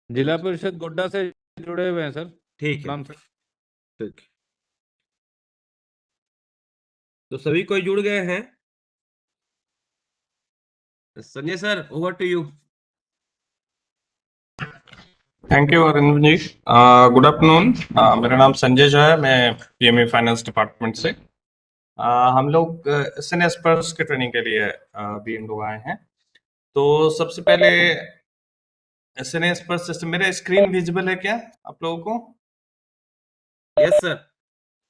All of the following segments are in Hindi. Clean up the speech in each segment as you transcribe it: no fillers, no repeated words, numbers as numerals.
जिला परिषद गोड्डा से जुड़े हुए हैं सर। ठीक है, प्रणाम सर। ठीक। तो सभी कोई जुड़ गए हैं। Sanjay sir, over to you. Thank you Arindam ji. Good afternoon. मेरा नाम संजय जो है, मैं पीएमई फाइनेंस डिपार्टमेंट से। हम लोग एसएनएस पर्स के ट्रेनिंग के लिए भी हम लोग आए हैं। तो सबसे पहले एसएनएस पर्स सिस्टम, मेरा स्क्रीन विजिबल है क्या आप लोगों को? Yes sir.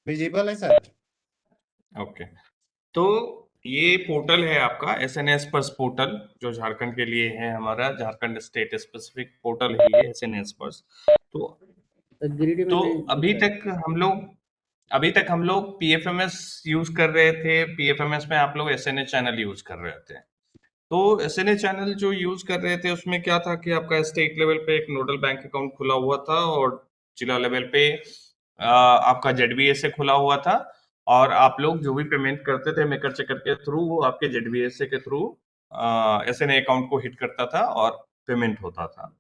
विजिबल है सर। ओके। तो ये पोर्टल है आपका एसएनएस पर्स पोर्टल, जो झारखंड के लिए है, हमारा झारखंड स्टेट स्पेसिफिक पोर्टल है ये एसएनएस पर्स। तो अभी तक हम लोग पीएफएमएस यूज कर रहे थे। पीएफएमएस में आप लोग एसएनए चैनल यूज कर रहे थे। तो एसएनए चैनल जो यूज कर रहे थे उसमें क्या था कि आपका स्टेट लेवल पे एक नोडल बैंक अकाउंट खुला हुआ था और जिला लेवल पे आपका जेडबीएसए खुला हुआ था, और आप लोग जो भी पेमेंट करते थे मेकर चेकर के थ्रू, वो आपके जेडबीएसए के थ्रू एसएनए अकाउंट को हिट करता था और पेमेंट होता था।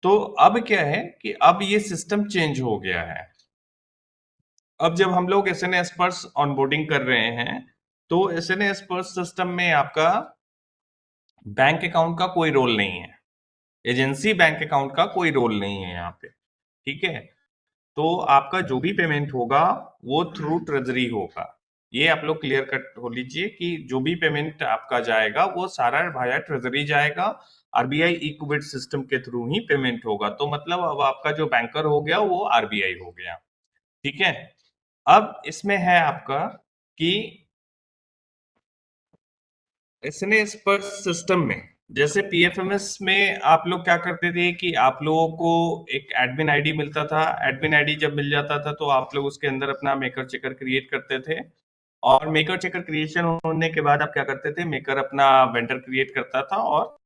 तो अब क्या है कि अब ये सिस्टम चेंज हो गया है। अब जब हम लोग एसएनएस पर्स ऑनबोर्डिंग कर रहे हैं, तो एसएनएस पर्स सिस्टम में आपका बैंक अकाउंट का कोई रोल नहीं है, एजेंसी बैंक अकाउंट का कोई रोल नहीं है यहाँ पे। ठीक है। तो आपका जो भी पेमेंट होगा वो थ्रू ट्रेजरी होगा। ये आप लोग क्लियर कट हो लीजिए कि जो भी पेमेंट आपका जाएगा वो सारा भाया ट्रेजरी जाएगा। आरबीआई इक्विट सिस्टम के थ्रू ही पेमेंट होगा। तो मतलब अब आपका जो बैंकर हो गया वो आरबीआई हो गया। ठीक है। अब इसमें है आपका कि एसएनएस पर सिस्टम में, जैसे पीएफएमएस में आप लोग क्या करते थे कि आप लोगों को एक एडमिन आईडी मिलता था। एडमिन आईडी जब मिल जाता था तो आप लोग उसके अंदर अपना मेकर चेकर क्रिएट करते थे, और मेकर चेकर क्रिएशन होने के बाद आप क्या करते थे, मेकर अपना वेंडर क्रिएट करता था और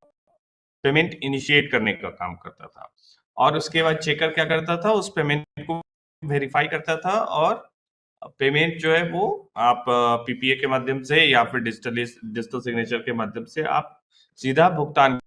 पेमेंट इनिशिएट करने का काम करता था। और उसके बाद चेकर क्या करता था, उस पेमेंट को वेरीफाई करता था, और पेमेंट जो है वो आप पीपीए के माध्यम से या फिर डिजिटल सिग्नेचर के माध्यम से आप सीधा भुगतान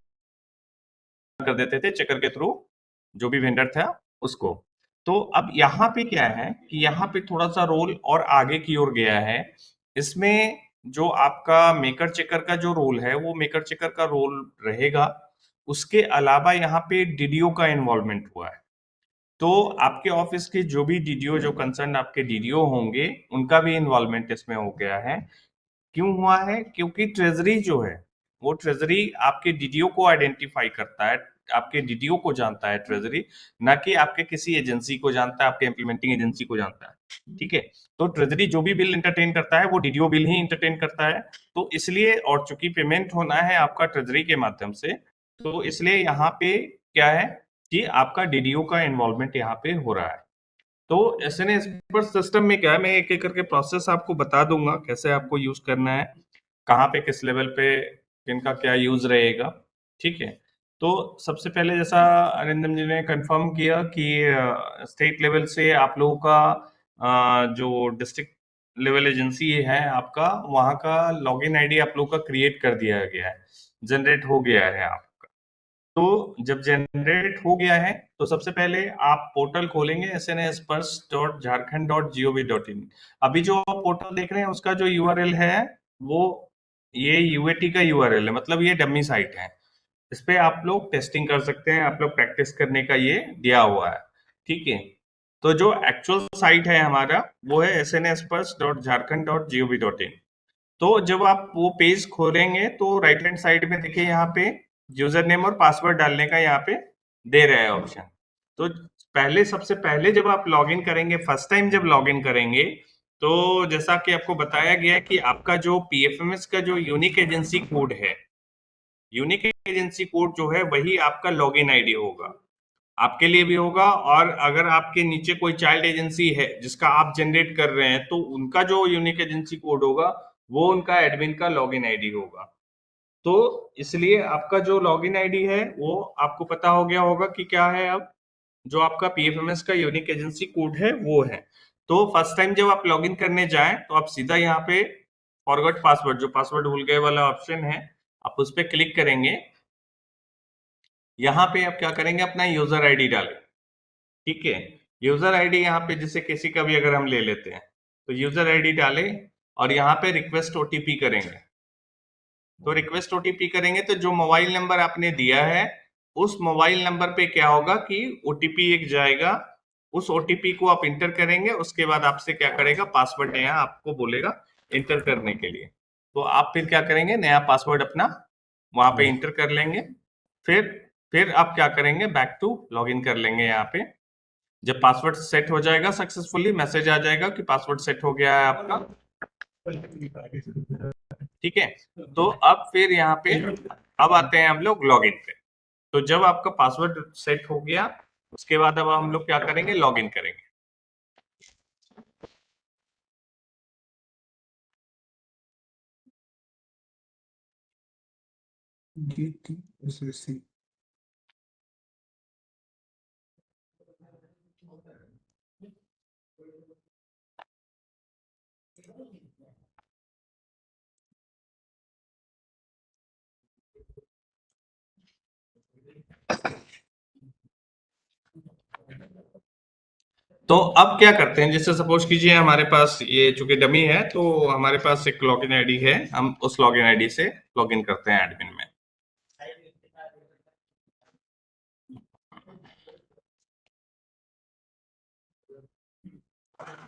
कर देते थे चेकर के थ्रू, जो भी वेंडर था उसको। तो अब यहाँ पे क्या है कि यहाँ पे थोड़ा सा रोल और आगे की ओर गया है। इसमें जो आपका मेकर चेकर का जो रोल है वो मेकर चेकर का रोल रहेगा। उसके अलावा यहाँ पे डीडीओ का इन्वॉल्वमेंट हुआ है। तो आपके ऑफिस के जो भी डीडीओ, जो कंसर्न आपके डीडीओ होंगे, उनका भी इन्वॉल्वमेंट इसमें हो गया है। क्यों हुआ है? क्योंकि ट्रेजरी जो है वो ट्रेजरी आपके डीडीओ को आइडेंटिफाई करता है, आपके डीडीओ को जानता है ट्रेजरी, ना कि आपके किसी एजेंसी को जानता है, आपके इम्प्लीमेंटिंग एजेंसी को जानता है। ठीक है। तो ट्रेजरी जो भी बिल इंटरटेन करता है वो डीडीओ बिल ही इंटरटेन करता है। तो इसलिए, और चूंकि पेमेंट होना है आपका ट्रेजरी के माध्यम से, तो इसलिए यहाँ पे क्या है कि आपका डीडीओ का इन्वॉल्वमेंट यहाँ पे हो रहा है। तो एसएनएस पर सिस्टम में क्या है, मैं एक एक करके प्रोसेस आपको बता दूंगा कैसे आपको यूज करना है, कहाँ पे किस लेवल पे इनका क्या यूज रहेगा। ठीक है। तो सबसे पहले, जैसा अरिंदम जी ने कंफर्म किया कि स्टेट लेवल से आप लोगों का जो डिस्ट्रिक्ट लेवल एजेंसी है आपका, वहाँ का लॉगिन आईडी आप लोगों का क्रिएट कर दिया गया है, जनरेट हो गया है आप। तो जब जनरेट हो गया है तो सबसे पहले आप पोर्टल खोलेंगे snsparks.jharkhand.gov.in। अभी जो आप पोर्टल देख रहे हैं उसका जो यूआरएल है वो ये यूएटी का यूआरएल है, मतलब ये डमी साइट है। इस पे आप लोग टेस्टिंग कर सकते हैं, आप लोग प्रैक्टिस करने का ये दिया हुआ है। ठीक है। तो जो एक्चुअल साइट है हमारा वो है snsparks.jharkhand.gov.in। तो जब आप वो पेज खोलेंगे तो राइट हैंड साइड में देखिए यहाँ पे यूजर नेम और पासवर्ड डालने का यहाँ पे दे रहा है ऑप्शन। तो सबसे पहले जब आप लॉगिन करेंगे, फर्स्ट टाइम जब लॉगिन करेंगे, तो जैसा कि आपको बताया गया है कि आपका जो पीएफएमएस का जो यूनिक एजेंसी कोड है, यूनिक एजेंसी कोड जो है वही आपका लॉगिन आईडी होगा, आपके लिए भी होगा। और अगर आपके नीचे कोई चाइल्ड एजेंसी है जिसका आप जनरेट कर रहे हैं, तो उनका जो यूनिक एजेंसी कोड होगा वो उनका एडमिन का लॉगिन आईडी होगा। तो इसलिए आपका जो लॉगिन आईडी है वो आपको पता हो गया होगा कि क्या है। अब जो आपका पीएफएमएस का यूनिक एजेंसी कोड है वो है। तो फर्स्ट टाइम जब आप लॉगिन करने जाएं तो आप सीधा यहाँ पे फॉरगॉट पासवर्ड, जो पासवर्ड भूल गए वाला ऑप्शन है, आप उस पर क्लिक करेंगे। यहाँ पे आप क्या करेंगे, अपना यूजर आईडी डालें। ठीक है, यूजर आईडी यहाँ पे जैसे किसी का भी अगर हम ले लेते हैं तो यूजर आईडी डालें और यहाँ पे रिक्वेस्ट ओटीपी करेंगे। तो रिक्वेस्ट ओटीपी करेंगे तो जो मोबाइल नंबर आपने दिया है उस मोबाइल नंबर पे क्या होगा कि ओटीपी एक जाएगा, उस ओटीपी को आप इंटर करेंगे, उसके बाद आपसे क्या करेगा, पासवर्ड नया आपको बोलेगा इंटर करने के लिए। तो आप फिर क्या करेंगे, नया पासवर्ड अपना वहां पे इंटर कर लेंगे। फिर आप क्या करेंगे, बैक टू लॉगिन कर लेंगे। यहाँ पे जब पासवर्ड सेट हो जाएगा सक्सेसफुली, मैसेज आ जाएगा कि पासवर्ड सेट हो गया है आपका। ठीक है, तो अब फिर यहाँ पे अब आते हैं हम लोग लॉगिन पे। तो जब आपका पासवर्ड सेट हो गया उसके बाद अब हम लोग क्या करेंगे, लॉगिन करेंगे। तो अब क्या करते हैं, जैसे सपोज कीजिए हमारे पास ये चूंकि डमी है तो हमारे पास एक लॉगिन आईडी है, हम उस लॉगिन आईडी से लॉगिन करते हैं एडमिन में।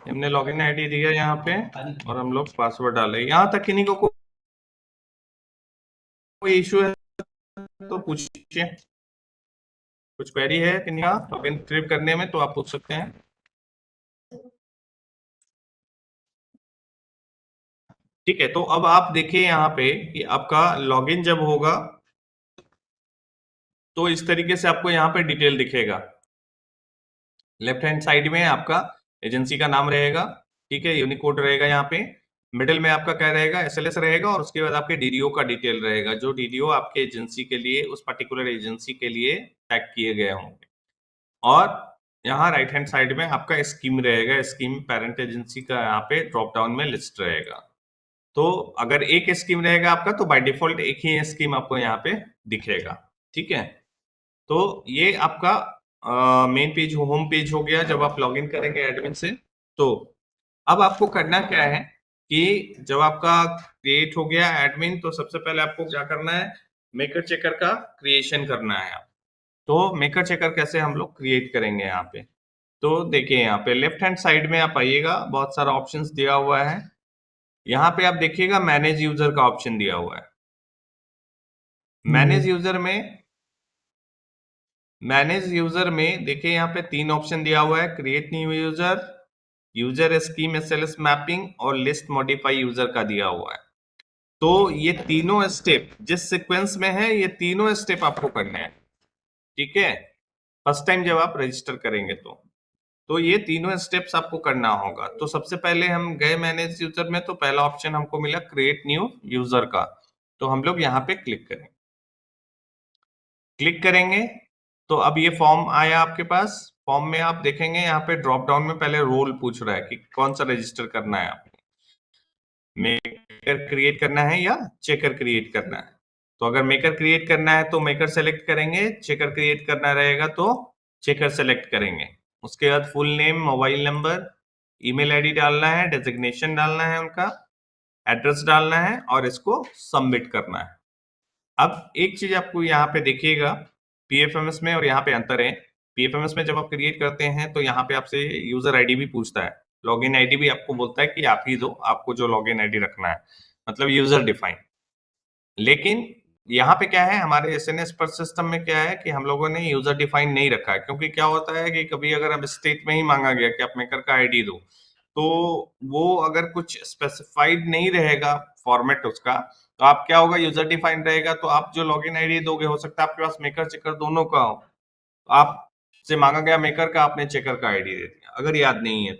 हमने लॉगिन आईडी दिया यहाँ पे और हम लोग पासवर्ड डाले। यहाँ तक किन्हीं को कोई इशू है तो पूछिए, कुछ क्वेरी है किन्हीं का लॉगिन करने में तो आप पूछ सकते हैं। ठीक है, तो अब आप देखिए यहाँ पे कि आपका लॉगिन जब होगा तो इस तरीके से आपको यहाँ पे डिटेल दिखेगा। लेफ्ट हैंड साइड में आपका एजेंसी का नाम रहेगा, ठीक है, यूनिकोड रहेगा यहाँ पे, मिडिल में आपका क्या रहेगा, एसएलएस रहेगा, और उसके बाद आपके डीडीओ का डिटेल रहेगा, जो डीडीओ आपके एजेंसी के लिए, उस पर्टिकुलर एजेंसी के लिए टैग किए गए होंगे। और यहाँ राइट हैंड साइड में आपका स्कीम रहेगा, स्कीम पेरेंट एजेंसी का यहाँ पे ड्रॉप डाउन में लिस्ट रहेगा। तो अगर एक स्कीम रहेगा आपका तो बाय डिफॉल्ट एक ही स्कीम आपको यहाँ पे दिखेगा। ठीक है, तो ये आपका मेन पेज, होम पेज हो गया जब आप लॉगिन करेंगे एडमिन से। तो अब आपको करना क्या है कि जब आपका क्रिएट हो गया एडमिन तो सबसे पहले आपको क्या करना है, मेकर चेकर का क्रिएशन करना है। तो मेकर चेकर कैसे हम लोग क्रिएट करेंगे यहाँ पे, तो देखिए यहाँ पे लेफ्ट हैंड साइड में आप आइएगा, बहुत सारा ऑप्शंस दिया हुआ है। यहाँ पे आप देखिएगा मैनेज यूजर का ऑप्शन दिया हुआ है। मैनेज यूजर में देखिए यहाँ पे 3 ऑप्शन दिया हुआ है, create new user, user scheme SLS mapping और लिस्ट मॉडिफाई यूजर का दिया हुआ है। तो ये तीनों स्टेप जिस सीक्वेंस में है, ये तीनों स्टेप आपको करने हैं। ठीक है, फर्स्ट टाइम जब आप रजिस्टर करेंगे तो ये तीनों स्टेप्स आपको करना होगा। तो सबसे पहले हम गए मैनेज यूजर में, तो पहला ऑप्शन हमको मिला क्रिएट न्यू यूजर का, तो हम लोग यहाँ पे क्लिक करेंगे तो अब ये फॉर्म आया आपके पास। फॉर्म में आप देखेंगे यहाँ पे ड्रॉप डाउन में पहले रोल पूछ रहा है कि कौन सा रजिस्टर करना है आपको, मेकर क्रिएट करना है या चेकर क्रिएट करना है। तो अगर मेकर क्रिएट करना है तो मेकर सेलेक्ट करेंगे, चेकर क्रिएट करना रहेगा तो चेकर सेलेक्ट करेंगे। उसके बाद full name, mobile number, email ID डालना है, डेजिग्नेशन डालना है, उनका एड्रेस डालना है और इसको सबमिट करना है। अब एक चीज आपको यहाँ पे देखिएगा, पीएफएमएस में और यहाँ पे अंतर है। पीएफएमएस में जब आप क्रिएट करते हैं तो यहाँ पे आपसे यूजर आईडी भी पूछता है, लॉगिन आईडी भी आपको बोलता है कि आप ही दो, आपको जो लॉगिन आईडी रखना है, मतलब यूजर डिफाइन। लेकिन यहाँ पे क्या है, हमारे एसएनएस पर सिस्टम में क्या है कि हम लोगों ने यूजर डिफाइन नहीं रखा है, क्योंकि क्या होता है कि कभी अगर अब स्टेट में ही मांगा गया कि आप मेकर का आईडी दो, तो वो अगर कुछ स्पेसिफाइड नहीं रहेगा फॉर्मेट उसका, तो आप क्या होगा, यूजर डिफाइन रहेगा, तो आप जो लॉगिन आईडी दोगे हो सकता है आपके पास मेकर चेकर दोनों का हो, आपसे मांगा गया मेकर का, आपने चेकर का आईडी दे दिया अगर याद नहीं है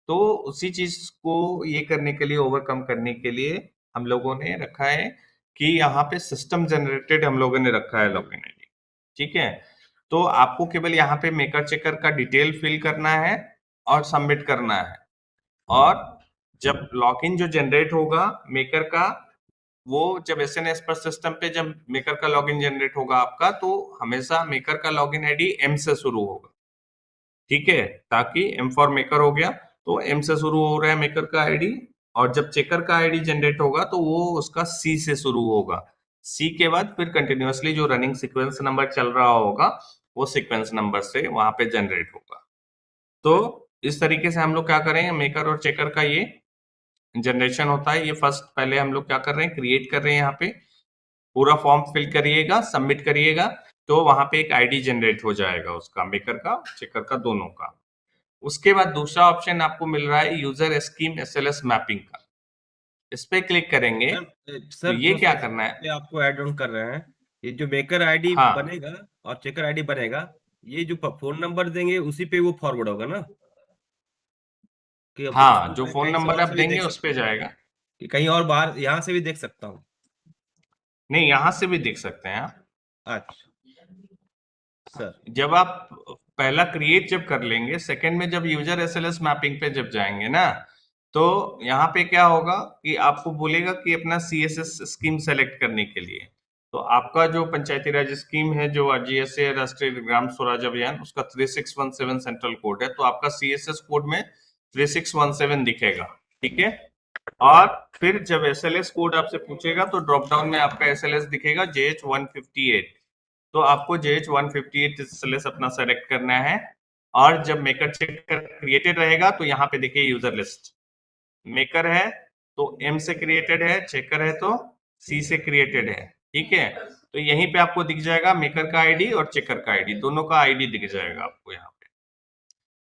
तो उसी चीज को ये करने के लिए, ओवरकम करने के लिए हम लोगों ने रखा है कि यहाँ पे सिस्टम जनरेटेड हम लोगों ने रखा है लॉगिन आईडी। ठीक है, तो आपको केवल यहाँ पे मेकर चेकर का डिटेल फिल करना है और सबमिट करना है, और जब लॉगिन जो जनरेट होगा मेकर का वो जब एसएनएस पर सिस्टम पे जब मेकर का लॉगिन जनरेट होगा आपका, तो हमेशा मेकर का लॉगिन आईडी एम से शुरू होगा, ठीक है, ताकि एम फॉर मेकर हो गया, तो एम से शुरू हो रहा है मेकर का आईडी, और जब चेकर का आईडी जनरेट होगा तो वो उसका सी से शुरू होगा, सी के बाद फिर कंटिन्यूअसली जो रनिंग सीक्वेंस नंबर चल रहा होगा वो सीक्वेंस नंबर से वहां पे जनरेट होगा। तो इस तरीके से हम लोग क्या करेंगे, मेकर और चेकर का ये जनरेशन होता है। ये फर्स्ट पहले हम लोग क्या कर रहे हैं, क्रिएट कर रहे हैं, यहाँ पे पूरा फॉर्म फिल करिएगा, सबमिट करिएगा, तो वहां पे एक आईडी जनरेट हो जाएगा उसका, मेकर का चेकर का दोनों का। उसके बाद दूसरा ऑप्शन आपको मिल रहा है यूजर स्कीम एसएलएस मैपिंग का, इस पे क्लिक करेंगे तो सर ये जो क्या सर करना है, ये आपको ऐड ऑन कर रहे हैं, ये जो मेकर आईडी हाँ बनेगा और चेकर आईडी बनेगा, ये जो फोन नंबर देंगे उसी पे वो फॉरवर्ड होगा ना, कि अब हाँ, इसको जो मैं फोन कहीं से नंबर और आप से भी देंगे देख उस पे सकता हूँ, जाएगा। कि कहीं और बाहर यहाँ से भी देख सकता हूँ। नहीं, यहां से भी देख सकते हैं आप। अच्छा सर। जब आप पहला क्रिएट जब कर लेंगे, सेकंड में जब यूजर एसएलएस मैपिंग पे जब जाएंगे ना, तो यहाँ पे क्या होगा कि आपको बोलेगा कि अपना सीएसएस स्कीम सेलेक्ट करने के लिए, तो आपका जो पंचायती राज स्कीम है, जो आरजीएस है, राष्ट्रीय ग्राम स्वराज अभियान, उसका 3617 सेंट्रल कोड है, तो आपका सीएसएस कोड में 3617 दिखेगा, ठीक है। और फिर जब एसएलएस कोड आपसे पूछेगा तो ड्रॉप डाउन में आपका एसएलएस दिखेगा JH158, तो आपको JH158 एसएलएस अपना सेलेक्ट करना है। और जब मेकर चेकर क्रिएटेड रहेगा तो यहाँ पे देखिए यूजर लिस्ट, मेकर है तो एम से क्रिएटेड है, चेकर है तो सी से क्रिएटेड है, ठीक है। तो यहीं पे आपको दिख जाएगा मेकर का आईडी और चेकर का आईडी, दोनों का आईडी दिख जाएगा आपको यहाँ पे।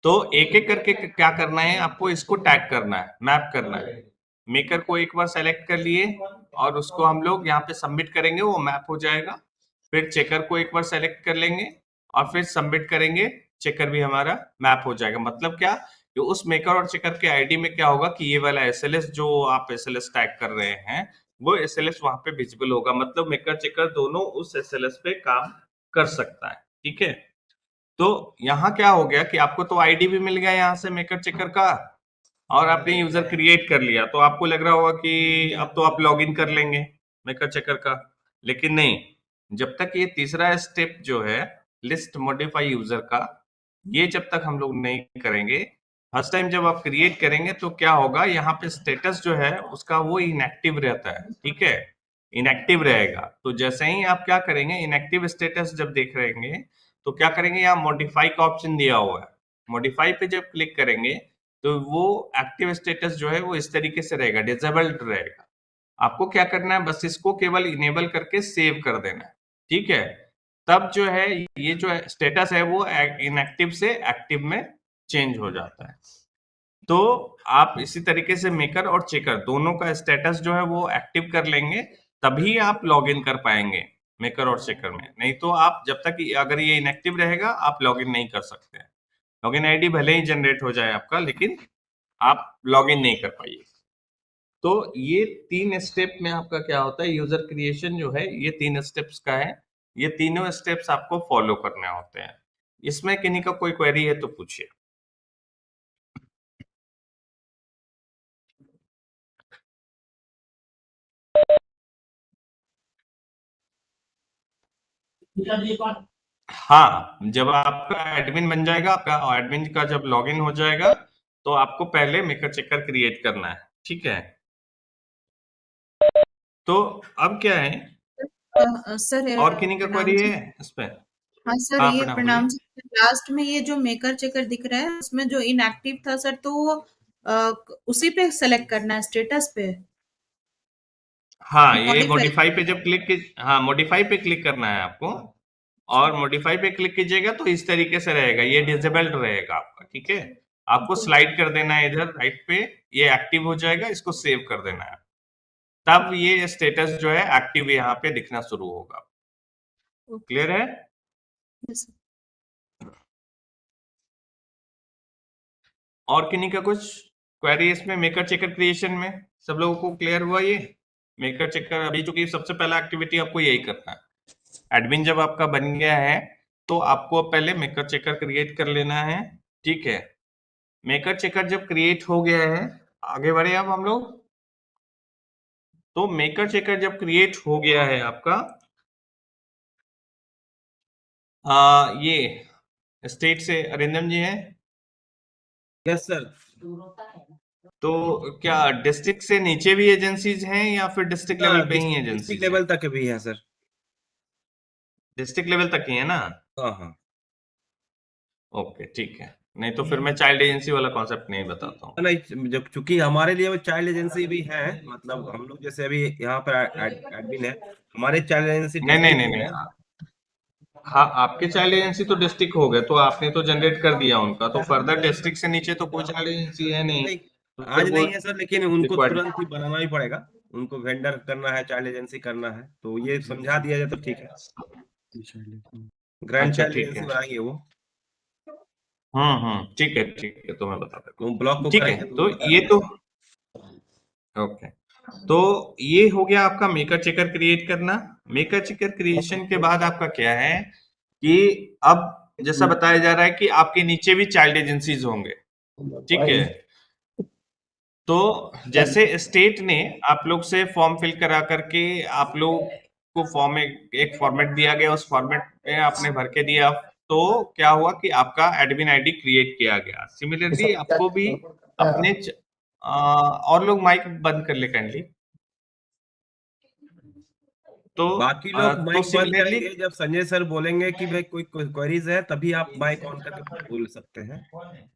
तो एक एक करके क्या करना है, आपको इसको टैग करना है, मैप करना है। मेकर को एक बार सेलेक्ट कर लिए और उसको हम लोग यहाँ पे सबमिट करेंगे, वो मैप हो जाएगा। फिर चेकर को एक बार सेलेक्ट कर लेंगे और फिर सबमिट करेंगे, चेकर भी हमारा मैप हो जाएगा। मतलब क्या कि उस मेकर और चेकर के आईडी में क्या होगा कि ये वाला एसएलएस जो आप एसएलएस टैग कर रहे हैं, वो एसएलएस वहां पे विजिबल होगा, मतलब मेकर चेकर दोनों उस एसएलएस पे काम कर सकता है, ठीक है। तो यहाँ क्या हो गया कि आपको तो आईडी भी मिल गया यहाँ से मेकर चेकर का, और आपने यूजर क्रिएट कर लिया, तो आपको लग रहा होगा कि अब तो आप लॉगिन कर लेंगे मेकर चेकर का, लेकिन नहीं। जब तक ये तीसरा स्टेप जो है लिस्ट मॉडिफाई यूजर का, ये जब तक हम लोग नहीं करेंगे, फर्स्ट टाइम जब आप क्रिएट करेंगे तो क्या होगा, यहाँ पे स्टेटस जो है उसका वो इनएक्टिव रहता है, ठीक है, इनएक्टिव रहेगा। तो जैसे ही आप क्या करेंगे, इनएक्टिव स्टेटस जब देख रहेंगे तो क्या करेंगे, यहाँ मॉडिफाई का ऑप्शन दिया हुआ है, मॉडिफाई पे जब क्लिक करेंगे तो वो एक्टिव स्टेटस जो है वो इस तरीके से रहेगा, डिसेबल्ड रहेगा। आपको क्या करना है, बस इसको केवल इनेबल करके सेव कर देना है, ठीक है। तब जो है ये जो स्टेटस है वो इनएक्टिव से एक्टिव में चेंज हो जाता है। तो आप इसी तरीके से मेकर और चेकर दोनों का स्टेटस जो है वो एक्टिव कर लेंगे, तभी आप लॉगिन कर पाएंगे मेकर और चेकर में। नहीं तो आप जब तक अगर ये इनएक्टिव रहेगा आप लॉगिन नहीं कर सकते हैं। लॉगिन आईडी भले ही जनरेट हो जाए आपका, लेकिन आप लॉगिन नहीं कर पाइए। तो ये 3 स्टेप में आपका क्या होता है, यूजर क्रिएशन जो है ये 3 स्टेप्स का है। ये तीनों स्टेप्स आपको फॉलो करने होते हैं। इसमें किन्हीं का कोई क्वेरी है तो पूछिए। हाँ, जब आपका एडमिन बन जाएगा, आपका एडमिन का जब लॉगिन हो जाएगा तो आपको पहले मेकर चेकर क्रिएट करना है, ठीक है। तो अब क्या है, सर और किन्हीं का प्रणाम क्वेरी जी। है इस पे? हाँ सर, हाँ, ये प्रणाम, बोलिए। प्रणाम जी। लास्ट में ये जो मेकर चेकर दिख रहा है उसमें जो इनएक्टिव था सर, तो वो उसी पे सेलेक्ट करना है स्टेटस पे, हाँ, ये मॉडिफाई। मॉडिफाई पे जब हाँ, मॉडिफाई पे क्लिक करना है आपको, और मॉडिफाई पे क्लिक कीजिएगा तो इस तरीके से रहेगा, ये डिसेबल्ड रहेगा आपका, ठीक है। आपको स्लाइड कर देना है इधर राइट पे, ये एक्टिव हो जाएगा, इसको सेव कर देना है, तब ये स्टेटस जो है एक्टिव यहाँ पे दिखना शुरू होगा। क्लियर है? और किन्हीं का कुछ क्वेरी इसमें मेकर चेकर क्रिएशन में? सब लोगों को क्लियर हुआ ये मेकर चेकर? अभी चूंकि सबसे पहला एक्टिविटी आपको यही करना है। एडमिन जब आपका बन गया है तो आपको पहले मेकर चेकर क्रिएट कर लेना है, ठीक है। मेकर चेकर जब क्रिएट हो गया है, आगे बढ़े अब हम लोग। तो मेकर चेकर जब क्रिएट हो गया है आपका, ये स्टेट से अरिंदम जी हैं, यस सर। तो क्या डिस्ट्रिक्ट से नीचे भी एजेंसीज हैं या फिर डिस्ट्रिक्ट लेवल पे ही एजेंसीज डिस्ट्रिक्ट लेवल तक भी है सर। डिस्ट्रिक्ट लेवल तक ही है ना? हाँ हाँ। ओके ठीक है, नहीं तो फिर मैं चाइल्ड एजेंसी वाला कॉन्सेप्ट नहीं बताता हूँ। नहीं, जब चूंकि हमारे लिए वो चाइल्ड एजेंसी भी है, मतलब हम लोग जैसे अभी यहाँ पर एडमिन है, हमारे चाइल्ड एजेंसी नहीं नहीं नहीं नहीं, हाँ आपके चाइल्ड एजेंसी तो डिस्ट्रिक्ट हो गए, तो आपने तो जनरेट कर दिया उनका, तो फर्दर डिस्ट्रिक्ट से नीचे तो कोई चाइल्ड एजेंसी है नहीं। तो आज फिर वो नहीं है सर, लेकिन उनको required- तुरंत ही बनाना ही पड़ेगा। उनको वेंडर करना है, चाइल्ड एजेंसी करना है, तो ये समझा दिया जाए तो ठीक है। ग्रैंड अच्छा, चाइल्ड ठीक एजेंसी है। बनाएंगे वो, ठीक है, तो मैं बता देता वो ब्लॉक को हूँ। ठीक है, करेंगे तो ये तो ओके, तो ये हो गया आपका मेकर चेकर क्रिएट करना। मेकर चेकर क्रिएशन के बाद आपका क्या है कि अब जैसा बताया जा रहा है कि आपके नीचे भी चाइल्ड एजेंसीज होंगे, ठीक है। तो जैसे स्टेट ने आप लोग से फॉर्म फिल करा करके आप लोग को फॉर्म एक फॉर्मेट दिया गया, उस फॉर्मेट में आपने भर के दिया, तो क्या हुआ कि आपका एडमिन आईडी क्रिएट किया गया। सिमिलरली आपको भी अपने और लोग माइक बंद कर ले काइंडली। तो बाकी लोग तो माइक बंद सिमिलरली करेंगे जब संजय सर बोलेंगे कि भाई कोई क्वेरीज है, तभी आप माइक ऑन करके बोल सकते हैं।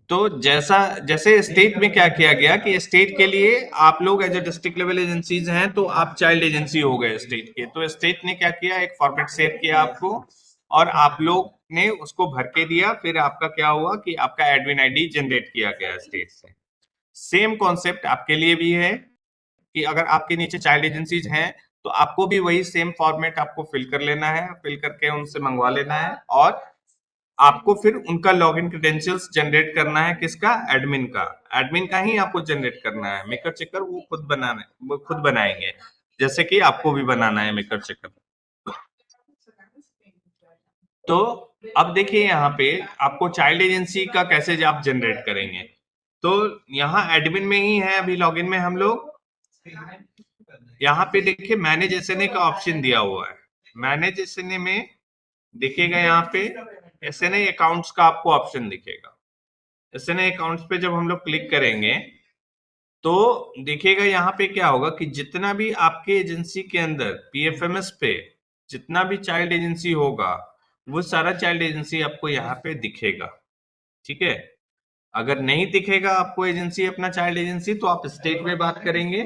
तो जैसे स्टेट में क्या किया गया कि स्टेट के लिए आप लोग as a district level agencies हैं, तो आप चाइल्ड एजेंसी हो गए स्टेट के। तो स्टेट ने क्या किया, एक फॉर्मेट शेयर किया आपको और आप लोग ने उसको भर के दिया। फिर आपका क्या हुआ कि आपका एडमिन आईडी जनरेट किया गया स्टेट से। सेम कॉन्सेप्ट आपके लिए भी है कि अगर आपके नीचे चाइल्ड एजेंसीज हैं तो आपको भी वही सेम फॉर्मेट आपको फिल कर लेना है, फिल करके उनसे मंगवा लेना है और आपको फिर उनका लॉगिन क्रेडेंशियल्स जनरेट करना है। किसका? एडमिन का। एडमिन का ही आपको जनरेट करना है। मेकर चेकर वो खुद बनाएंगे, जैसे कि आपको भी बनाना है मेकर चेकर। तो अब देखिए यहाँ पे आपको चाइल्ड एजेंसी का कैसे आप जनरेट करेंगे। तो यहाँ एडमिन में ही है अभी लॉगिन में हम लोग। यहाँ पे देखिए मैनेज एसएनए का ऑप्शन दिया हुआ है। मैनेज एसएनए में देखिएगा, यहाँ पे एसएनए अकाउंट्स का आपको ऑप्शन दिखेगा। एसएनए अकाउंट्स पे जब हम लोग क्लिक करेंगे तो देखिएगा यहाँ पे क्या होगा कि जितना भी आपके एजेंसी के अंदर पीएफएमएस पे जितना भी चाइल्ड एजेंसी होगा, वो सारा चाइल्ड एजेंसी आपको यहाँ पे दिखेगा, ठीक है। अगर नहीं दिखेगा आपको एजेंसी, अपना चाइल्ड एजेंसी, तो आप स्टेट में बात करेंगे,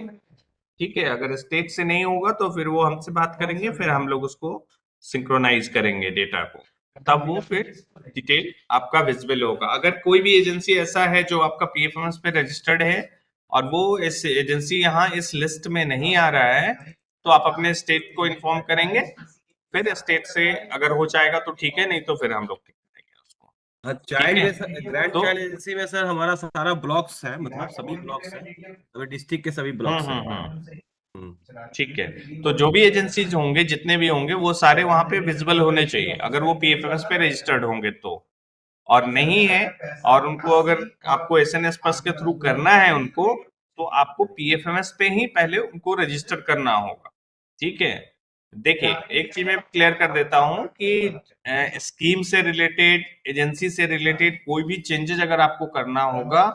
ठीक है। अगर स्टेट से नहीं होगा तो फिर वो हमसे बात करेंगे, फिर हम लोग उसको सिंक्रोनाइज करेंगे डेटा को, तब वो फिर डिटेल आपका विजिबल होगा। अगर कोई भी एजेंसी ऐसा है जो आपका पीएफएमएस पे रजिस्टर्ड है और वो इस एजेंसी यहाँ इस लिस्ट में नहीं आ रहा है, तो आप अपने स्टेट को इन्फॉर्म करेंगे। फिर स्टेट से अगर हो जाएगा तो ठीक है, नहीं तो फिर हम लोग ठीक करेंगे उसको। हाँ, चाइल्ड है? में ग्रैंड तो चाइल्ड एजेंसी में सर हमारा सारा ब्लॉक्स है, मतलब सभी ब्लॉक्स है, अभी डिस्ट्रिक्ट के सभी ब्लॉक्स हैं। ठीक है। तो जो भी एजेंसीज होंगे, जितने भी होंगे, वो सारे वहां पे विजिबल होने चाहिए अगर वो पीएफएमएस पे रजिस्टर्ड होंगे तो। और नहीं है और उनको अगर आपको एसएनएस पास के थ्रू करना है उनको, तो आपको पीएफएमएस पे ही पहले उनको रजिस्टर करना होगा, ठीक है। देखिए एक चीज मैं क्लियर कर देता हूं कि स्कीम से रिलेटेड, एजेंसी से रिलेटेड कोई भी चेंजेस अगर आपको करना होगा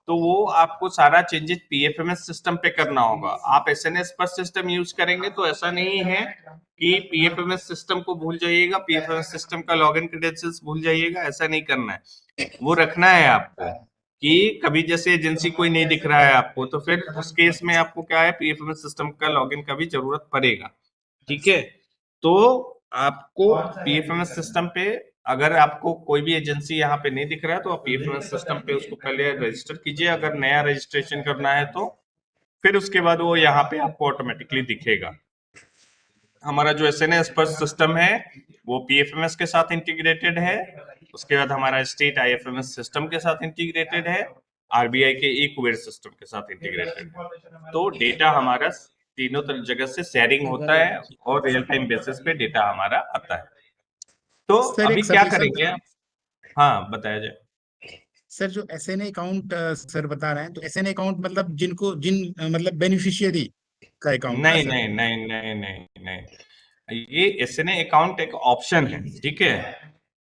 तो वो आपको सारा चेंजेस पीएफएमएस सिस्टम पे करना होगा। आप एसएनएस पर सिस्टम यूज करेंगे तो ऐसा नहीं है कि पीएफएमएस सिस्टम को भूल जाइएगा, पीएफएमएस सिस्टम का लॉगिन क्रेडेंशियल्स भूल जाइएगा, ऐसा नहीं करना है। वो रखना है आपको कि कभी जैसे एजेंसी कोई नहीं दिख रहा है आपको, तो फिर उस केस में आपको क्या है, पीएफएमएस सिस्टम का लॉगिन का भी जरूरत पड़ेगा, ठीक है। तो आपको पीएफएमएस सिस्टम पे अगर आपको कोई भी एजेंसी यहाँ पे नहीं दिख रहा है तो आप पीएफएमएस सिस्टम पे उसको पहले रजिस्टर कीजिए। अगर नया रजिस्ट्रेशन करना है तो फिर उसके बाद वो यहाँ पे आपको ऑटोमेटिकली दिखेगा। हमारा जो एसएनएस पर सिस्टम है वो पीएफएमएस के साथ इंटीग्रेटेड है। उसके बाद हमारा स्टेट आईएफएमएस सिस्टम के साथ इंटीग्रेटेड है, आरबीआई के ई कुबेर सिस्टम के साथ इंटीग्रेटेड है। तो डेटा हमारा तीनों जगह से शेयरिंग होता है और रियल टाइम बेसिस पे डेटा हमारा आता है। तो सर, अभी एक क्या suggestion करेंगे? हाँ बताया जाए। सर जो SNA अकाउंट सर बता रहे हैं, तो SNA अकाउंट मतलब मतलब बेनिफिशियरी का अकाउंट ना नहीं सर? नहीं नहीं नहीं नहीं नहीं, ये SNA अकाउंट एक ऑप्शन है, ठीक है।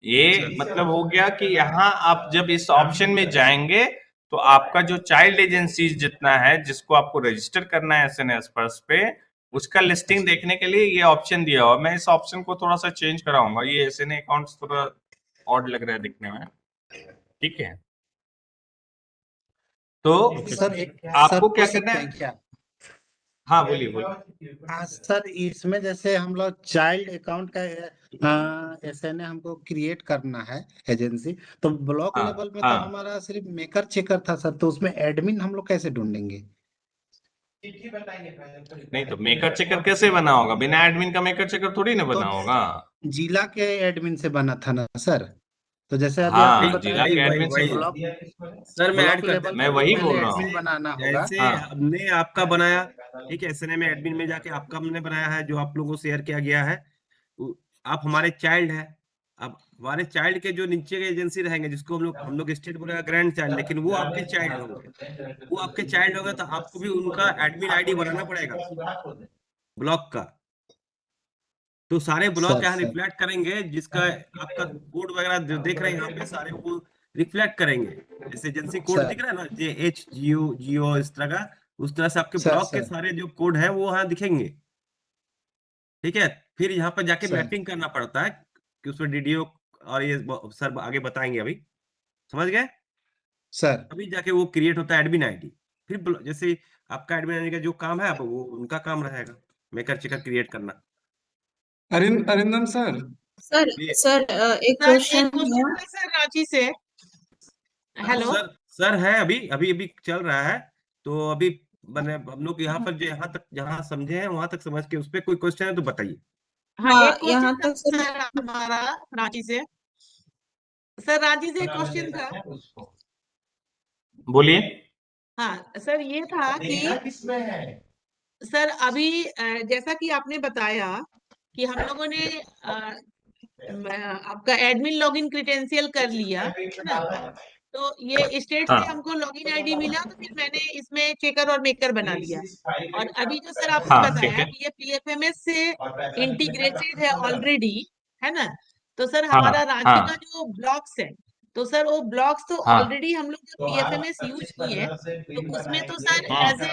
ये मतलब हो गया कि यहाँ आप जब इस ऑप्शन में जाएंगे तो आपका जो चाइल्ड एजेंसीज जितना है जिसको आपको रजिस्टर करना है SNA स्पर्श पे, उसका लिस्टिंग देखने के लिए ये ऑप्शन दिया हुआ। मैं इस ऑप्शन को थोड़ा सा चेंज कराऊंगा, ये SNA अकाउंट थोड़ा ऑड लग रहा है दिखने में, ठीक है। तो सर एक आपको क्या पूछ करना सकते है? हैं क्या? हाँ बोलिए बोलिए। हाँ सर, इसमें जैसे हम लोग चाइल्ड अकाउंट का SNA हमको क्रिएट करना है एजेंसी, तो ब्लॉक हाँ लेवल में तो हाँ, हमारा सिर्फ मेकर चेकर था सर, तो उसमें एडमिन हम लोग कैसे ढूंढेंगे? नहीं तो मेकर चेकर कैसे बना होगा? बिना एडमिन का मेकर चेकर थोड़ी ना बना तो होगा। जिला के एडमिन से बना था ना सर, तो जैसे अभी आपने हाँ, बताया जिला कि के वही एडमिन से वही ब्लॉक सर मैं ऐड ब्लॉक कर लेवल देता मैं पे हूँ। तो वही पहले बोल रहा एडमिन हूँ। बनाना होगा। जैसे हाँ हमने आपका बनाया, ठीक है, SNA में एडमिन में जाके आपका हमने बनाया है जो आप लोगों को शेयर किया गया है। आप हमारे चाइल्ड है। अब हमारे चाइल्ड के जो नीचे के एजेंसी रहेंगे, जिसको हम लोग स्टेट बोलेगा ग्रैंड चाइल्ड, लेकिन वो आपके चाइल्ड होंगे। वो आपके चाइल्ड होगा तो आपको भी उनका एडमिन आईडी बनाना पड़ेगा ब्लॉक का। तो सारे ब्लॉक सर यहाँ सर रिफ्लेक्ट करेंगे, जिसका आपका कोड वगैरह जो देख रहे हैं यहाँ पे सारे वो रिफ्लेक्ट करेंगे। जैसे एजेंसी कोड सर दिख रहा है ना, JHGO इस तरह का, उस तरह से आपके सर ब्लॉक के सर सारे जो कोड है वो यहाँ दिखेंगे। ठीक है, फिर यहाँ पर जाके सर मैपिंग करना पड़ता है कि उसमें DDO और ये सर आगे बताएंगे अभी। समझ गए? सर अभी जाके वो क्रिएट होता है एडमिन आईडी। फिर जैसे आपका एडमिन आईडी का जो काम है, अब वो उनका काम रहेगा मेकर चेकर क्रिएट करना। अरिंदम सर। सर ये सर एक सर क्वेश्चन एक क्वेश्चन था सर रांची से। हेलो। सर सर है, अभी अभी अभी चल रहा है। तो अभी मैंने हम लोग यहाँ पर जो यहाँ तक जहाँ समझे हैं वहां तक समझ के, उस पर कोई क्वेश्चन है तो बताइए। हाँ एक यहाँ क्वेश्चन था तक सर सर हमारा रांची से। सर रांची से एक क्वेश्चन था। बोलिए। हाँ सर, ये था कि सर अभी जैसा कि आपने बताया कि हम लोगों ने आपका एडमिन लॉगिन क्रिडेंशियल कर लिया है ना, तो ये स्टेट हाँ से हमको लॉगिन आईडी मिला, तो फिर मैंने इसमें चेकर और मेकर बना लिया। और अभी जो सर आपने हाँ, ठीक बताया है। कि ये PFMS से इंटीग्रेटेड है ऑलरेडी, है ना, तो सर हाँ हमारा रांची का हाँ जो ब्लॉक्स है, तो सर वो ब्लॉक्स तो हाँ ऑलरेडी हम लोग जब PFMS यूज किए तो उसमें तो सर हाँ एज ए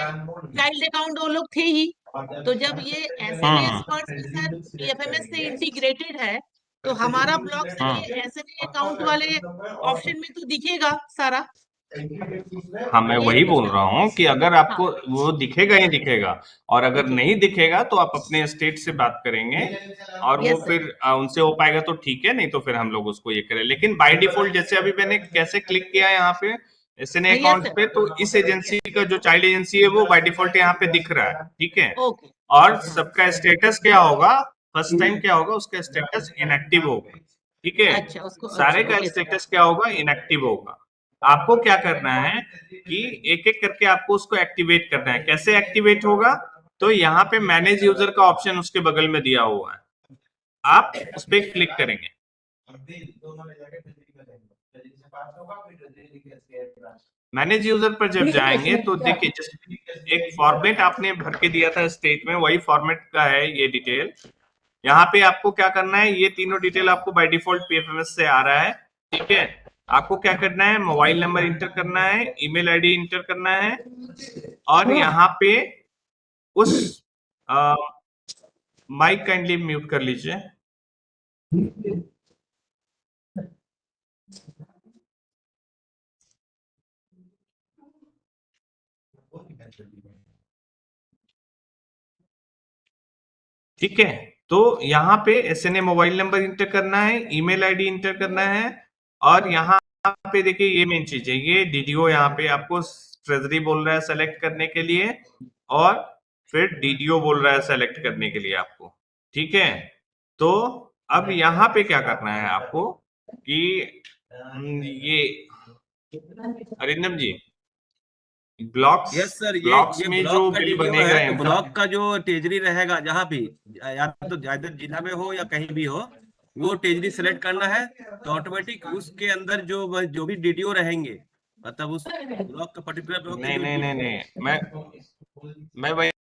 चाइल्ड अकाउंट वो लोग थे ही। तो जब ये SNA हाँ स्पर्श में सर PFMS से इंटीग्रेटेड है, तो हमारा ब्लॉक सर हाँ ये SNA अकाउंट वाले ऑप्शन में तो दिखेगा सारा। हाँ, मैं ये वही बोल क्वेश्चन। रहा हूँ कि अगर हाँ आपको वो दिखेगा ही दिखेगा, और अगर ओके। नहीं दिखेगा तो आप अपने स्टेट से बात करेंगे और वो यस सर। फिर उनसे हो पाएगा तो ठीक है, नहीं तो फिर हम लोग उसको ये करें। लेकिन बाय डिफॉल्ट जैसे अभी मैंने कैसे क्लिक किया यहाँ पे SNA यस अकाउंट सर। पे, तो इस एजेंसी का जो चाइल्ड एजेंसी है वो बाय डिफॉल्ट यहाँ पे दिख रहा है, ठीक है। ओके। और हाँ सबका स्टेटस क्या होगा, फर्स्ट टाइम क्या होगा, उसका स्टेटस इनएक्टिव होगा, ठीक है। अच्छा उसको, सारे अच्छा का ओके सर। स्टेटस क्या होगा, इनएक्टिव होगा। आपको क्या करना है कि एक एक करके आपको उसको एक्टिवेट करना है। कैसे एक्टिवेट होगा, तो यहाँ पे मैनेज यूजर का ऑप्शन उसके बगल में दिया हुआ है, आप उस पर क्लिक करेंगे। मैनेज यूजर पर जब जाएंगे तो देखिए जैसे एक फॉर्मेट आपने भर के दिया था स्टेट में, वही फॉर्मेट का है ये डिटेल। यहाँ पे आपको क्या करना है, ये तीनों डिटेल आपको बाय डिफॉल्ट PFMS से आ रहा है, ठीक है। आपको क्या करना है, मोबाइल नंबर इंटर करना है, ईमेल आईडी इंटर करना है, और यहाँ पे उस माइक काइंडली म्यूट कर लीजिए। ठीक है, तो यहाँ पे SNA मोबाइल नंबर इंटर करना है, ईमेल आईडी इंटर करना है, और यहाँ पे देखिए ये मेन चीज है, ये DDO यहाँ पे आपको ट्रेजरी बोल रहा है सेलेक्ट करने के लिए, और फिर DDO बोल रहा है सेलेक्ट करने के लिए आपको, ठीक है। तो अब यहाँ पे क्या करना है आपको कि ये अरिंदम जी, ब्लॉक्स यस सर, ब्लॉक्स ये में जो ब्लॉक का बिल DDO बनेगा है। ब्लॉक का जो टेजरी रहेगा जहाँ भी, या तो इधर जिला में हो या कहीं भी हो, वो टेजरी सेलेक्ट करना है। तो ऑटोमेटिक उसके अंदर जो भी DDO रहेंगे मतलब उस ब्लॉक का पर्टिकुलर ब्लॉक नहीं नहीं नहीं नहीं, मैं वही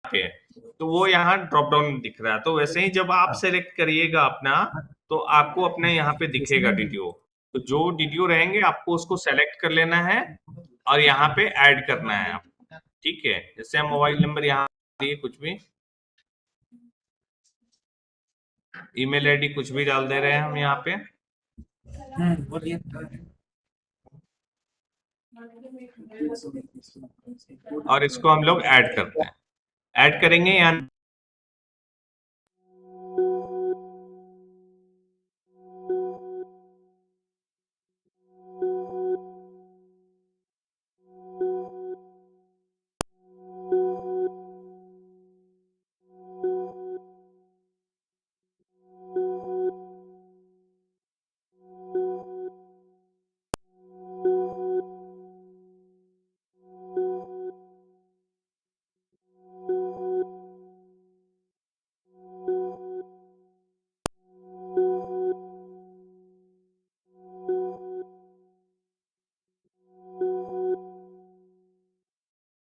पे है। तो वो यहाँ ड्रॉप डाउन दिख रहा है। तो वैसे ही जब आप सेलेक्ट करिएगा अपना, तो आपको अपने यहाँ पे दिखेगा डीडीओ। तो जो डीडीओ रहेंगे आपको उसको सेलेक्ट कर लेना है और यहाँ पे ऐड करना है आपको। ठीक है, जैसे हम मोबाइल नंबर यहाँ दिए, कुछ भी ईमेल आईडी कुछ भी डाल दे रहे हैं हम यहाँ पे, और इसको हम लोग ऐड करते हैं। ऐड करेंगे यहाँ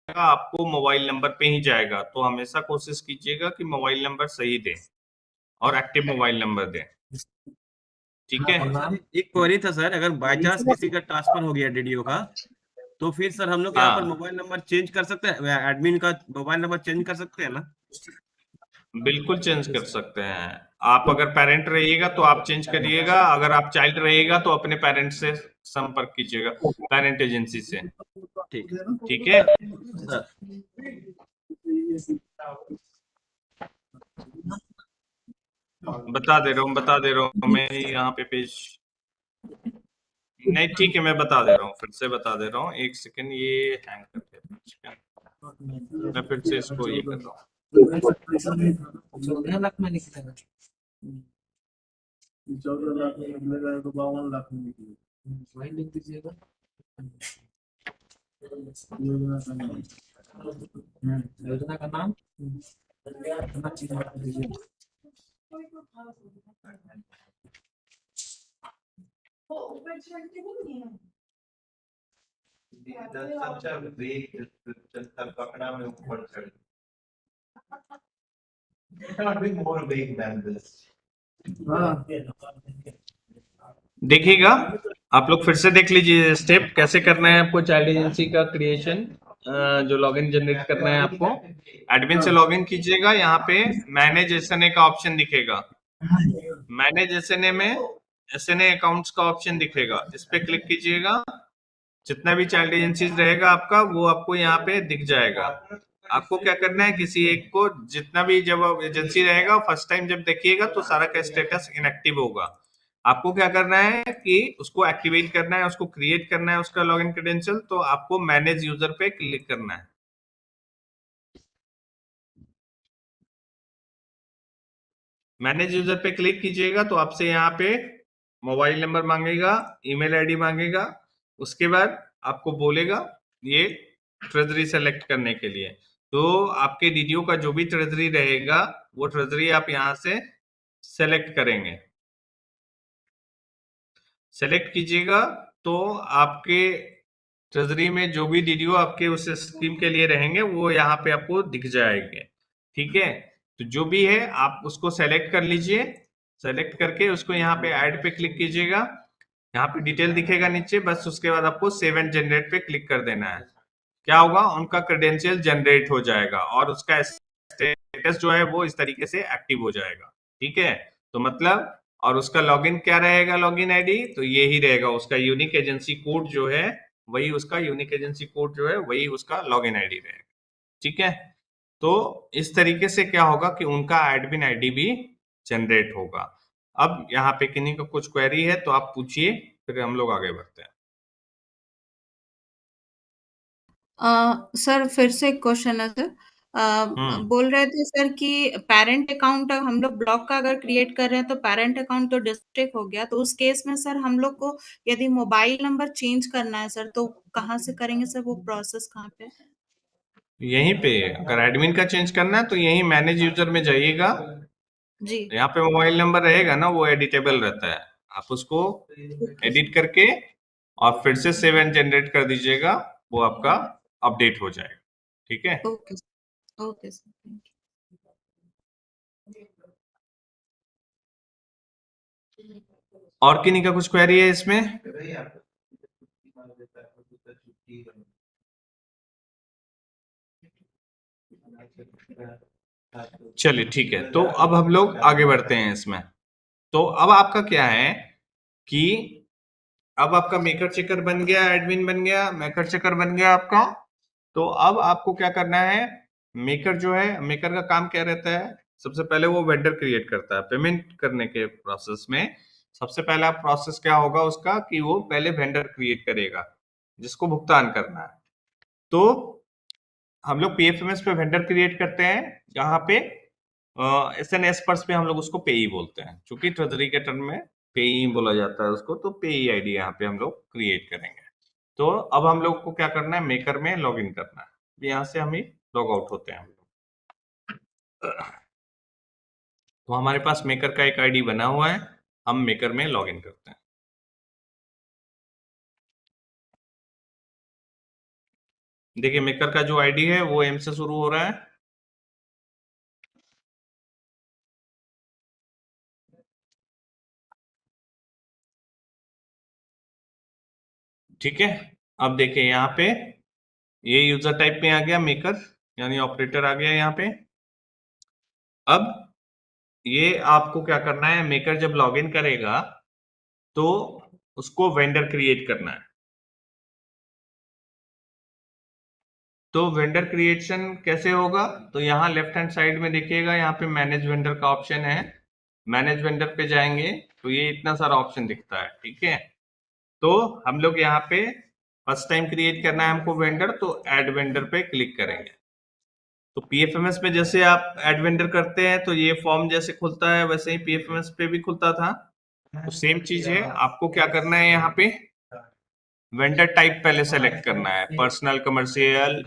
आपको मोबाइल नंबर पे ही जाएगा। तो हमेशा कोशिश कीजिएगा कि मोबाइल नंबर सही दें और एक्टिव मोबाइल नंबर दें। ठीक है, एक क्वेरी था सर, अगर बाय चांस किसी का ट्रांसफर हो गया डीडीओ का, तो फिर सर हम लोग यहाँ पर हाँ। मोबाइल नंबर चेंज कर सकते हैं, एडमिन का मोबाइल नंबर चेंज कर सकते हैं ना? बिल्कुल चेंज कर सकते हैं। आप अगर पेरेंट रहिएगा तो आप चेंज करिएगा, अगर आप चाइल्ड रहिएगा तो अपने पेरेंट से संपर्क कीजिएगा, पेरेंट एजेंसी से। ठीक ठीक है, सर। बता दे रहा हूँ मैं यहाँ पे पेज। नहीं ठीक है, मैं बता दे रहा हूँ, फिर से बता दे रहा हूँ। एक सेकंड, ये हैंग कर दिया, मैं फिर से इसको ये कर रहा हूँ। 14 लाख में निकलेगा, 14 लाख में निकलेगा तो 52 लाख में निकलेगा, वही लिख दीजिएगा। योजना का नाम पकड़ा में ऊपर चढ़ cannot be more vague than this. देखिएगा, आप लोग फिर से देख लीजिए स्टेप कैसे करना है आपको चाइल्ड एजेंसी का क्रिएशन। जो लॉगिन जनरेट करना है आपको, एडमिन से लॉगिन कीजिएगा। यहाँ पे मैनेज एसएनए का ऑप्शन दिखेगा। मैनेज एसएनए में एसएनए अकाउंट्स का ऑप्शन दिखेगा, इस पे क्लिक कीजिएगा। जितना भी चाइल्ड एजेंसीज रहेगा आपका, वो आपको यहाँ पे दिख जाएगा। आपको क्या करना है, किसी एक को, जितना भी जब एजेंसी रहेगा फर्स्ट टाइम जब देखिएगा तो सारा का स्टेटस इनएक्टिव होगा। आपको क्या करना है कि उसको एक्टिवेट करना है, उसको क्रिएट करना है उसका लॉगिन क्रेडेंशियल। तो आपको मैनेज यूजर पे क्लिक करना है। मैनेज यूजर पे क्लिक कीजिएगा तो आपसे यहाँ पे मोबाइल नंबर मांगेगा, ईमेल आईडी मांगेगा। उसके बाद आपको बोलेगा ये ट्रेजरी सेलेक्ट करने के लिए। तो आपके डीडीओ का जो भी ट्रेजरी रहेगा वो ट्रेजरी आप यहाँ से सेलेक्ट करेंगे। सेलेक्ट कीजिएगा तो आपके ट्रेजरी में जो भी डीडीओ आपके उस स्कीम के लिए रहेंगे वो यहाँ पे आपको दिख जाएंगे। ठीक है, तो जो भी है आप उसको सेलेक्ट कर लीजिए। सेलेक्ट करके उसको यहाँ पे ऐड पे क्लिक कीजिएगा। यहाँ पे डिटेल दिखेगा नीचे, बस उसके बाद आपको सेव एंड जनरेट पे क्लिक कर देना है। क्या होगा, उनका क्रेडेंशियल जनरेट हो जाएगा और उसका स्टेटस जो है वो इस तरीके से एक्टिव हो जाएगा। ठीक है, तो मतलब और उसका लॉगिन क्या रहेगा, लॉगिन आईडी तो ये ही रहेगा, उसका यूनिक एजेंसी कोड जो है वही उसका यूनिक एजेंसी कोड जो है वही उसका लॉगिन आईडी रहेगा। ठीक है, तो इस तरीके से क्या होगा कि उनका एडमिन आईडी भी जनरेट होगा। अब यहाँ पे किन्हीं का कुछ क्वेरी है तो आप पूछिए, फिर हम लोग आगे बढ़ते हैं। सर फिर से एक क्वेश्चन है सर। बोल रहे थे सर कि पेरेंट अकाउंट हम लोग ब्लॉक का अगर क्रिएट कर रहे हैं तो पेरेंट अकाउंट तो डिस्ट्रिक्ट हो गया, तो उस केस में सर हम लोग को यदि मोबाइल नंबर चेंज करना है सर तो कहाँ से करेंगे सर, वो प्रोसेस कहाँ पे? यहीं पे अगर एडमिन का चेंज करना है तो यहीं मैनेज यूजर में जाइएगा, जी यहाँ पे मोबाइल नंबर रहेगा ना, वो एडिटेबल रहता है, आप उसको एडिट करके और फिर से सेव एंड जनरेट कर दीजिएगा, वो आपका अपडेट हो जाएगा। ठीक है, okay okay sir, thank you. और किन्हीं का कुछ क्वेरी है इसमें? चलिए ठीक है, तो अब हम लोग आगे बढ़ते हैं इसमें। तो अब आपका क्या है कि अब आपका मेकर चेकर बन गया, एडमिन बन गया, मेकर चेकर बन गया आपका। तो अब आपको क्या करना है, मेकर जो है, मेकर का काम क्या रहता है, सबसे पहले वो वेंडर क्रिएट करता है। पेमेंट करने के प्रोसेस में सबसे पहला प्रोसेस क्या होगा उसका कि वो पहले वेंडर क्रिएट करेगा जिसको भुगतान करना है। तो हम लोग पीएफएमएस पे वेंडर क्रिएट करते हैं, जहां पे एसएनएस पर्स पे हम लोग उसको पेई बोलते हैं, क्योंकि ट्रेजरी के टर्म में पेई बोला जाता है उसको, तो पेई आईडी यहाँ पे हम लोग क्रिएट करेंगे। तो अब हम लोग को क्या करना है, मेकर में लॉग इन करना है। यहाँ से हम ही लॉग आउट होते हैं हम लोग। तो हमारे पास मेकर का एक आईडी बना हुआ है, हम मेकर में लॉग इन करते हैं। देखिए मेकर का जो आईडी है वो एम से शुरू हो रहा है। ठीक है, अब देखिए यहाँ पे ये यूजर टाइप में आ गया मेकर, यानी ऑपरेटर आ गया यहाँ पे। अब ये आपको क्या करना है, मेकर जब लॉगिन करेगा तो उसको वेंडर क्रिएट करना है। तो वेंडर क्रिएशन कैसे होगा, तो यहाँ लेफ्ट हैंड साइड में देखिएगा, यहाँ पे मैनेज वेंडर का ऑप्शन है। मैनेज वेंडर पे जाएंगे तो ये इतना सारा ऑप्शन दिखता है। ठीक है, तो हम लोग यहाँ पे फर्स्ट टाइम क्रिएट करना है हमको वेंडर, तो ऐड वेंडर पे क्लिक करेंगे। तो पीएफएमएस में जैसे आप ऐड वेंडर करते हैं तो ये फॉर्म जैसे खुलता है वैसे ही पीएफएमएस पे भी खुलता था, तो सेम चीज है। आपको क्या करना है, यहाँ पे वेंडर टाइप पहले सेलेक्ट करना है, पर्सनल, कमर्शियल,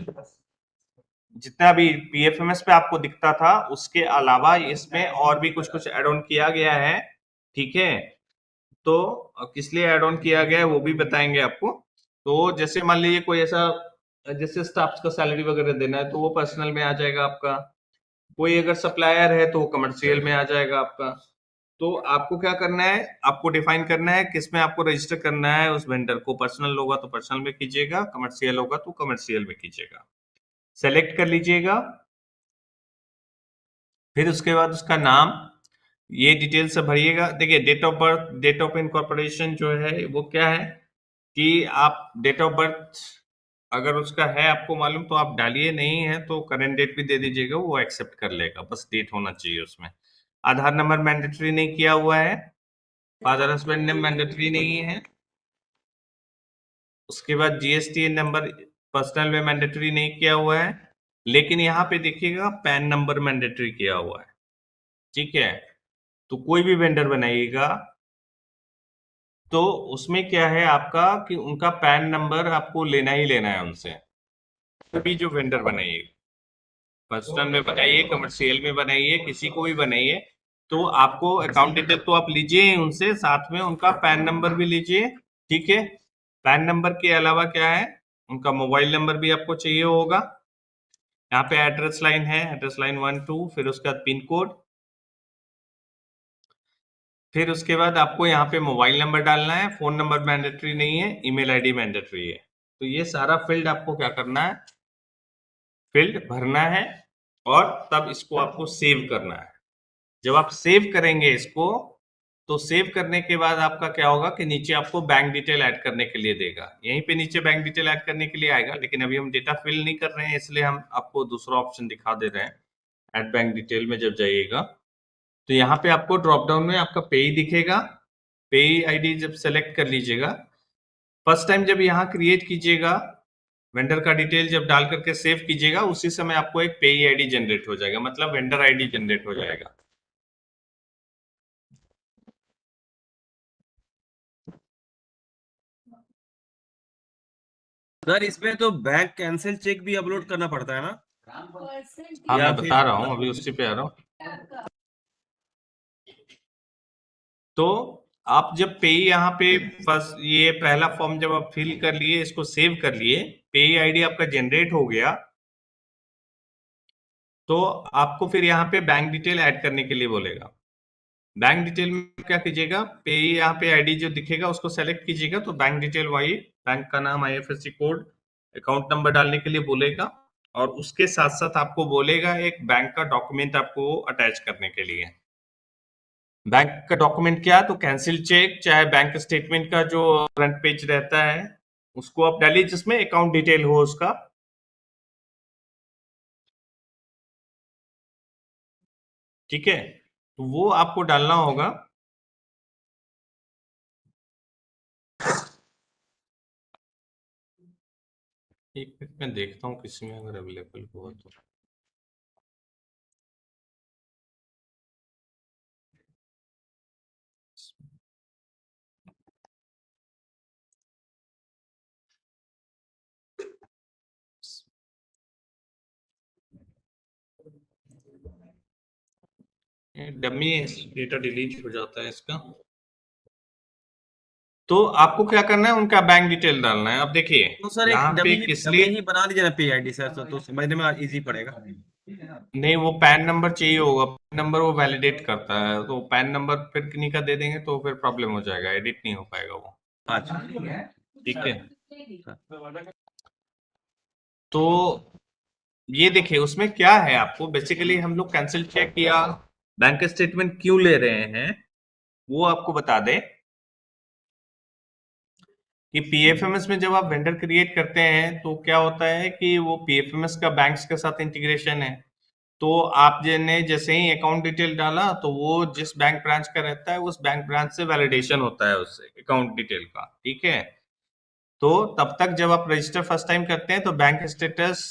जितना भी पीएफएमएस पे आपको दिखता था उसके अलावा इसमें और भी कुछ कुछ एड ऑन किया गया है। ठीक है, तो किस लिए एड ऑन किया गया है वो भी बताएंगे आपको। तो जैसे मान लीजिए कोई ऐसा, जैसे स्टाफ का सैलरी वगैरह देना है तो वो पर्सनल में आ जाएगा आपका, कोई अगर सप्लायर है तो वो कमर्शियल में आ जाएगा आपका। तो आपको क्या करना है, आपको डिफाइन करना है किसमें आपको रजिस्टर करना है उस वेंडर को। पर्सनल होगा तो पर्सनल में कीजिएगा, कमर्शियल होगा तो कमर्शियल में कीजिएगा। सेलेक्ट कर लीजिएगा, फिर उसके बाद उसका नाम, ये डिटेल से भरिएगा। देखिए date of birth, date of incorporation जो है वो क्या है कि आप डेट ऑफ बर्थ अगर उसका है आपको मालूम तो आप डालिए, नहीं है तो करंट डेट भी दे दीजिएगा, वो एक्सेप्ट कर लेगा, बस डेट होना चाहिए उसमें। आधार नंबर मैंडेटरी नहीं किया हुआ है, फादर हस्बैंड नेम मैंडेटरी नहीं है। उसके बाद जीएसटी नंबर पर्सनल में मैंडेटरी नहीं किया हुआ है, लेकिन यहाँ पे देखिएगा पैन नंबर मैंडेटरी किया हुआ है। ठीक है, तो कोई भी वेंडर बनाइएगा तो उसमें क्या है आपका कि उनका पैन नंबर आपको लेना ही लेना है उनसे, तभी जो वेंडर बनाइए, पर्सनल में बनाइए, कमर्शियल में बनाइए, किसी को भी बनाइए, तो आपको अकाउंट डिटेल तो आप लीजिए उनसे, साथ में उनका पैन नंबर भी लीजिए। ठीक है, पैन नंबर के अलावा क्या है, उनका मोबाइल नंबर भी आपको चाहिए होगा। यहाँ पे एड्रेस लाइन है, एड्रेस लाइन 1 2, फिर उसके बाद पिन कोड, फिर उसके बाद आपको यहाँ पे मोबाइल नंबर डालना है, फोन नंबर मैंडेटरी नहीं है, ईमेल आईडी मैंडेटरी है। तो ये सारा फील्ड आपको क्या करना है, फील्ड भरना है और तब इसको आपको सेव करना है। जब आप सेव करेंगे इसको, तो सेव करने के बाद आपका क्या होगा कि नीचे आपको बैंक डिटेल ऐड करने के लिए देगा। यहीं पे नीचे बैंक डिटेल ऐड करने के लिए आएगा, लेकिन अभी हम डेटा फिल नहीं कर रहे हैं, इसलिए हम आपको दूसरा ऑप्शन दिखा दे रहे हैं। ऐड बैंक डिटेल में जब जाइएगा तो यहाँ पे आपको ड्रॉप डाउन में आपका पेई दिखेगा। पेई आईडी जब सेलेक्ट कर लीजिएगा, फर्स्ट टाइम जब यहाँ क्रिएट कीजिएगा, वेंडर का डिटेल जब डाल करके सेव कीजिएगा, उसी समय आपको एक पेई आईडी जनरेट हो जाएगा, मतलब वेंडर आईडी जनरेट हो जाएगा। सर इसमें तो बैंक कैंसिल चेक भी अपलोड करना पड़ता है ना? हाँ, या मैं फिर बता रहा हूँ, अभी उसी पे आ रहा हूँ। तो आप जब पे यहाँ पे फर्स्ट ये पहला फॉर्म जब आप फिल कर लिए, इसको सेव कर लिए, पे आईडी आपका जनरेट हो गया, तो आपको फिर यहाँ पे बैंक डिटेल ऐड करने के लिए बोलेगा। बैंक डिटेल में क्या कीजिएगा, पे यहाँ पे आईडी जो दिखेगा उसको सेलेक्ट कीजिएगा, तो बैंक डिटेल वाई बैंक का नाम, आईएफएससी कोड, अकाउंट नंबर डालने के लिए बोलेगा, और उसके साथ साथ आपको बोलेगा एक बैंक का डॉक्यूमेंट आपको अटैच करने के लिए। बैंक का डॉक्यूमेंट क्या, तो कैंसिल चेक, चाहे बैंक स्टेटमेंट का जो फ्रंट पेज रहता है उसको आप डालिए, जिसमें अकाउंट डिटेल हो उसका। ठीक है, तो वो आपको डालना होगा। एक मिनट में देखता हूँ किसी में अगर अवेलेबल हो तो। डमी डेटा डिलीट हो जाता है इसका। तो आपको क्या करना है, उनका बैंक डिटेल डालना है। अब देखिए, तो सर यहाँ एक पे डमी किस डमी लिए ही बना दीजिए ना पे आईडी सर, तो समझने में इजी पड़ेगा। नहीं, वो पैन नंबर चाहिए होगा, पैन नंबर वो वैलिडेट करता है, तो पैन नंबर फिर किन्हीं का दे देंगे तो फिर प्रॉब्लम हो जाएगा, एडिट नहीं हो पाएगा वो। अच्छा ठीक है, तो ये देखिए उसमें क्या है, आपको बेसिकली हम लोग कैंसिल चेक या बैंक स्टेटमेंट क्यों ले रहे हैं वो आपको बता दें कि पीएफएमएस में जब आप वेंडर क्रिएट करते हैं तो क्या होता है कि वो पीएफएमएस का बैंक्स के साथ इंटीग्रेशन है। तो आपने जैसे ही अकाउंट डिटेल डाला तो वो जिस बैंक ब्रांच का रहता है उस बैंक ब्रांच से वैलिडेशन होता है उससे अकाउंट डिटेल का। ठीक है, तो तब तक जब आप रजिस्टर फर्स्ट टाइम करते हैं तो बैंक स्टेटस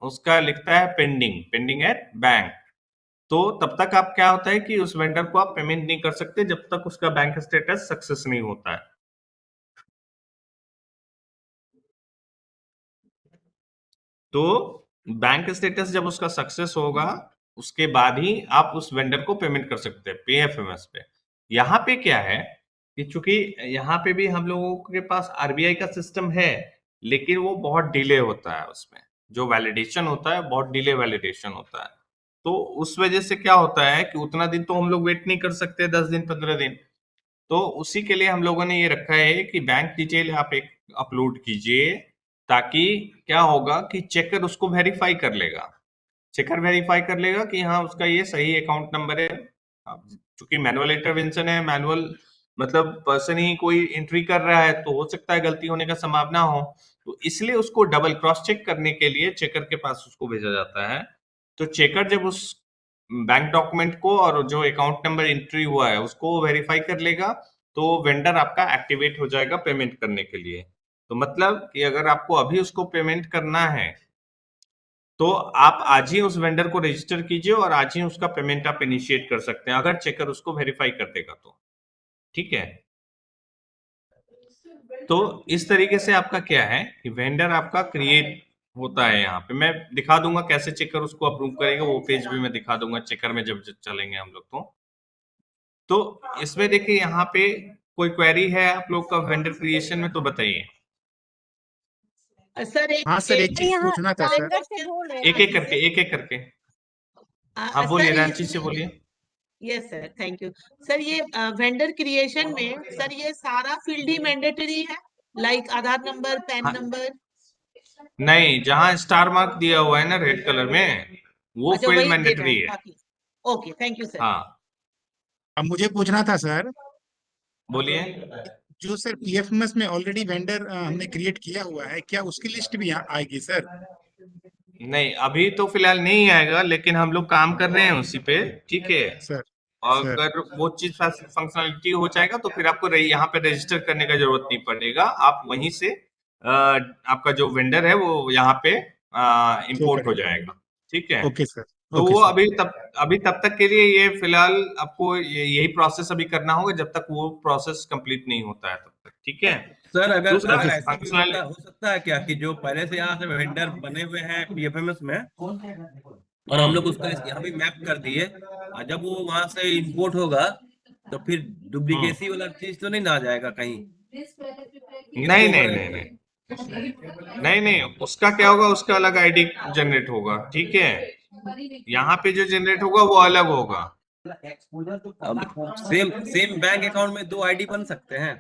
उसका लिखता है पेंडिंग, पेंडिंग एट बैंक। तो तब तक आप क्या होता है कि उस वेंडर को आप पेमेंट नहीं कर सकते जब तक उसका बैंक स्टेटस सक्सेस नहीं होता है। तो बैंक स्टेटस जब उसका सक्सेस होगा उसके बाद ही आप उस वेंडर को पेमेंट कर सकते हैं पीएफएमएस पे। यहाँ पे क्या है कि चूंकि यहाँ पे भी हम लोगों के पास आरबीआई का सिस्टम है, लेकिन वो बहुत डिले होता है, उसमें जो वैलिडेशन होता है बहुत डिले वैलिडेशन होता है। तो उस वजह से क्या होता है कि उतना दिन तो हम लोग वेट नहीं कर सकते, 10 दिन 15 दिन। तो उसी के लिए हम लोगों ने ये रखा है कि बैंक डिटेल आप एक अपलोड कीजिए, ताकि क्या होगा कि चेकर उसको वेरीफाई कर लेगा, चेकर वेरीफाई कर लेगा कि हाँ उसका ये सही अकाउंट नंबर है। चूंकि मैनुअल इंटरवेंशन है, मैनुअल मतलब पर्सन ही कोई एंट्री कर रहा है, तो हो सकता है गलती होने का संभावना हो, तो इसलिए उसको डबल क्रॉस चेक करने के लिए चेकर के पास उसको भेजा जाता है। तो चेकर जब उस बैंक डॉक्यूमेंट को और जो अकाउंट नंबर एंट्री हुआ है उसको वेरीफाई कर लेगा, तो वेंडर आपका एक्टिवेट हो जाएगा पेमेंट करने के लिए। तो मतलब कि अगर आपको अभी उसको पेमेंट करना है तो आप आज ही उस वेंडर को रजिस्टर कीजिए और आज ही उसका पेमेंट आप इनिशिएट कर सकते हैं, अगर चेकर उसको वेरीफाई कर देगा तो। ठीक है, तो इस तरीके से आपका क्या है कि वेंडर आपका क्रिएट होता है। यहाँ पे मैं दिखा दूंगा कैसे चेकर उसको अप्रूव करेगा, वो पेज भी मैं दिखा दूंगा चेकर में जब चलेंगे हम लोग। तो इसमें देखिए यहाँ पे कोई क्वेरी है आप लोग का वेंडर क्रिएशन में, तो बताइए। सर हाँ सर, एक चीज पूछना था सर। एक एक करके हाँ बोलिए, रांची से बोलिए। Yes sir, thank you sir. ये वेंडर क्रिएशन में सर ये सारा फील्ड ही मैंडेटरी है, लाइक आधार नंबर, पैन हाँ, नंबर? नहीं, जहां स्टार मार्क दिया हुआ है ना रेड कलर में, वो अच्छा, फील्ड वही देना मैंडेटरी है है। बाकी। Okay, thank you sir. हाँ, अब मुझे पूछना था सर, बोलिए। जो सर पीएफएमएस में ऑलरेडी वेंडर हमने क्रिएट किया हुआ है, क्या उसकी लिस्ट भी यहाँ आएगी सर? नहीं, अभी तो फिलहाल नहीं आएगा, लेकिन हम लोग काम कर रहे हैं उसी पे, ठीक है। सर और सर अगर वो चीज फंक्शनलिटी हो जाएगा तो फिर आपको यहाँ पे रजिस्टर करने का जरूरत नहीं पड़ेगा। आप वहीं से आपका जो वेंडर है वो यहाँ पे शो इंपोर्ट हो करेगा। जाएगा, ठीक है। ओके सर, तो ओके वो सर। अभी तब तक के लिए ये फिलहाल आपको यही प्रोसेस अभी करना होगा जब तक वो प्रोसेस कंप्लीट नहीं होता है तब तक, ठीक है। सर अगर दूसरा अगर ऐसा भी फंक्शनल हो सकता है क्या कि जो पहले से यहाँ से वेंडर बने हुए हैं पीएफएमएस में और हम लोग उसका यहाँ भी मैप कर दिए, और जब वो वहां से इंपोर्ट होगा तो फिर डुप्लीकेसी वाला चीज तो नहीं ना आ जाएगा कहीं? नहीं नहीं नहीं नहीं नहीं नहीं, उसका क्या होगा, उसका अलग आईडी जनरेट होगा, ठीक है। यहाँ पे जो जनरेट होगा वो अलग होगा। अब सेम सेम बैंक अकाउंट में 2 आईडी बन सकते हैं,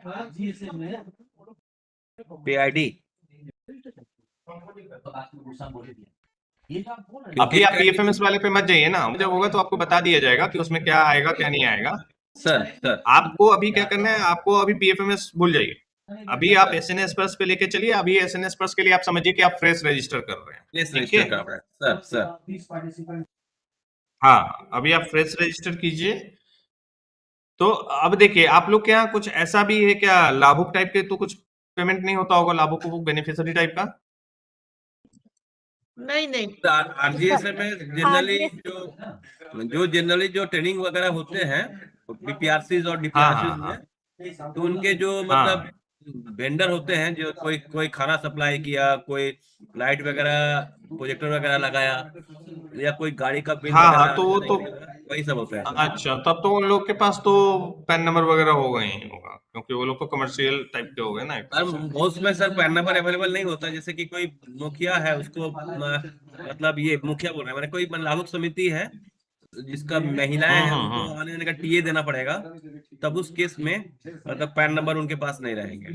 पे आईडी? अभी आप पीएफएमएस वाले पे मत जाइए ना, जब होगा तो आपको बता दिया जाएगा कि उसमें क्या आएगा क्या नहीं आएगा। सर आपको अभी क्या करना है, आपको अभी पीएफएमएस भूल जाइए, अभी आप एसएनएस प्लस पे लेके चलिए। अभी एसएनएस प्लस के लिए आप समझिए कि आप फ्रेश रजिस्टर कर रहे हैं, प्लेस ठीक रजिस्टर है। कर रहे हैं सर। हाँ, अभी आप फ्रेश रजिस्टर कीजिए। तो अब देखिए, आप लोग के यहाँ कुछ ऐसा भी है क्या, लाभुक टाइप के तो कुछ पेमेंट नहीं होता होगा, लाभुक बेनिफिशियरी टाइप का? नहीं नहीं आरजीएस में जनरली जो ट्रेनिंग वगैरह होते हैं बीपीआरसी और हाँ डीपीआरसी हाँ हाँ में, तो उनके जो हाँ मतलब वेंडर होते हैं, जो कोई खाना सप्लाई किया, कोई लाइट वगैरह प्रोजेक्टर वगैरह लगाया, या कोई गाड़ी का बिल हाँ वगैरह हाँ, तो वो तो वही सब होता है। अच्छा, तब तो उन लोग के पास तो पैन नंबर वगैरह होगा ही होगा, क्योंकि वो लोग तो कमर्शियल टाइप के हो गए ना एक सर तरह से। बहुत में सर पैन नंबर अवेलेबल नहीं होता, जैसे कि कोई मुखिया है उसको मतलब ये मुखिया बोल रहे हैं, मैंने कोई लाभुक समिति है जिसका महिलाएं हैं, उनको आने आने का टीए देना पड़ेगा, तब उस केस में मतलब पैन नंबर उनके पास नहीं रहेंगे।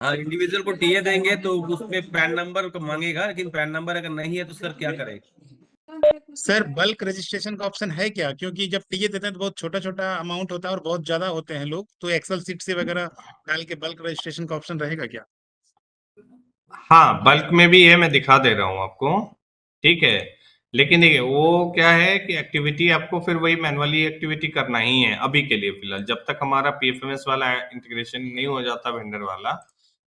हाँ, इंडिविजुअल को टीए देंगे तो उसमें पैन नंबर को मांगेगा, लेकिन पैन नंबर अगर नहीं है तो सर क्या करें? सर बल्क रजिस्ट्रेशन का ऑप्शन है क्या? क्योंकि जब टीए देते हैं तो बहुत छोटा छोटा अमाउंट होता है और बहुत ज्यादा होते हैं लोग, तो एक्सेल सीट से वगैरह डाल के बल्क रजिस्ट्रेशन का ऑप्शन रहेगा क्या? हाँ, बल्क में भी है, मैं दिखा दे रहा हूँ आपको, ठीक है। लेकिन देखिए वो क्या है कि एक्टिविटी आपको फिर वही मैनुअली एक्टिविटी करना ही है अभी के लिए फिलहाल, जब तक हमारा पीएफएमएस वाला इंटीग्रेशन नहीं हो जाता वेंडर वाला,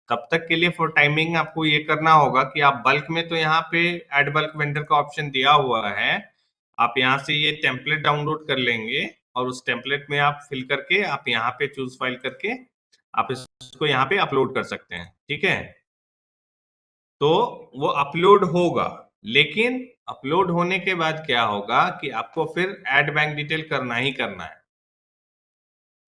तब तक के लिए फॉर टाइमिंग आपको ये करना होगा कि आप बल्क में, तो यहाँ पे एड बल्क वेंडर का ऑप्शन दिया हुआ है, आप यहाँ से ये टेम्पलेट डाउनलोड कर लेंगे और उस टेम्पलेट में आप फिल करके आप यहाँ पे चूज फाइल करके आप इसको यहाँ पे अपलोड कर सकते हैं, ठीक है। तो वो अपलोड होगा, लेकिन अपलोड होने के बाद क्या होगा कि आपको फिर ऐड बैंक डिटेल करना ही करना है,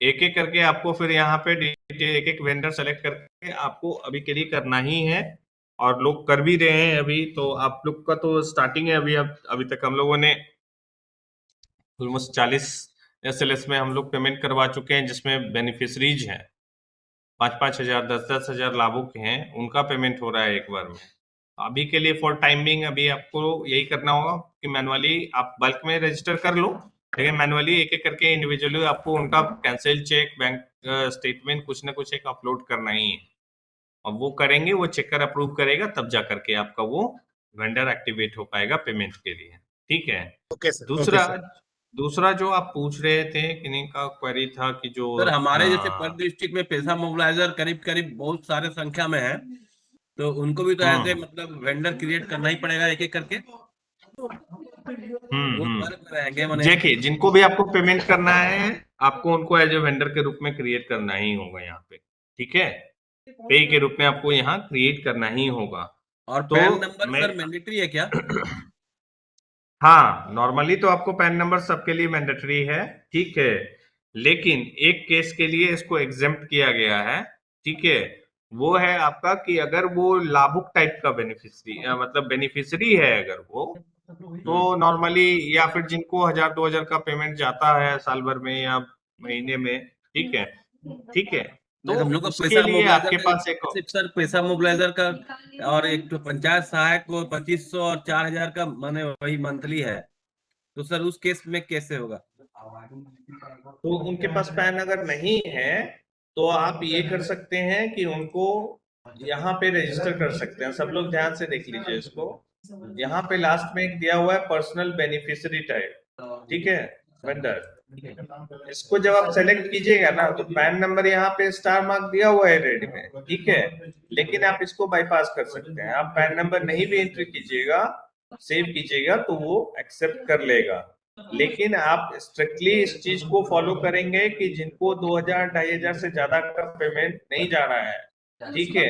एक एक करके आपको फिर यहाँ पे डिटेल एक एक वेंडर सेलेक्ट करके आपको अभी के लिए करना ही है, और लोग कर भी रहे हैं अभी। तो आप लोग का तो स्टार्टिंग है अभी, अभी तक हम लोगों ने ऑलमोस्ट 40 एसएलएस में हम लोग पेमेंट करवा चुके हैं, जिसमें बेनिफिशरीज हैं 5-5 हजार 10-10 हजार लाभुक हैं, उनका पेमेंट हो रहा है एक बार में। अभी के लिए फॉर टाइमिंग अभी आपको यही करना होगा कि मैनुअली आप बल्क में रजिस्टर कर लो, लेकिन मैनुअली एक एक करके इंडिविजुअली आपको उनका कैंसिल चेक, बैंक स्टेटमेंट कुछ ना कुछ एक अपलोड करना ही है, और वो करेंगे, वो चेकर अप्रूव करेगा, तब जा करके आपका वो वेंडर एक्टिवेट हो पाएगा पेमेंट के लिए, ठीक है। ओके सर, दूसरा जो आप पूछ रहे थे, किन्हीं का क्वेरी था कि जो सर हमारे जैसे पर डिस्ट्रिक्ट में पैसा मोबिलाइजर करीब करीब बहुत सारे संख्या में है, तो उनको भी तो ऐसे मतलब वेंडर क्रिएट करना ही पड़ेगा एक एक करके। देखिए, जिनको भी आपको पेमेंट करना है, आपको उनको एज ए वेंडर के रूप में क्रिएट करना ही होगा यहाँ पे, ठीक है। पे के रूप में आपको यहाँ क्रिएट करना ही होगा। और तो पैन नंबर सर मैंडेटरी है क्या? हाँ, नॉर्मली तो आपको पैन नंबर सबके लिए मैंडेटरी है, ठीक है, लेकिन एक केस के लिए इसको एग्जेम्प्ट किया गया है, ठीक है, वो है आपका कि अगर वो लाभुक टाइप का बेनिफिशियरी मतलब बेनिफिशियरी है अगर वो, तो नॉर्मली या फिर जिनको 1000-2000 का पेमेंट जाता है साल भर में या महीने में, ठीक है, ठीक है, नहीं, तो हम लोग का उसके पैसा लिए मोबिलाइजर आपके का पास एक सिर्फ सर पैसा मोबिलाइजर का और एक तो पंचायत सहायक को 2500 और 4000 का माने वही मंथली है, तो सर उस केस में कैसे होगा? तो उनके पास पैन अगर नहीं है तो आप ये कर सकते हैं कि उनको यहाँ पे रजिस्टर कर सकते हैं। सब लोग ध्यान से देख लीजिए इसको, यहाँ पे लास्ट में एक दिया हुआ है पर्सनल बेनिफिशियरी टाइप, ठीक है, वेंडर। इसको जब आप सेलेक्ट कीजिएगा ना तो पैन नंबर यहाँ पे स्टार मार्क दिया हुआ है रेड में, ठीक है, लेकिन आप इसको बाईपास कर सकते हैं। आप पैन नंबर नहीं भी एंट्री कीजिएगा, सेव कीजिएगा तो वो एक्सेप्ट कर लेगा, लेकिन आप स्ट्रिक्टली इस चीज को फॉलो करेंगे कि जिनको 2000-2500 से ज्यादा का पेमेंट नहीं जा रहा है, ठीक है,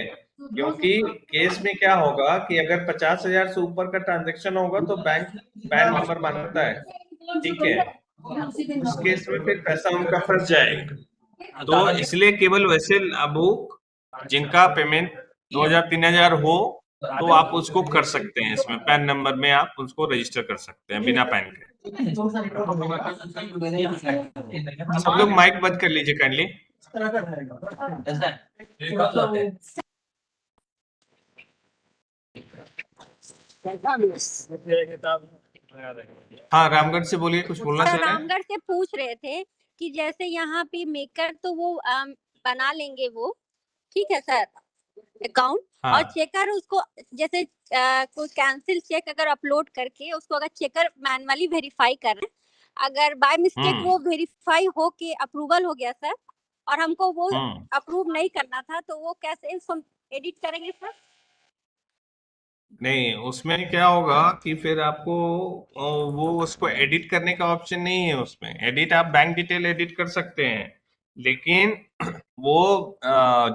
क्योंकि केस में क्या होगा कि अगर 50,000 से ऊपर का ट्रांजेक्शन होगा तो बैंक पैन नंबर मांगता है, ठीक है, उस केस में फिर पैसा उनका फंस जाएगा। तो इसलिए केवल वैसे लाभुक जिनका पेमेंट 2000-3000 हो तो आप उसको कर सकते हैं, इसमें पैन नंबर में आप उसको रजिस्टर कर सकते हैं बिना पैन के। सब लोग माइक बंद कर लीजिए काइंडली। हाँ, रामगढ़ से बोलिए, कुछ बोलना चाह रहे हैं? रामगढ़ से पूछ रहे थे कि जैसे यहाँ पे मेकर तो वो बना लेंगे वो, ठीक है सर, अकाउंट, हाँ। और चेकर उसको जैसे कोई कैंसिल चेक अगर अपलोड करके उसको अगर चेकर मैनुअली वेरीफाई कर रहे हैं, अगर बाय मिस्टेक वो वेरीफाई हो के अप्रूवल हो गया सर और हमको वो अप्रूव नहीं करना था, तो वो कैसे इसको एडिट करेंगे सर? नहीं, उसमें क्या होगा कि फिर आपको वो उसको एडिट करने का ऑप्शन नहीं है उसमें। एडिट आप बैंक डिटेल एडिट कर सकते हैं, लेकिन वो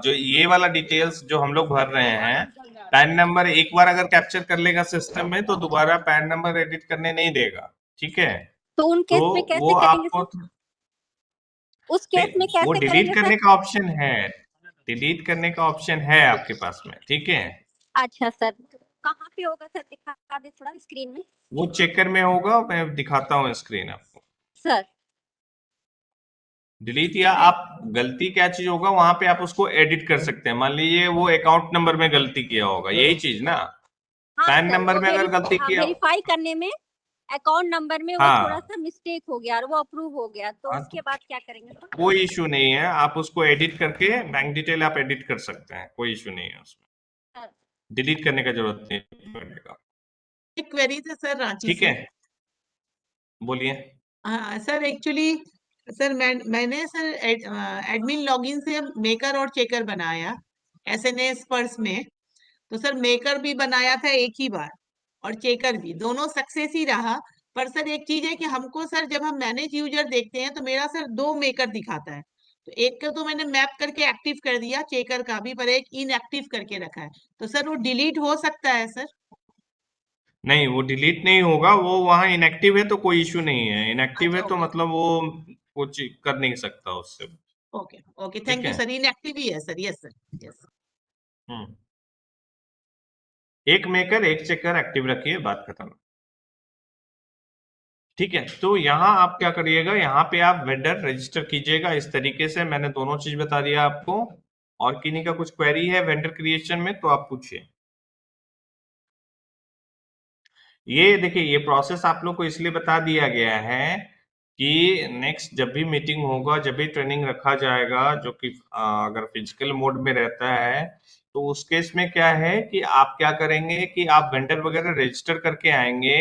जो ये वाला डिटेल्स जो हम लोग भर रहे हैं, पैन नंबर एक बार अगर कैप्चर कर लेगा सिस्टम में तो दोबारा पैन नंबर एडिट करने नहीं देगा, ठीक है। तो उन केस में कैसे वो करेंगे आपको सर? उस केस में वो कैसे डिलीट करेंगे करने सर? का ऑप्शन है, डिलीट करने का ऑप्शन है आपके पास में, ठीक है। अच्छा सर, कहाँ पे होगा सर, दिखा दे थोड़ा स्क्रीन में। वो चेकर में होगा, मैं दिखाता हूँ स्क्रीन आपको। सर डिलीट या आप गलती क्या चीज होगा वहां पे आप उसको एडिट कर सकते हैं। मान लीजिए वो अकाउंट नंबर में गलती किया होगा, यही चीज ना, हाँ पैन सर, नंबर वो में अगर गलती किया, वेरीफाई करने में अकाउंट नंबर में वो हाँ। थोड़ा सा मिस्टेक हो गया और वो अप्रूव हो गया, तो हाँ, उसके बाद क्या करेंगे सर? कोई इशू नहीं है, आप उसको एडिट करके बैंक डिटेल आप एडिट कर सकते हैं, कोई इशू नहीं है उसमें, डिलीट करने का जरूरत नहीं पड़ेगा। एक क्वेरी था सर रांची ठीक से। है, बोलिए। हाँ सर, एक्चुअली सर मैंने सर एडमिन लॉगिन से मेकर और चेकर बनाया एसएनएस पर्स में। तो सर मेकर भी बनाया था एक ही बार और चेकर भी, दोनों सक्सेस ही रहा। पर सर एक चीज है कि हमको सर जब हम मैनेज यूजर देखते हैं तो मेरा सर 2 मेकर दिखाता है। तो एक का तो मैंने मैप करके एक्टिव कर दिया चेकर का भी, पर एक इनएक्टिव करके रखा है। तो सर वो डिलीट हो सकता है सर? नहीं, वो डिलीट नहीं होगा, वो वहाँ इनएक्टिव है तो कोई इशू नहीं है। इनएक्टिव है अच्छा, तो ओके मतलब वो कुछ कर नहीं सकता उससे। ओके ओके, ठीक थैंक यू है। सर। इनएक्टिव ही है सर, यस सर, यस। एक मेकर एक चेकर एक्टिव रखिए, बात खत्म। ठीक है, तो यहाँ आप क्या करिएगा, यहाँ पे आप वेंडर रजिस्टर कीजिएगा इस तरीके से। मैंने दोनों चीज बता दिया आपको, और किन्हीं का कुछ क्वेरी है वेंडर क्रिएशन में तो आप पूछिए। ये देखिए, ये प्रोसेस आप लोग को इसलिए बता दिया गया है कि नेक्स्ट जब भी मीटिंग होगा, जब भी ट्रेनिंग रखा जाएगा, जो कि अगर फिजिकल मोड में रहता है तो उस केस में क्या है कि आप क्या करेंगे कि आप वेंडर वगैरह रजिस्टर करके आएंगे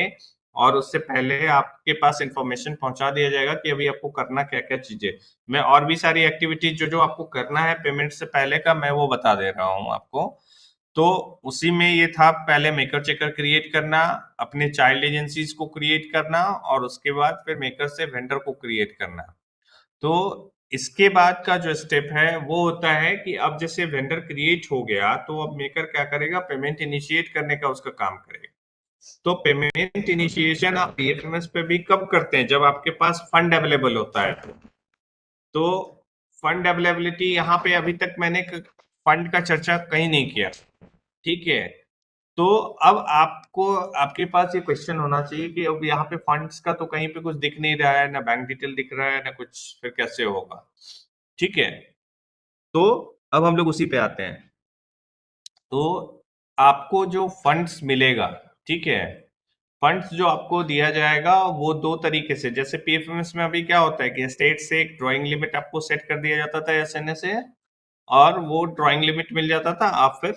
और उससे पहले आपके पास इंफॉर्मेशन पहुंचा दिया जाएगा कि अभी आपको करना क्या क्या चीजें। मैं और भी सारी एक्टिविटीज जो जो आपको करना है पेमेंट से पहले का, मैं वो बता दे रहा हूँ आपको। तो उसी में ये था, पहले मेकर चेकर क्रिएट करना, अपने चाइल्ड एजेंसीज को क्रिएट करना, और उसके बाद फिर मेकर से वेंडर को क्रिएट करना। तो इसके बाद का जो स्टेप है वो होता है कि अब जैसे वेंडर क्रिएट हो गया तो अब मेकर क्या करेगा, पेमेंट इनिशिएट करने का उसका काम करेगा। तो पेमेंट इनिशिएशन आप पीएफएमएस पे भी कब करते हैं, जब आपके पास फंड अवेलेबल होता है। तो फंड अवेलेबिलिटी यहाँ पे अभी तक मैंने फंड का चर्चा कहीं नहीं किया, ठीक है। तो अब आपको आपके पास ये क्वेश्चन होना चाहिए कि अब यहाँ पे फंड्स का तो कहीं पे कुछ दिख नहीं रहा है, ना बैंक डिटेल दिख रहा है, ना कुछ, फिर कैसे होगा, ठीक है। तो अब हम लोग उसी पे आते हैं। तो आपको जो फंड्स मिलेगा, ठीक है, फंड्स जो आपको दिया जाएगा वो दो तरीके से, जैसे पीएफएमएस में अभी क्या होता है कि स्टेट से एक ड्राइंग लिमिट आपको सेट कर दिया जाता था एसएनए से, और वो ड्राइंग लिमिट मिल जाता था, आप फिर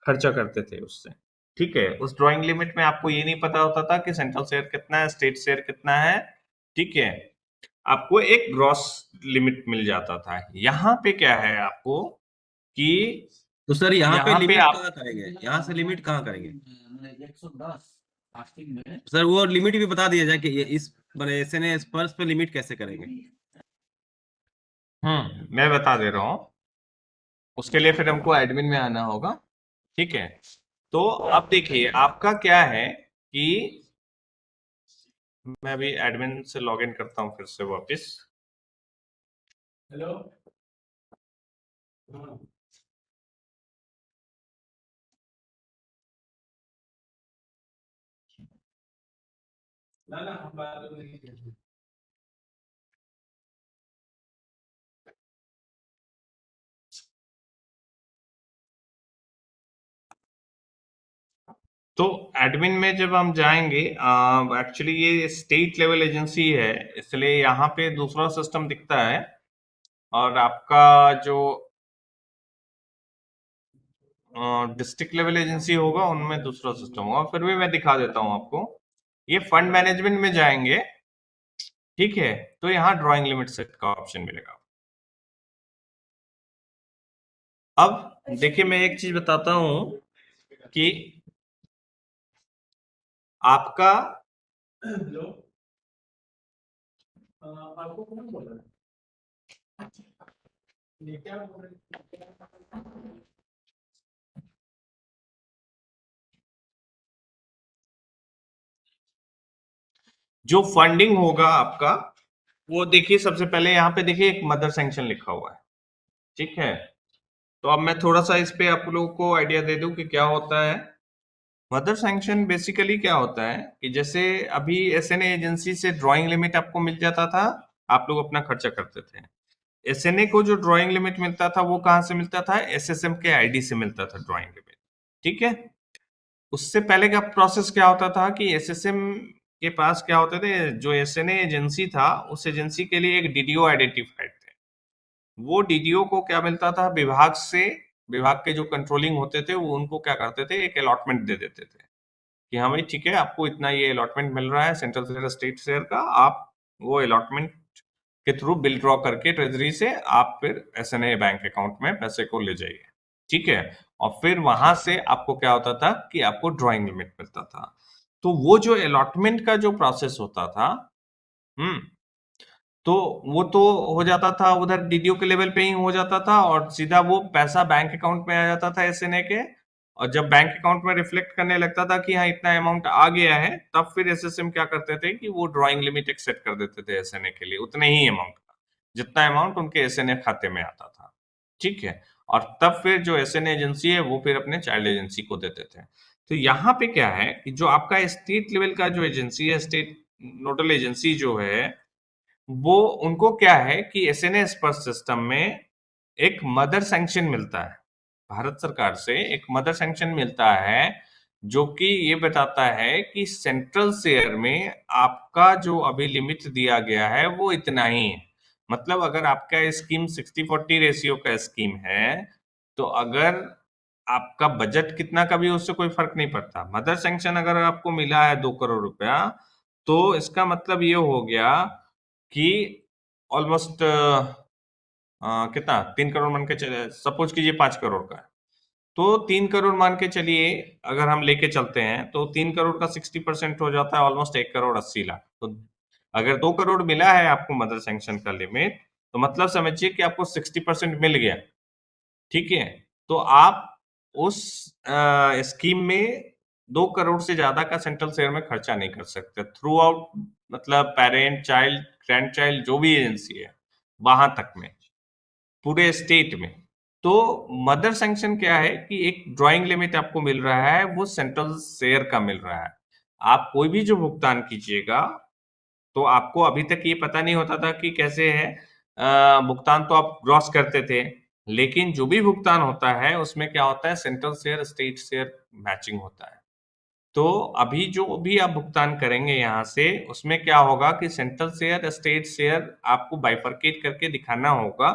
खर्चा करते थे उससे, ठीक है। उस ड्राइंग लिमिट में आपको ये नहीं पता होता था कि सेंट्रल शेयर कितना है, स्टेट शेयर कितना है, ठीक है। आपको एक ग्रॉस लिमिट मिल जाता था। यहाँ पे क्या है आपको कि तो सर यहाँ पे यहाँ पे लिमिट आप कहाँ करेंगे, यहाँ से लिमिट कहाँ करेंगे 110 फास्टिंग में सर? वो लिमिट भी बता दिया जाए कि ये इस एसएनए स्पर्श पे लिमिट कैसे करेंगे। मैं बता दे रहा हूँ। उसके लिए फिर हमको एडमिन में आना होगा, ठीक है। तो अब देखिए आपका क्या है कि मैं अभी एडमिन से लॉगिन करता हूँ फिर से वापस। हेलो ना हम बात नहीं कर रहे। तो एडमिन में जब हम जाएंगे, एक्चुअली ये स्टेट लेवल एजेंसी है, इसलिए यहाँ पे दूसरा सिस्टम दिखता है, और आपका जो डिस्ट्रिक्ट लेवल एजेंसी होगा उनमें दूसरा सिस्टम होगा। फिर भी मैं दिखा देता हूँ आपको। ये फंड मैनेजमेंट में जाएंगे, ठीक है, तो यहाँ ड्राइंग लिमिट सेट का ऑप्शन मिलेगा। अब देखिए मैं एक चीज बताता हूँ कि आपका हेलो आपको कौन बोल रहा है? ये क्या बोल रहे हैं? जो फंडिंग होगा आपका, वो देखिए सबसे पहले यहाँ पे देखिए एक मदर सैंक्शन लिखा हुआ है, ठीक है। तो अब मैं थोड़ा सा इस पे आप लोगों को आइडिया दे दूं कि क्या होता है। मदर सैंक्शन बेसिकली क्या होता है कि जैसे अभी एसएनए एजेंसी से ड्राइंग लिमिट आपको मिल जाता था, आप लोग अपना खर्चा करते थे। एसएनए को जो ड्राइंग लिमिट मिलता था वो कहाँ से मिलता था? एसएसएम के आईडी से मिलता था ड्राइंग लिमिट, ठीक है। उससे पहले का प्रोसेस क्या होता था कि एसएसएम के पास क्या होते थे, जो एसएनए एजेंसी था उस एजेंसी के लिए एक डीडीओ आइडेंटिफाइड थे। वो डीडीओ को क्या मिलता था विभाग से, विभाग के जो कंट्रोलिंग होते थे वो उनको क्या करते थे, एक अलॉटमेंट दे देते थे कि हाँ भाई ठीक है, आपको इतना ये अलॉटमेंट मिल रहा है सेंट्रल शेयर स्टेट शेयर का, आप वो अलॉटमेंट के थ्रू बिल ड्रॉ करके ट्रेजरी से आप फिर एसएनए बैंक अकाउंट में पैसे को ले जाइए, ठीक है। और फिर वहां से आपको क्या होता था कि आपको ड्राइंग लिमिट मिलता था। तो वो जो अलॉटमेंट का जो प्रोसेस होता था, तो वो तो हो जाता था उधर डीडीओ के लेवल पे ही हो जाता था, और सीधा वो पैसा बैंक अकाउंट में आ जाता था एसएनए के। और जब बैंक अकाउंट में रिफ्लेक्ट करने लगता था कि हाँ इतना अमाउंट आ गया है, तब फिर एसएसएम क्या करते थे कि वो ड्राइंग लिमिट एक सेट कर देते थे एसएनए के लिए, उतने ही अमाउंट का जितना अमाउंट उनके एसएनए खाते में आता था, ठीक है। और तब फिर जो एसएनए एजेंसी है वो फिर अपने चाइल्ड एजेंसी को देते थे। तो यहाँ पे क्या है कि जो आपका स्टेट लेवल का जो एजेंसी है, स्टेट नोडल एजेंसी जो है, वो उनको क्या है कि एसएनए स्पर्श सिस्टम में एक मदर सैंक्शन मिलता है, भारत सरकार से एक मदर सैंक्शन मिलता है, जो कि ये बताता है कि सेंट्रल शेयर में आपका जो अभी लिमिट दिया गया है वो इतना ही है। मतलब अगर आपका स्कीम 60-40 रेशियो का स्कीम है, तो अगर आपका बजट कितना का भी उससे कोई फर्क नहीं पड़ता। मदर सैंक्शन अगर आपको मिला है 2 करोड़ रुपया, तो इसका मतलब ये हो गया कि ऑलमोस्ट कितना 3 करोड़ मान के चले, सपोज कीजिए 5 करोड़ का है, तो 3 करोड़ मान के चलिए अगर हम लेके चलते हैं तो 3 करोड़ का 60% हो जाता है ऑलमोस्ट 1 करोड़ 80 लाख। तो अगर 2 करोड़ मिला है आपको मदर सैंक्शन का लिमिट, तो मतलब समझिए कि आपको 60% मिल गया, ठीक है। तो आप उस स्कीम में 2 करोड़ से ज्यादा का सेंट्रल शेयर में खर्चा नहीं कर सकते थ्रू आउट, मतलब पेरेंट चाइल्ड ग्रैंड चाइल्ड जो भी एजेंसी है वहां तक में, पूरे स्टेट में। तो मदर सैंक्शन क्या है कि एक ड्राइंग लिमिट आपको मिल रहा है, वो सेंट्रल शेयर का मिल रहा है। आप कोई भी जो भुगतान कीजिएगा, तो आपको अभी तक ये पता नहीं होता था कि कैसे है, भुगतान तो आप ग्रॉस करते थे, लेकिन जो भी भुगतान होता है उसमें क्या होता है, central share state share matching होता है। तो अभी जो भी आप भुगतान करेंगे यहाँ से, उसमें क्या होगा कि सेंट्रल शेयर स्टेट शेयर आपको बाइफरकेट करके दिखाना होगा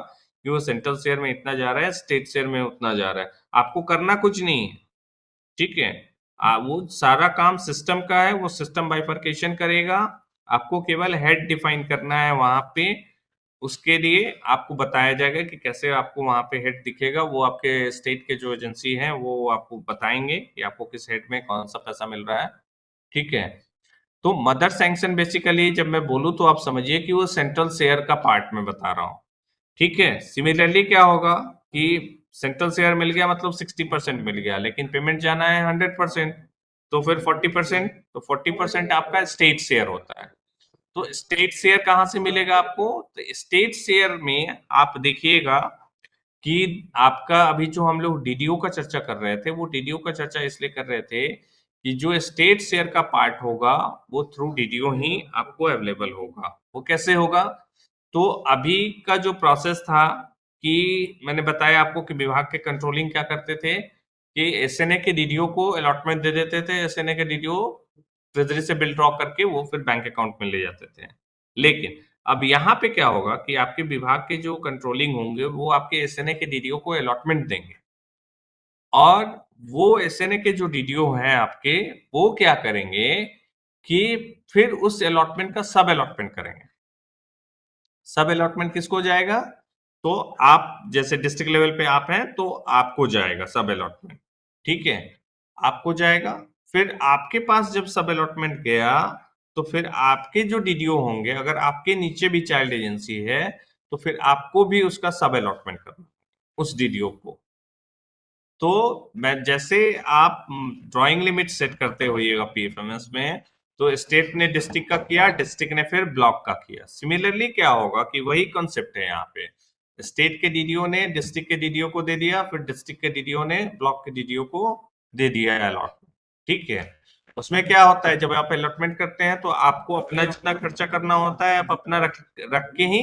कि वो सेंट्रल शेयर में इतना जा रहा है, स्टेट शेयर में उतना जा रहा है। आपको करना कुछ नहीं है, ठीक है। वो सारा काम सिस्टम का है, वो सिस्टम बाइफरकेशन करेगा। आपको केवल हेड डिफाइन करना है वहां पे, उसके लिए आपको बताया जाएगा कि कैसे आपको वहां पे हेड दिखेगा। वो आपके स्टेट के जो एजेंसी हैं वो आपको बताएंगे कि आपको किस हेड में कौन सा पैसा मिल रहा है, ठीक है। तो मदर सैंक्शन बेसिकली जब मैं बोलूं तो आप समझिए कि वो सेंट्रल शेयर का पार्ट में बता रहा हूं, ठीक है। सिमिलरली क्या होगा कि सेंट्रल शेयर मिल गया मतलब 60% मिल गया, लेकिन पेमेंट जाना है 100%, तो फिर 40%, तो 40% आपका स्टेट शेयर होता है। तो स्टेट शेयर कहां से मिलेगा आपको, तो स्टेट शेयर में आप देखिएगा कि आपका अभी जो हम लोग डीडीओ का चर्चा कर रहे थे, वो डीडीओ का चर्चा इसलिए कर रहे थे कि जो स्टेट शेयर का पार्ट होगा वो थ्रू डीडीओ ही आपको अवेलेबल होगा। वो कैसे होगा, तो अभी का जो प्रोसेस था कि मैंने बताया आपको कि विभाग के कंट्रोलिंग क्या करते थे कि एसएनए के डीडीओ को अलॉटमेंट दे देते थे, एसएनए के डीडीओ ट्रेजरी से बिल ड्रॉ करके वो फिर बैंक अकाउंट में ले जाते थे। लेकिन अब यहाँ पे क्या होगा कि आपके विभाग के जो कंट्रोलिंग होंगे वो आपके एसएनए के डीडीओ को अलॉटमेंट देंगे, और वो एसएनए के जो डीडीओ हैं आपके, वो क्या करेंगे कि फिर उस अलॉटमेंट का सब अलॉटमेंट करेंगे। सब अलॉटमेंट किसको जाएगा, तो आप जैसे डिस्ट्रिक्ट लेवल पे आप हैं तो आपको जाएगा सब अलॉटमेंट, ठीक है, आपको जाएगा। फिर आपके पास जब सब अलॉटमेंट गया तो फिर आपके जो डीडीओ होंगे, अगर आपके नीचे भी चाइल्ड एजेंसी है तो फिर आपको भी उसका सब अलॉटमेंट करना उस डीडीओ को। तो मैं जैसे आप ड्राइंग लिमिट सेट करते होइएगा पीएफएमएस में, तो स्टेट ने डिस्ट्रिक्ट का किया, डिस्ट्रिक्ट ने फिर ब्लॉक का किया। सिमिलरली क्या होगा कि वही कॉन्सेप्ट है यहाँ पे, स्टेट के डीडीओ ने डिस्ट्रिक्ट के डीडीओ को दे दिया, फिर डिस्ट्रिक्ट के डीडीओ ने ब्लॉक के डीडीओ को दे दिया अलॉटमेंट, ठीक है। उसमें क्या होता है, जब आप अलॉटमेंट करते हैं तो आपको अपना जितना खर्चा करना होता है आप अपना रख के ही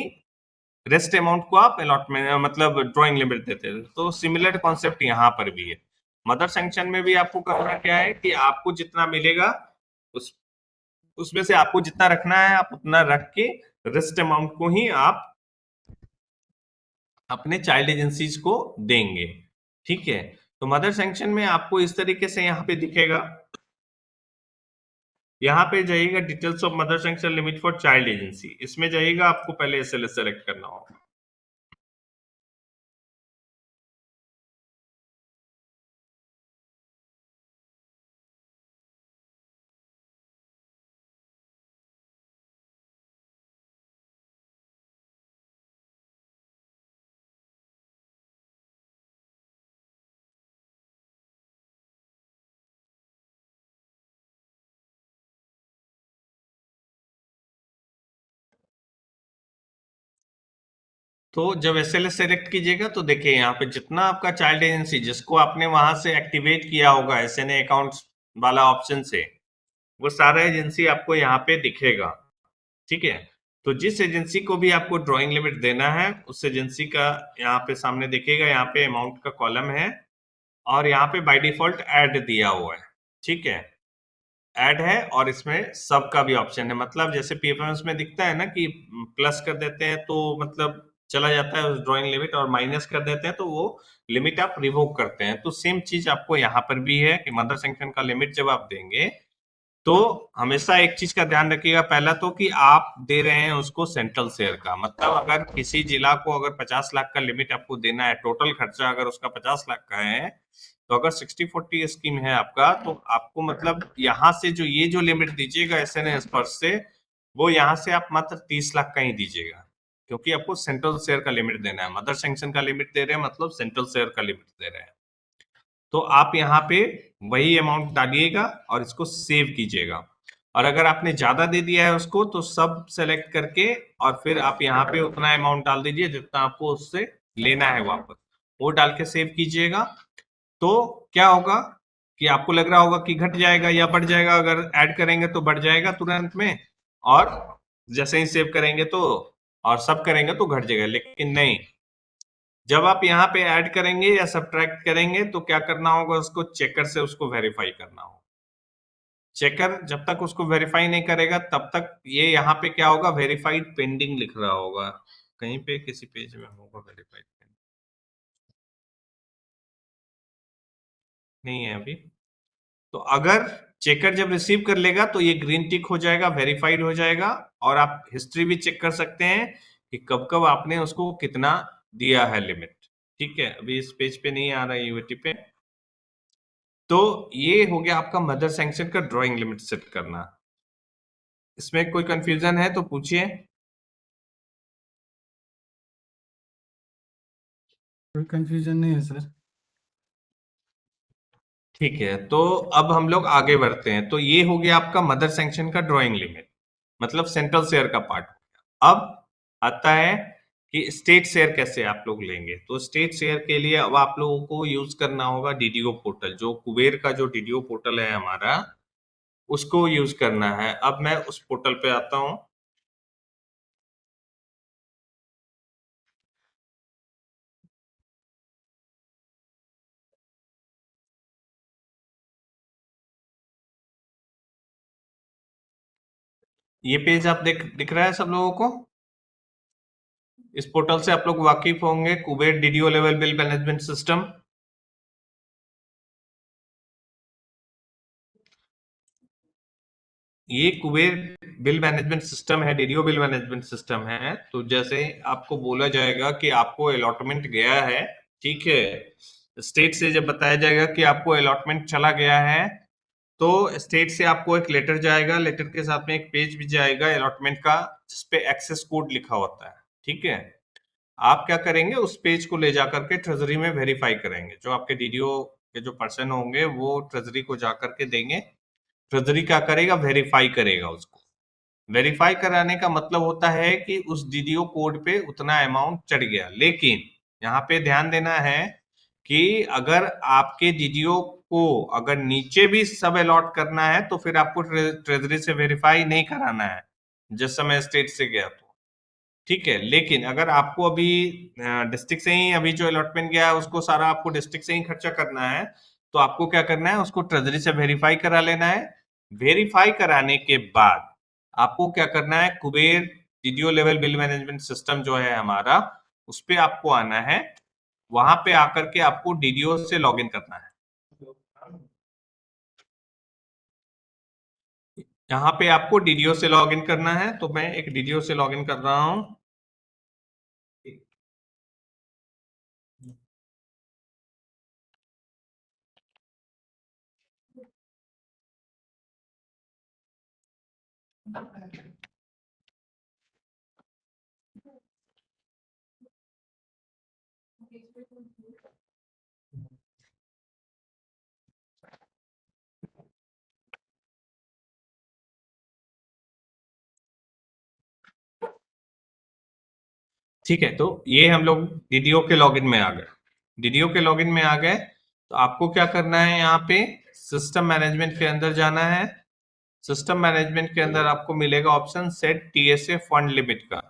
रेस्ट अमाउंट को आप अलॉटमेंट मतलब ड्राइंग लिमिट देते हैं। तो सिमिलर कॉन्सेप्ट यहाँ पर भी है। मदर सैंक्शन में भी आपको करना क्या है कि आपको जितना मिलेगा उसमें से आपको जितना रखना है आप उतना रख के रेस्ट अमाउंट को ही आप अपने चाइल्ड एजेंसीज को देंगे, ठीक है। तो मदर सैंक्शन में आपको इस तरीके से यहाँ पे दिखेगा, यहाँ पे जाइएगा details of mother sanction limit for child agency, इसमें जाइएगा, आपको पहले एसएलएस सेलेक्ट करना होगा। तो जब एसएलएस सेलेक्ट कीजिएगा तो देखिए यहाँ पे जितना आपका चाइल्ड एजेंसी जिसको आपने वहां से एक्टिवेट किया होगा एसएनए अकाउंट्स वाला ऑप्शन से, वो सारा एजेंसी आपको यहाँ पे दिखेगा, ठीक है। तो जिस एजेंसी को भी आपको ड्राइंग लिमिट देना है उस एजेंसी का यहाँ पे सामने दिखेगा, यहाँ पे अमाउंट का कॉलम है और यहाँ पे बाय डिफॉल्ट ऐड दिया हुआ है, ठीक है, ऐड है। और इसमें सब का भी ऑप्शन है, मतलब जैसे पीएफएमएस में दिखता है ना कि प्लस कर देते हैं तो मतलब चला जाता है उस ड्राइंग लिमिट, और माइनस कर देते हैं तो वो लिमिट आप रिवोक करते हैं। तो सेम चीज आपको यहाँ पर भी है कि मदर सैंक्शन का लिमिट जब आप देंगे तो हमेशा एक चीज का ध्यान रखिएगा, पहला तो कि आप दे रहे हैं उसको सेंट्रल शेयर का, मतलब अगर किसी जिला को अगर 50 लाख का लिमिट आपको देना है, टोटल खर्चा अगर उसका 50 लाख का है, तो अगर 60-40 स्कीम है आपका, तो आपको मतलब यहाँ से जो ये जो लिमिट दीजिएगा एसएनए स्पर्श से, वो यहाँ से आप मात्र 30 लाख का ही दीजिएगा, क्योंकि आपको सेंट्रल शेयर का लिमिट देना है। मदर सैंक्शन का लिमिट दे रहे हैं मतलब सेंट्रल शेयर का लिमिट दे रहे हैं। तो आप यहाँ पे वही अमाउंट डालिएगा और इसको सेव कीजिएगा। और अगर आपने ज्यादा दे दिया है उसको तो सब सेलेक्ट करके और फिर आप यहाँ पे उतना अमाउंट डाल दीजिए जितना आपको उससे लेना है वापस, वो डाल के सेव कीजिएगा। तो क्या होगा कि आपको लग रहा होगा कि घट जाएगा या बढ़ जाएगा, अगर ऐड करेंगे तो बढ़ जाएगा तुरंत में, और जैसे ही सेव करेंगे तो और सब करेंगे तो घट जाएगा, लेकिन नहीं। जब आप यहाँ पे ऐड करेंगे या सब्ट्रैक्ट करेंगे तो क्या करना होगा, उसको चेकर से उसको वेरीफाई करना होगा। चेकर जब तक उसको वेरीफाई नहीं करेगा तब तक ये यहाँ पे क्या होगा, वेरीफाइड पेंडिंग लिख रहा होगा, कहीं पे किसी पेज में होगा वेरीफाइड पेंडिंग, नहीं है अभी। तो अगर चेकर जब रिसीव कर लेगा तो ये ग्रीन टिक हो जाएगा, वेरीफाइड हो जाएगा, और आप हिस्ट्री भी चेक कर सकते हैं कि कब कब आपने उसको कितना दिया है लिमिट। ठीक है, अभी इस पेज पे नहीं आ रहा है यूएटी पे। तो ये हो गया आपका मदर सैंक्शन का ड्राइंग लिमिट सेट करना। इसमें कोई कंफ्यूजन है तो पूछिए। कोई कंफ्यूजन नहीं है सर। ठीक है, तो अब हम लोग आगे बढ़ते हैं। तो ये हो गया आपका मदर सैंक्शन का ड्राइंग लिमिट, मतलब सेंट्रल शेयर का पार्ट। अब आता है कि स्टेट शेयर कैसे आप लोग लेंगे। तो स्टेट शेयर के लिए अब आप लोगों को यूज करना होगा डीडीओ पोर्टल, जो कुबेर का जो डीडीओ पोर्टल है हमारा, उसको यूज करना है। अब मैं उस पोर्टल पे आता हूं। ये पेज आप दिख रहा है सब लोगों को। इस पोर्टल से आप लोग वाकिफ होंगे, Kuber DDO level bill management system. ये कुबेर बिल मैनेजमेंट सिस्टम है, डीडीओ बिल मैनेजमेंट सिस्टम है। तो जैसे आपको बोला जाएगा कि आपको अलॉटमेंट गया है, ठीक है, स्टेट से जब बताया जाएगा कि आपको अलॉटमेंट चला गया है, तो स्टेट से आपको एक लेटर जाएगा, लेटर के साथ में एक पेज भी जाएगा अलॉटमेंट का, जिसपे एक्सेस कोड लिखा होता है। ठीक है, आप क्या करेंगे, उस पेज को ले जाकर के ट्रेजरी में वेरीफाई करेंगे। जो आपके डीडीओ के जो पर्सन होंगे वो ट्रेजरी को जाकर के देंगे, ट्रेजरी क्या करेगा, वेरीफाई करेगा उसको। वेरीफाई कराने का मतलब होता है कि उस डीडीओ कोड पे उतना अमाउंट चढ़ गया। लेकिन यहाँ पे ध्यान देना है कि अगर आपके डीडीओ को अगर नीचे भी सब अलॉट करना है तो फिर आपको ट्रेजरी से वेरीफाई नहीं कराना है जिस समय स्टेट से गया तो। ठीक है, लेकिन अगर आपको अभी डिस्ट्रिक्ट से ही अभी जो अलॉटमेंट गया है उसको सारा आपको डिस्ट्रिक्ट से ही खर्चा करना है, तो आपको क्या करना है, उसको ट्रेजरी से वेरीफाई करा लेना है। वेरीफाई कराने के बाद आपको क्या करना है, Kuber DDO level bill management system जो है हमारा, उस पे आपको आना है। वहां पे आकर के आपको डीडीओ से लॉगिन करना है। यहाँ पे आपको डीडीओ से लॉगिन करना है, तो मैं एक डीडीओ से लॉगिन कर रहा हूं। ठीक है, तो ये हम लोग डीडीओ के लॉगिन में आ गए। डीडीओ के लॉगिन में आ गए तो आपको क्या करना है, यहाँ पे सिस्टम मैनेजमेंट के अंदर जाना है। सिस्टम मैनेजमेंट के अंदर आपको मिलेगा option set TSA fund limit का।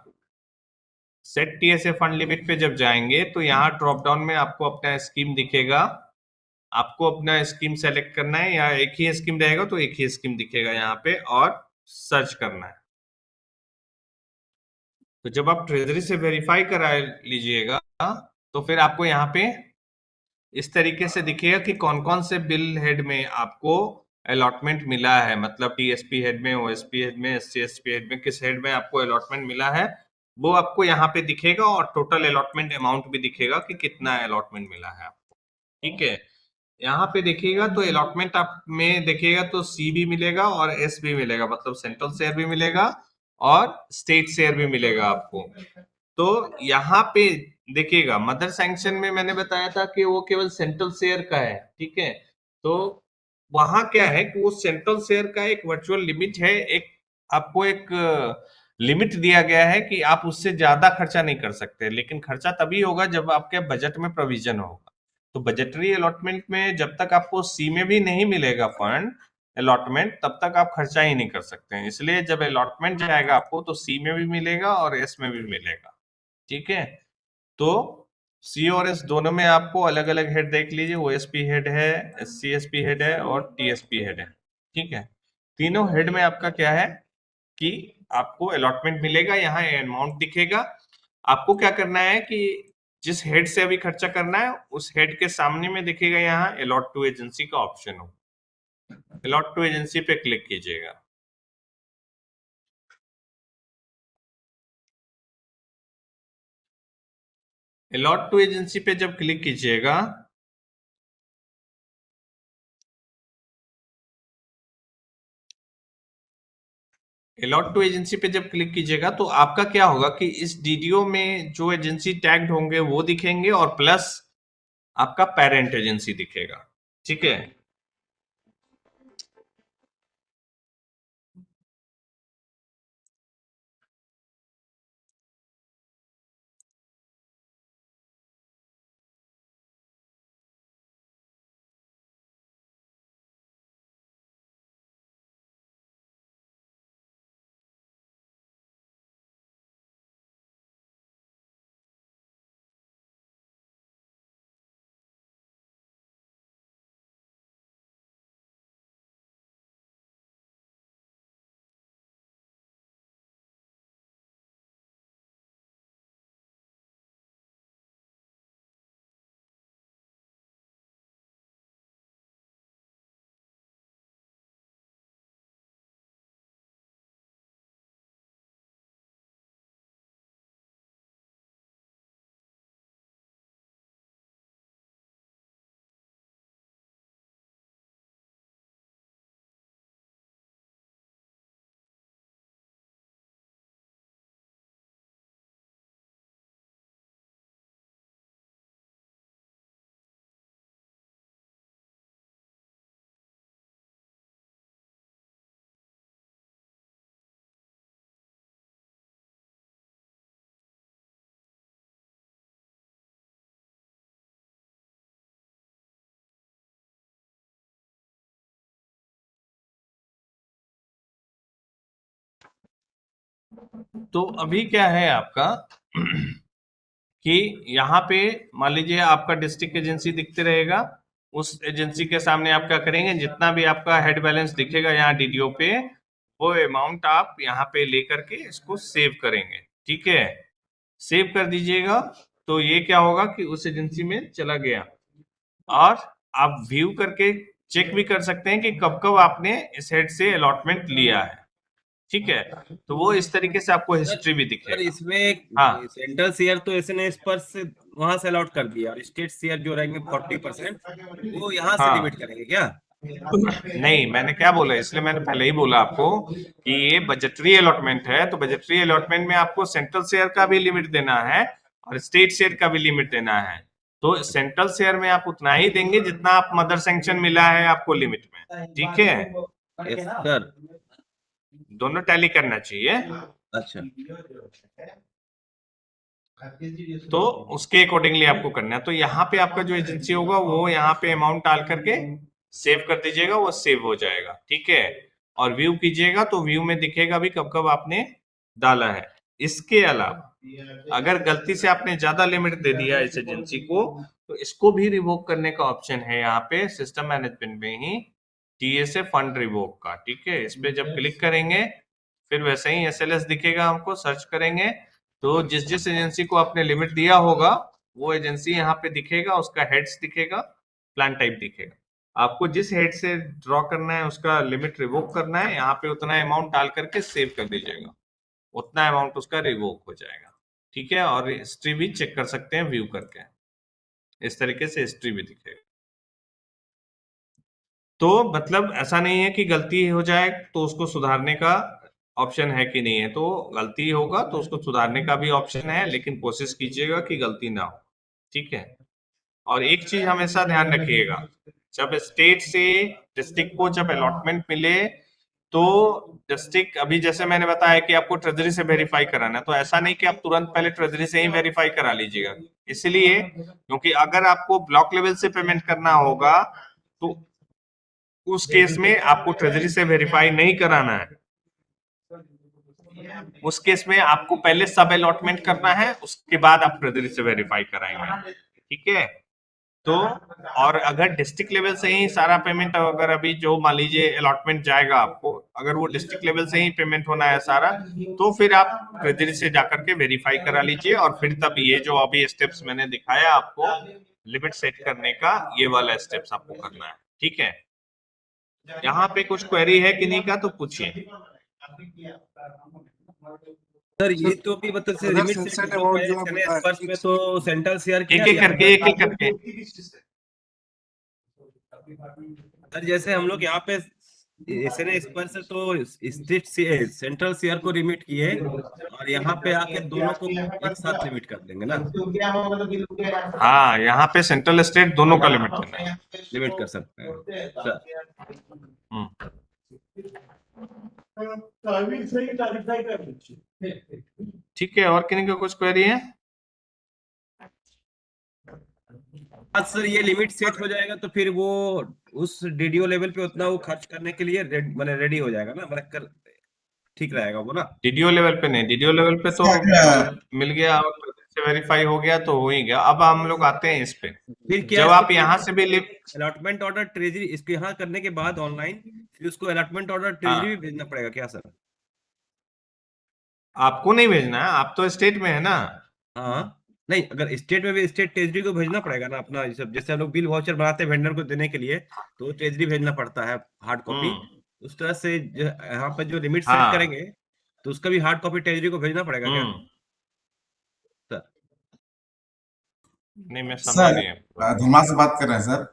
सेट टीएसए फंड लिमिट पे जब जाएंगे तो यहाँ ड्रॉप डाउन में आपको अपना स्कीम दिखेगा। आपको अपना स्कीम सेलेक्ट करना है, या एक ही स्कीम रहेगा तो एक ही स्कीम दिखेगा यहाँ पे, और सर्च करना है। तो जब आप ट्रेजरी से वेरीफाई करा लीजिएगा तो फिर आपको यहाँ पे इस तरीके से दिखेगा कि कौन कौन से बिल हेड में आपको अलॉटमेंट मिला है, मतलब टीएसपी हेड में, ओएसपी हेड में, एससीएसपी हेड में, किस हेड में आपको अलॉटमेंट मिला है वो आपको यहाँ पे दिखेगा, और टोटल अलॉटमेंट अमाउंट भी दिखेगा कि कितना अलॉटमेंट मिला है आपको। ठीक है, यहाँ पे देखिएगा तो अलॉटमेंट आप में देखिएगा तो सी भी मिलेगा और एस भी मिलेगा, मतलब सेंट्रल शेयर भी मिलेगा और स्टेट शेयर भी मिलेगा आपको। तो यहाँ पे देखिएगा मदर सैंक्शन में मैंने बताया था कि वो केवल सेंट्रल शेयर का है। ठीक है, तो वहां क्या है कि वो सेंट्रल शेयर का एक वर्चुअल लिमिट है, एक आपको एक लिमिट दिया गया है कि आप उससे ज्यादा खर्चा नहीं कर सकते, लेकिन खर्चा तभी होगा जब आपके बजट में प्रोविजन होगा। तो बजटरी अलॉटमेंट में जब तक आपको सी में भी नहीं मिलेगा फंड अलॉटमेंट, तब तक आप खर्चा ही नहीं कर सकते हैं। इसलिए जब अलॉटमेंट जाएगा आपको तो सी में भी मिलेगा और एस में भी मिलेगा। ठीक है, तो सी और एस दोनों में आपको अलग अलग हेड देख लीजिए, ओएसपी हेड है, एससीएसपी हेड है और टीएसपी हेड है। ठीक है, तीनों हेड में आपका क्या है कि आपको अलॉटमेंट मिलेगा, यहाँ अमाउंट दिखेगा। आपको क्या करना है कि जिस हेड से अभी खर्चा करना है उस हेड के सामने में दिखेगा यहाँ अलॉट टू एजेंसी का ऑप्शन हो, अलॉट टू एजेंसी पे क्लिक कीजिएगा। अलॉट टू एजेंसी पे जब क्लिक कीजिएगा अलॉट टू एजेंसी पे जब क्लिक कीजिएगा तो आपका क्या होगा कि इस डीडीओ में जो एजेंसी टैग्ड होंगे वो दिखेंगे और प्लस आपका पेरेंट एजेंसी दिखेगा। ठीक है, तो अभी क्या है आपका कि यहाँ पे मान लीजिए आपका डिस्ट्रिक्ट एजेंसी दिखते रहेगा, उस एजेंसी के सामने आप क्या करेंगे, जितना भी आपका हेड बैलेंस दिखेगा यहाँ डीडीओ पे, वो अमाउंट आप यहाँ पे लेकर के इसको सेव करेंगे। ठीक है, सेव कर दीजिएगा तो ये क्या होगा कि उस एजेंसी में चला गया। और आप व्यू करके चेक भी कर सकते हैं कि कब कब आपने इस हेड से अलॉटमेंट लिया है। ठीक है, तो वो इस तरीके से आपको हिस्ट्री भी सर दिखेगा। इसमें हाँ, सेंट्रल शेयर तो एसएनएस पर से वहां से अलॉट कर दिया और स्टेट शेयर जो रहेंगे 40% वो यहाँ से हाँ, लिमिट करेंगे क्या? नहीं, मैंने क्या बोला, इसलिए मैंने पहले ही बोला आपको कि ये बजटरी अलॉटमेंट है, तो बजटरी अलॉटमेंट में आपको सेंट्रल शेयर का भी लिमिट देना है और स्टेट शेयर का भी लिमिट देना है। तो सेंट्रल शेयर में आप उतना ही देंगे जितना आप मदर सैंक्शन मिला है आपको लिमिट में। ठीक है, यस सर। दोनों टैली करना चाहिए। अच्छा, तो उसके अकॉर्डिंगली आपको करना है। तो यहाँ पे आपका जो एजेंसी होगा वो यहाँ पे अमाउंट डाल करके सेव कर दीजिएगा, वो सेव हो जाएगा। ठीक है, और व्यू कीजिएगा तो व्यू में दिखेगा भी कब कब आपने डाला है। इसके अलावा अगर गलती से आपने ज्यादा लिमिट दे दिया इस एजेंसी को, तो इसको भी रिवोक करने का ऑप्शन है यहाँ पे सिस्टम मैनेजमेंट में ही, टीएसए फंड रिवोक का। ठीक है, इस पे जब क्लिक करेंगे फिर वैसे ही एसएलएस दिखेगा, हमको सर्च करेंगे तो जिस जिस एजेंसी को आपने लिमिट दिया होगा वो एजेंसी यहाँ पे दिखेगा, उसका हेड्स दिखेगा, प्लान टाइप दिखेगा। आपको जिस हेड से ड्रॉ करना है उसका लिमिट रिवोक करना है, यहाँ पे उतना अमाउंट डाल करके सेव कर दीजिएगा, उतना अमाउंट उसका रिवोक हो जाएगा। ठीक है, और हिस्ट्री भी चेक कर सकते हैं व्यू करके, इस तरीके से हिस्ट्री भी दिखेगा। तो मतलब ऐसा नहीं है कि गलती हो जाए तो उसको सुधारने का ऑप्शन है कि नहीं है, तो गलती होगा तो उसको सुधारने का भी ऑप्शन है, लेकिन कोशिश कीजिएगा कि गलती ना हो। ठीक है, और एक चीज हमेशा ध्यान रखिएगा, जब स्टेट से डिस्ट्रिक्ट को जब अलॉटमेंट मिले तो डिस्ट्रिक्ट, अभी जैसे मैंने बताया कि आपको ट्रेजरी से वेरीफाई कराना है, तो ऐसा नहीं कि आप तुरंत पहले ट्रेजरी से ही वेरीफाई करा लीजिएगा। इसलिए क्योंकि अगर आपको ब्लॉक लेवल से पेमेंट करना होगा तो उस केस में आपको ट्रेजरी से वेरीफाई नहीं कराना है। उस केस में आपको पहले सब अलॉटमेंट करना है, उसके बाद आप ट्रेजरी से वेरीफाई कराएंगे। ठीक है, तो और अगर डिस्ट्रिक्ट लेवल से ही सारा पेमेंट, अगर अभी जो मान लीजिए अलॉटमेंट जाएगा आपको, अगर वो डिस्ट्रिक्ट लेवल से ही पेमेंट होना है सारा, तो फिर आप ट्रेजरी से जाकर के वेरीफाई करा लीजिए, और फिर तब ये जो अभी स्टेप्स मैंने दिखाया आपको लिमिट सेट करने का, ये वाला स्टेप्स आपको करना है। ठीक है, यहाँ पे कुछ क्वेरी है कि नहीं का तो पूछिए। सर ये तो भी मतलब से लिमिट सेट हो गया है एसएनएस पर्स में, तो सेंट्रल शेयर किया एक एक करके सर, जैसे हम लोग यहाँ पे एसएनएस पर्स से तो स्टेट से सेंट्रल शेयर को लिमिट किए, और यहाँ पे आके दोनों को एक साथ लिमिट कर देंगे ना। हाँ, यहाँ पे सेंट्रल स्टेट दोनों का लिमिट करना है, लिमिट कर सकते हैं सर। ठीक है, और किन्हीं का कुछ क्वेरी है? आज सर ये लिमिट सेट हो जाएगा तो फिर वो उस डीडीओ लेवल पे उतना वो खर्च करने के लिए मैंने रेडी हो जाएगा ना, मतलब कर ठीक रहेगा वो ना। डीडीओ लेवल पे नहीं, डीडीओ लेवल पे तो मिल गया, वेरीफाई हो गया तो हो ही गया। अब हम लोग आते हैं इस पे, फिर क्या जब आप यहाँ से भी अलॉटमेंट ऑर्डर ट्रेजरी इसके यहाँ करने के बाद ऑनलाइन फिर उसको अलॉटमेंट ऑर्डर ट्रेजरी भी भेजना पड़ेगा क्या सर? आपको नहीं भेजना है, आप तो स्टेट में है ना। हाँ नहीं, अगर स्टेट में भी स्टेट ट्रेजरी को भेजना पड़ेगा ना अपना, सब जैसे हम लोग बिल वाउचर बनाते हैं वेंडर को देने के लिए, तो ट्रेजरी भेजना पड़ता है हार्ड कॉपी। उस तरह से यहाँ पे जो लिमिट सेट करेंगे तो उसका भी हार्ड कॉपी ट्रेजरी को भेजना पड़ेगा क्या सर? नहीं, मैं समझा नहीं। धमा से बात कर रहे हैं सर।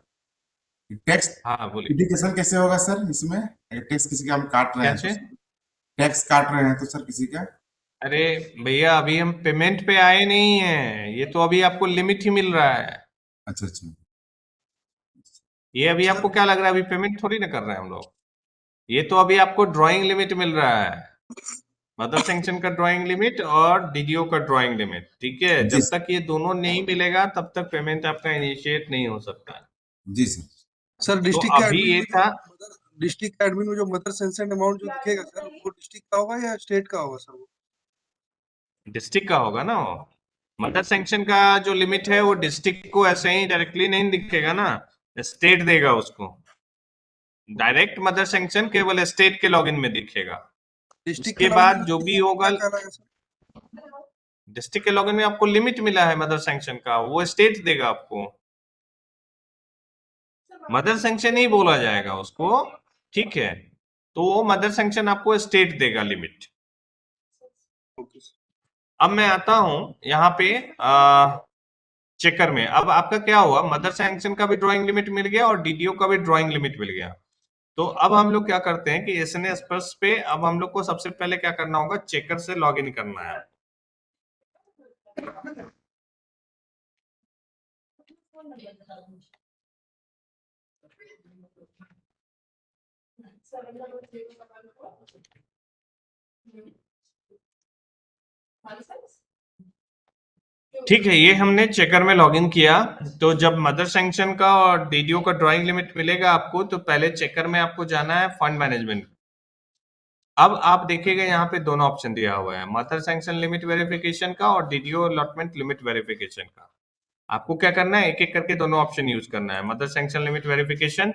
टैक्स हाँ बोलिए। एप्लीकेशन कैसे होगा सर इसमें? अगर टैक्स किसी का हम काट रहे हैं, टैक्स काट रहे हैं तो सर किसी का? अरे भैया, अभी हम पेमेंट पे आए नहीं है, ये तो अभी आपको लिमिट ही मिल रहा है। अच्छा अच्छा, ये अभी आपको क्या लग रहा है, अभी पेमेंट थोड़ी ना कर रहे हैं हम लोग, ये तो अभी आपको ड्राइंग लिमिट मिल रहा है, मदर सैंक्शन का ड्राइंग लिमिट और डीडीओ का ड्राइंग लिमिट। ठीक है, जब तक ये दोनों नहीं मिलेगा तब तक पेमेंट आपका इनिशिएट नहीं हो सकता है। जी सर। सर डिस्ट्रिक्ट तो अभी ये था, डिस्ट्रिक्ट का एडमिन में जो मदर सैंक्शन अमाउंट जो दिखेगा सर, वो डिस्ट्रिक्ट का होगा या स्टेट का होगा सर? वो डिस्ट्रिक्ट का होगा ना। वो मदर सैंक्शन का जो लिमिट है वो डिस्ट्रिक्ट को ऐसे ही डायरेक्टली नहीं दिखेगा ना, स्टेट देगा उसको। डायरेक्ट मदर सैंक्शन केवल स्टेट के लॉगिन में दिखेगा। उसके बाद जो भी होगा, डिस्ट्रिक्ट के लॉगिन में आपको लिमिट मिला है मदर सैंक्शन का, वो स्टेट देगा आपको, मदर सैंक्शन ही बोला जाएगा उसको। ठीक है, तो वो मदर सैंक्शन आपको स्टेट देगा लिमिट। अब मैं आता हूं यहाँ पे चेकर में। अब आपका क्या हुआ, मदर सैंक्शन का भी ड्राइंग लिमिट मिल गया और डीडीओ का भी ड्राइंग लिमिट मिल गया। तो अब हम लोग क्या करते हैं कि एसएनएस पर्स पे अब हम लोग को सबसे पहले क्या करना होगा, चेकर से लॉगिन करना है। ठीक है, ये हमने चेकर में लॉगिन किया। तो जब मदर सैंक्शन का और डीडीओ का ड्राइंग लिमिट मिलेगा आपको, तो पहले चेकर में आपको जाना है फंड मैनेजमेंट। अब आप देखिएगा यहाँ पे दोनों ऑप्शन दिया हुआ है, मदर सैंक्शन लिमिट वेरिफिकेशन का और डीडीओ अलॉटमेंट लिमिट वेरिफिकेशन का। आपको क्या करना है, एक एक करके दोनों ऑप्शन यूज करना है। मदर सैंक्शन लिमिट वेरिफिकेशन,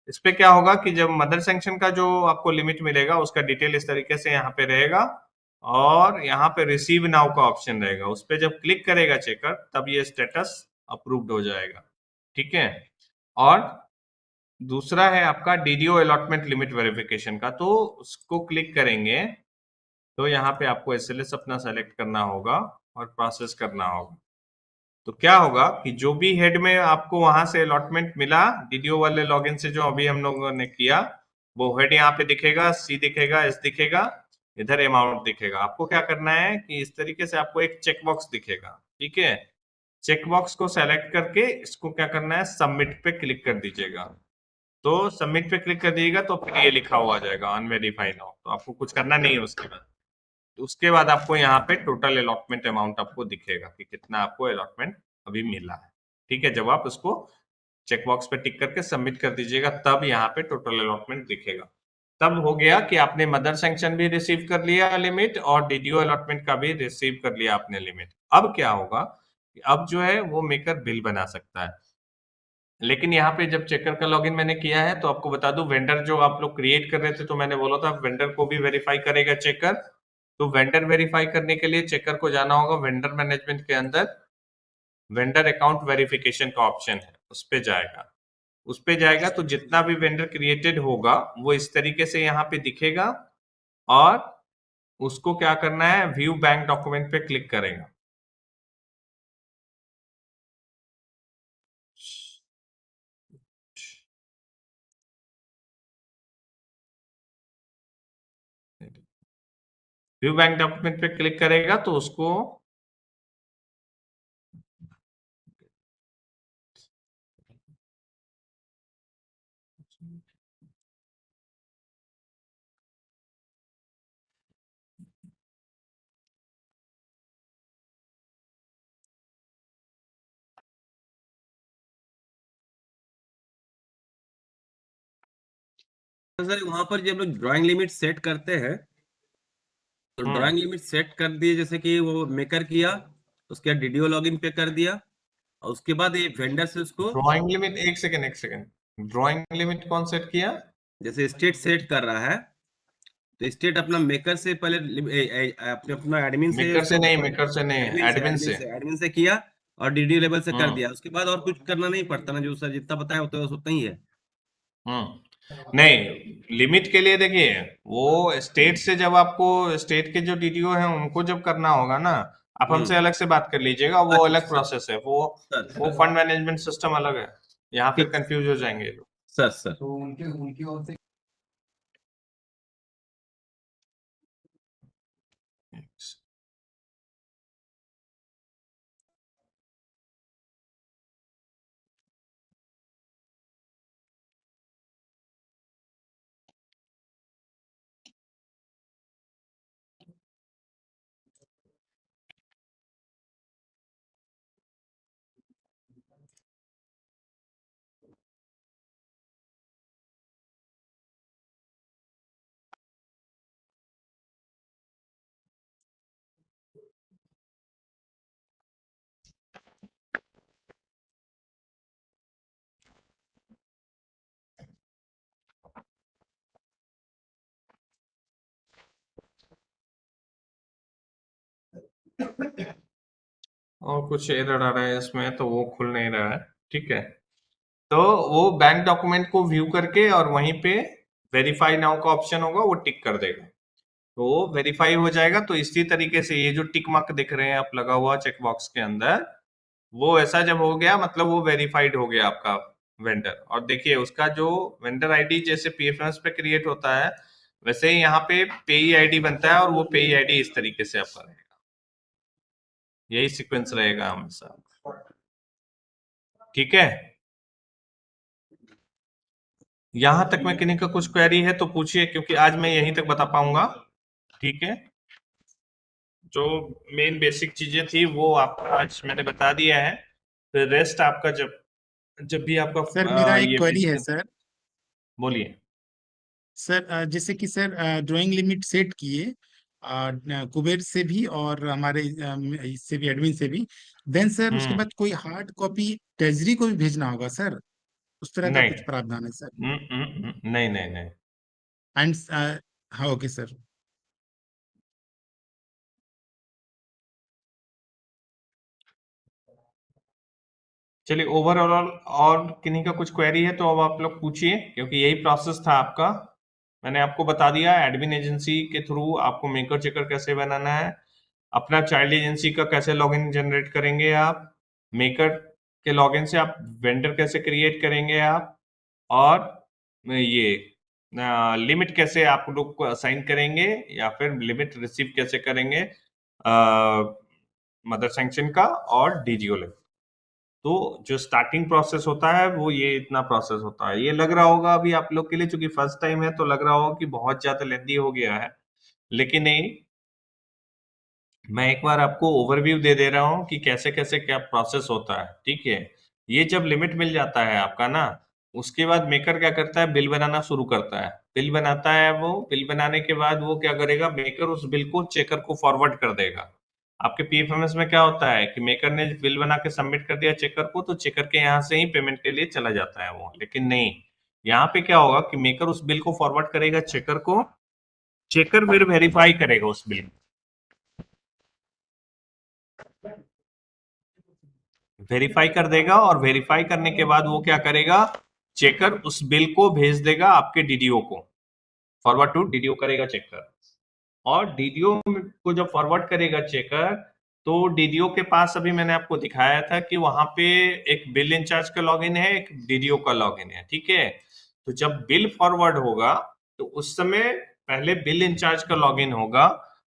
इस पे क्या होगा कि जब मदर सैंक्शन का जो आपको लिमिट मिलेगा उसका डिटेल इस तरीके से यहाँ पे रहेगा, और यहाँ पे रिसीव नाउ का ऑप्शन रहेगा। उस पे जब क्लिक करेगा चेकर, तब ये स्टेटस अप्रूव्ड हो जाएगा। ठीक है, और दूसरा है आपका डीडीओ अलॉटमेंट लिमिट वेरिफिकेशन का, तो उसको क्लिक करेंगे तो यहाँ पे आपको एसएलएस अपना सेलेक्ट करना होगा और प्रोसेस करना होगा। तो क्या होगा कि जो भी हेड में आपको वहां से अलॉटमेंट मिला डीडीओ वाले लॉगिन से, जो अभी हम लोगों ने किया, वो हेड यहाँ पे दिखेगा, सी दिखेगा, एस दिखेगा, इधर अमाउंट दिखेगा। आपको क्या करना है कि इस तरीके से आपको एक चेकबॉक्स दिखेगा। ठीक है, चेक बॉक्स को सेलेक्ट करके इसको क्या करना है, सबमिट पे क्लिक कर दीजिएगा। तो सबमिट पे क्लिक कर दीजिएगा तो फिर ये लिखा हुआ आ जाएगा अनवेरीफाइड नाउ, तो आपको कुछ करना नहीं है उसके बाद। तो उसके बाद आपको यहाँ पे टोटल अलॉटमेंट अमाउंट आपको दिखेगा कि कितना आपको अलॉटमेंट अभी मिला है। ठीक है, जब आप उसको चेक बॉक्स पे टिक करके सबमिट कर दीजिएगा तब यहाँ पे टोटल अलॉटमेंट दिखेगा। तब हो गया कि आपने मदर सैंक्शन भी रिसीव कर लिया लिमिट और डीडीओ अलॉटमेंट का भी रिसीव कर लिया आपने लिमिट। अब क्या होगा, अब जो है वो मेकर बिल बना सकता है। लेकिन यहाँ पे जब चेकर का लॉगिन मैंने किया है तो आपको बता दूं, वेंडर जो आप लोग क्रिएट कर रहे थे तो मैंने बोला था वेंडर को भी वेरीफाई करेगा चेकर। तो वेंडर वेरीफाई करने के लिए चेकर को जाना होगा वेंडर मैनेजमेंट के अंदर, वेंडर अकाउंट वेरिफिकेशन का ऑप्शन है, उस पे जाएगा। उस पे जाएगा तो जितना भी वेंडर क्रिएटेड होगा वो इस तरीके से यहाँ पे दिखेगा और उसको क्या करना है, व्यू बैंक डॉक्यूमेंट पे क्लिक करेगा। व्यू बैंक डॉक्यूमेंट पे क्लिक करेगा तो उसको सर वहां पर जब लोग ड्राइंग लिमिट सेट करते हैं तो ड्राइंग लिमिट सेट कर दिए, जैसे कि वो मेकर किया, उसके बाद डीडीओ लॉगिन पे कर दिया और उसके बाद ये वेंडर से उसको ड्राइंग लिमिट, एक सेकेंड, ड्राइंग लिमिट कौन सेट किया? जैसे स्टेट सेट कर रहा है तो स्टेट अपना मेकर से पहले अपने अपना एडमिन से मेकर से नहीं, एडमिन से किया और डीडीओ लेवल से कर हम्म। दिया। उसके बाद और कुछ करना नहीं पड़ता ना, जो सर जितना बताया होता है उतना ही है। नहीं, लिमिट के लिए देखिए वो स्टेट से, जब आपको स्टेट के जो डीडीओ हैं उनको जब करना होगा ना, आप हमसे अलग से बात कर लीजिएगा, वो अलग प्रोसेस है, वो फंड मैनेजमेंट सिस्टम अलग है, यहाँ फिर कंफ्यूज हो जाएंगे लोग। सर तो उनकी ओर से और कुछ एरर आ रहा है इसमें तो वो खुल नहीं रहा है। ठीक है, तो वो बैंक डॉक्यूमेंट को व्यू करके और वहीं पे वेरीफाई नाउ का ऑप्शन होगा, वो टिक कर देगा तो वो वेरीफाई हो जाएगा। तो इसी तरीके से ये जो टिक मार्क दिख रहे हैं आप लगा हुआ चेक बॉक्स के अंदर, वो ऐसा जब हो गया मतलब वो वेरीफाइड हो गया आपका वेंडर। और देखिए उसका जो वेंडर आईडी जैसे पीएफएमएस पे क्रिएट होता है वैसे ही यहाँ पे पेई आईडी बनता है और वो पेई आईडी इस तरीके से आपका रहेगा, यही सीक्वेंस रहेगा हमेशा। ठीक है, यहां तक में किन्हीं का कुछ क्वेरी है तो पूछिए, क्योंकि आज मैं यहीं तक बता पाऊंगा। ठीक है, जो मेन बेसिक चीजें थी वो आपको आज मैंने बता दिया है, फिर रेस्ट आपका जब जब भी आपका सर मेरा एक ये क्वेरी है सर। बोलिए। सर जैसे कि सर ड्राइंग लिमिट सेट किए कुबेर से भी और हमारे इससे भी एडमिन से भी, देन सर उसके बाद कोई हार्ड कॉपी ट्रेजरी को भी भेजना होगा सर? उस तरह का नहीं, कुछ प्रावधान है सर? नहीं नहीं नहीं। एंड हाँ ओके सर। चलिए ओवरऑल और किन्हीं का कुछ क्वेरी है तो अब आप लोग पूछिए, क्योंकि यही प्रोसेस था आपका। मैंने आपको बता दिया एडमिन एजेंसी के थ्रू आपको मेकर चेकर कैसे बनाना है, अपना चाइल्ड एजेंसी का कैसे लॉगिन जनरेट करेंगे आप, मेकर के लॉगिन से आप वेंडर कैसे क्रिएट करेंगे आप, और ये लिमिट कैसे आप लोग को असाइन करेंगे या फिर लिमिट रिसीव कैसे करेंगे मदर सैंक्शन का और डीजीओ लेवल। तो जो स्टार्टिंग प्रोसेस होता है वो ये इतना प्रोसेस होता है। ये लग रहा होगा अभी आप लोग के लिए, चूंकि फर्स्ट टाइम है तो लग रहा होगा कि बहुत ज्यादा लेंदी हो गया है, लेकिन नहीं, मैं एक बार आपको ओवरव्यू दे रहा हूँ कि कैसे कैसे क्या प्रोसेस होता है। ठीक है, ये जब लिमिट मिल जाता है आपका ना, उसके बाद मेकर क्या करता है, बिल बनाना शुरू करता है। बिल बनाता है, वो बिल बनाने के बाद वो क्या करेगा, मेकर उस बिल को चेकर को फॉरवर्ड कर देगा। आपके पीएफएमएस में क्या होता है कि मेकर ने बिल बना के सबमिट कर दिया चेकर को, तो चेकर के यहाँ से ही पेमेंट के लिए चला जाता है वो। लेकिन नहीं, यहाँ पे क्या होगा कि मेकर उस बिल को फॉरवर्ड करेगा चेकर को, चेकर फिर वेरीफाई करेगा उस बिल, वेरीफाई कर देगा, और वेरीफाई करने के बाद वो क्या करेगा, चेकर उस बिल को भेज देगा आपके डीडीओ को, फॉरवर्ड टू डीडीओ करेगा चेकर। और डीडीओ को जब फॉरवर्ड करेगा चेकर, तो डीडीओ के पास अभी मैंने आपको दिखाया था कि वहां पे एक बिल इंचार्ज का लॉगिन है, एक डीडीओ का लॉगिन है। ठीक है, तो जब बिल फॉरवर्ड होगा तो उस समय पहले बिल इंचार्ज का लॉगिन होगा।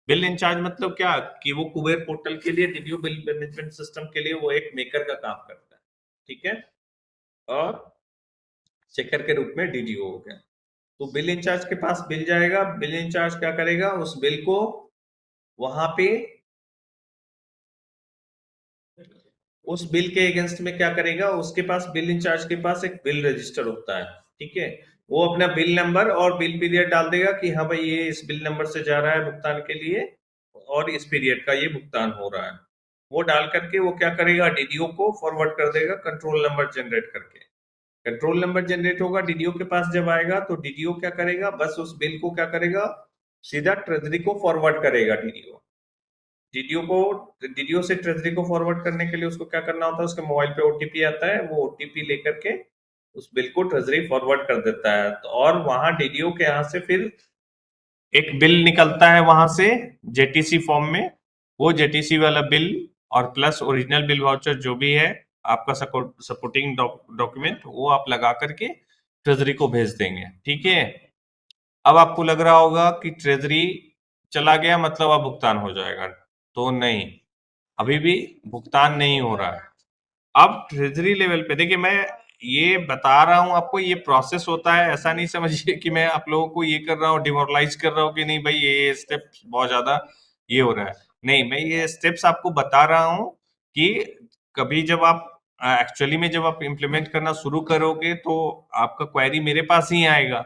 बिल इंचार्ज मतलब क्या कि वो कुबेर पोर्टल के लिए, डीडीओ बिल मैनेजमेंट सिस्टम के लिए वो एक मेकर का काम करता है। ठीक है, और चेकर के रूप में डीडीओ हो गया। तो बिल इंचार्ज के पास बिल जाएगा, बिल इंचार्ज क्या करेगा, उस बिल को वहां पे उस बिल के अगेंस्ट में क्या करेगा, उसके पास बिल इंचार्ज के पास एक बिल रजिस्टर होता है। ठीक है, वो अपना बिल नंबर और बिल पीरियड डाल देगा कि हाँ भाई ये इस बिल नंबर से जा रहा है भुगतान के लिए और इस पीरियड का ये भुगतान हो रहा है। वो डाल करके वो क्या करेगा, डीडीओ को फॉरवर्ड कर देगा कंट्रोल नंबर जनरेट करके। कंट्रोल नंबर जनरेट होगा, डीडीओ के पास जब आएगा तो डीडीओ क्या करेगा, बस उस बिल को क्या करेगा, सीधा ट्रेजरी को फॉरवर्ड करेगा। डीडीओ से ट्रेजरी को फॉरवर्ड करने के लिए उसको क्या करना होता है, उसके मोबाइल पे ओटीपी आता है, वो ओटीपी लेकर के उस बिल को ट्रेजरी फॉरवर्ड कर देता है। तो और वहां डीडीओ के यहाँ से फिर एक बिल निकलता है वहां से जेटीसी फॉर्म में, वो जेटीसी वाला बिल और प्लस ओरिजिनल बिल वाउचर जो भी है आपका सपोर्टिंग डॉक्यूमेंट, वो आप लगा करके ट्रेजरी को भेज देंगे। ठीक है, अब आपको लग रहा होगा कि ट्रेजरी चला गया मतलब अब भुगतान हो जाएगा, तो नहीं, अभी भी भुगतान नहीं हो रहा है। अब ट्रेजरी लेवल पे देखिए, मैं ये बता रहा हूं आपको, ये प्रोसेस होता है, ऐसा नहीं समझिए कि मैं आप लोगों को ये कर रहा हूँ, डिमोरलाइज कर रहा हूँ कि नहीं भाई ये स्टेप बहुत ज्यादा ये हो रहा है। नहीं, मैं ये स्टेप्स आपको बता रहा हूँ कि कभी जब आप एक्चुअली में जब आप इम्प्लीमेंट करना शुरू करोगे तो आपका क्वेरी मेरे पास ही आएगा,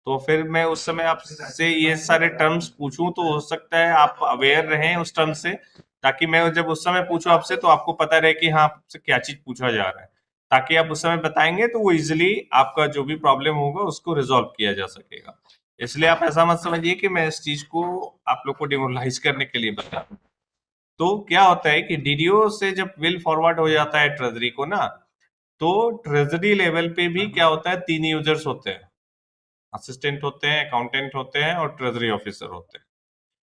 तो फिर मैं उस समय आपसे ये सारे टर्म्स पूछूं तो हो सकता है आप अवेयर रहें उस टर्म से, ताकि मैं जब उस समय पूछूं आपसे तो आपको पता रहे कि हाँ आपसे क्या चीज पूछा जा रहा है, ताकि आप उस समय बताएंगे तो वो इजिली आपका जो भी प्रॉब्लम होगा उसको रिजॉल्व किया जा सकेगा। इसलिए आप ऐसा मत समझिए कि मैं इस चीज को आप लोग को डिमोरलाइज करने के लिए बता रहा हूं। तो क्या होता है कि डीडीओ से जब बिल फॉरवर्ड हो जाता है ट्रेजरी को ना, तो ट्रेजरी लेवल पे भी क्या होता है, 3 यूजर्स होते हैं, असिस्टेंट होते हैं, अकाउंटेंट होते हैं और ट्रेजरी ऑफिसर होते हैं।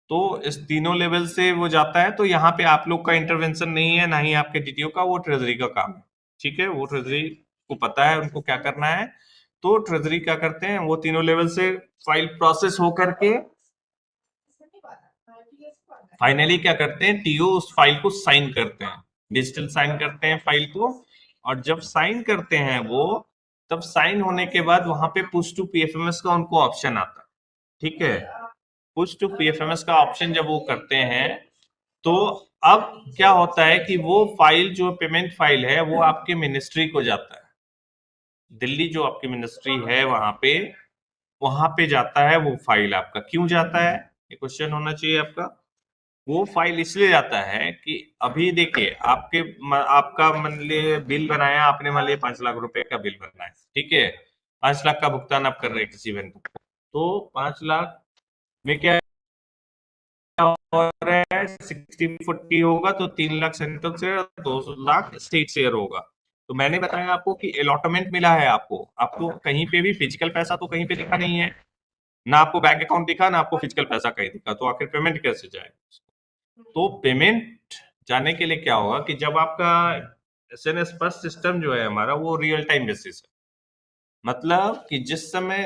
तो इस तीनों लेवल से वो जाता है, तो यहाँ पे आप लोग का इंटरवेंशन नहीं है, ना ही आपके डीटीओ का, वो ट्रेजरी का काम है। ठीक है, वो ट्रेजरी को पता है उनको क्या करना है। तो ट्रेजरी क्या करते हैं, वो तीनों लेवल से फाइल प्रोसेस हो करके फाइनली क्या करते हैं, टीओ उस फाइल को साइन करते हैं, डिजिटल साइन करते हैं फाइल को, और जब साइन करते हैं वो, तब साइन होने के बाद वहां पे पुश टू पीएफएमएस का उनको ऑप्शन आता है। ठीक है, पुश टू पीएफएमएस का ऑप्शन जब वो करते हैं, तो अब क्या होता है कि वो फाइल जो पेमेंट फाइल है वो आपके मिनिस्ट्री को जाता है, दिल्ली जो आपकी मिनिस्ट्री है वहां पे जाता है वो फाइल आपका। क्यों जाता है, ये क्वेश्चन होना चाहिए आपका। वो फाइल इसलिए जाता है कि अभी देखिए आपका मान लीजिए बिल बनाया आपने, मान लीजिए 5 लाख रुपए का बिल बनाया, ठीक है, 5 लाख का भुगतान आप कर रहे हैं किसी वेंडर को, तो 5 लाख में क्या हो रहा है, 60-40 होगा तो 3 lakh central share, 2 lakh state share होगा। तो मैंने बताया आपको कि अलॉटमेंट मिला है आपको कहीं पे भी फिजिकल पैसा तो कहीं पे दिखा नहीं है, ना आपको बैंक अकाउंट दिखा, ना आपको फिजिकल पैसा कहीं दिखा, तो आखिर पेमेंट कैसे जाएगा। तो पेमेंट जाने के लिए क्या होगा कि जब आपका एसएनएस पर सिस्टम जो है हमारा वो रियल टाइम बेसिस है, मतलब कि जिस समय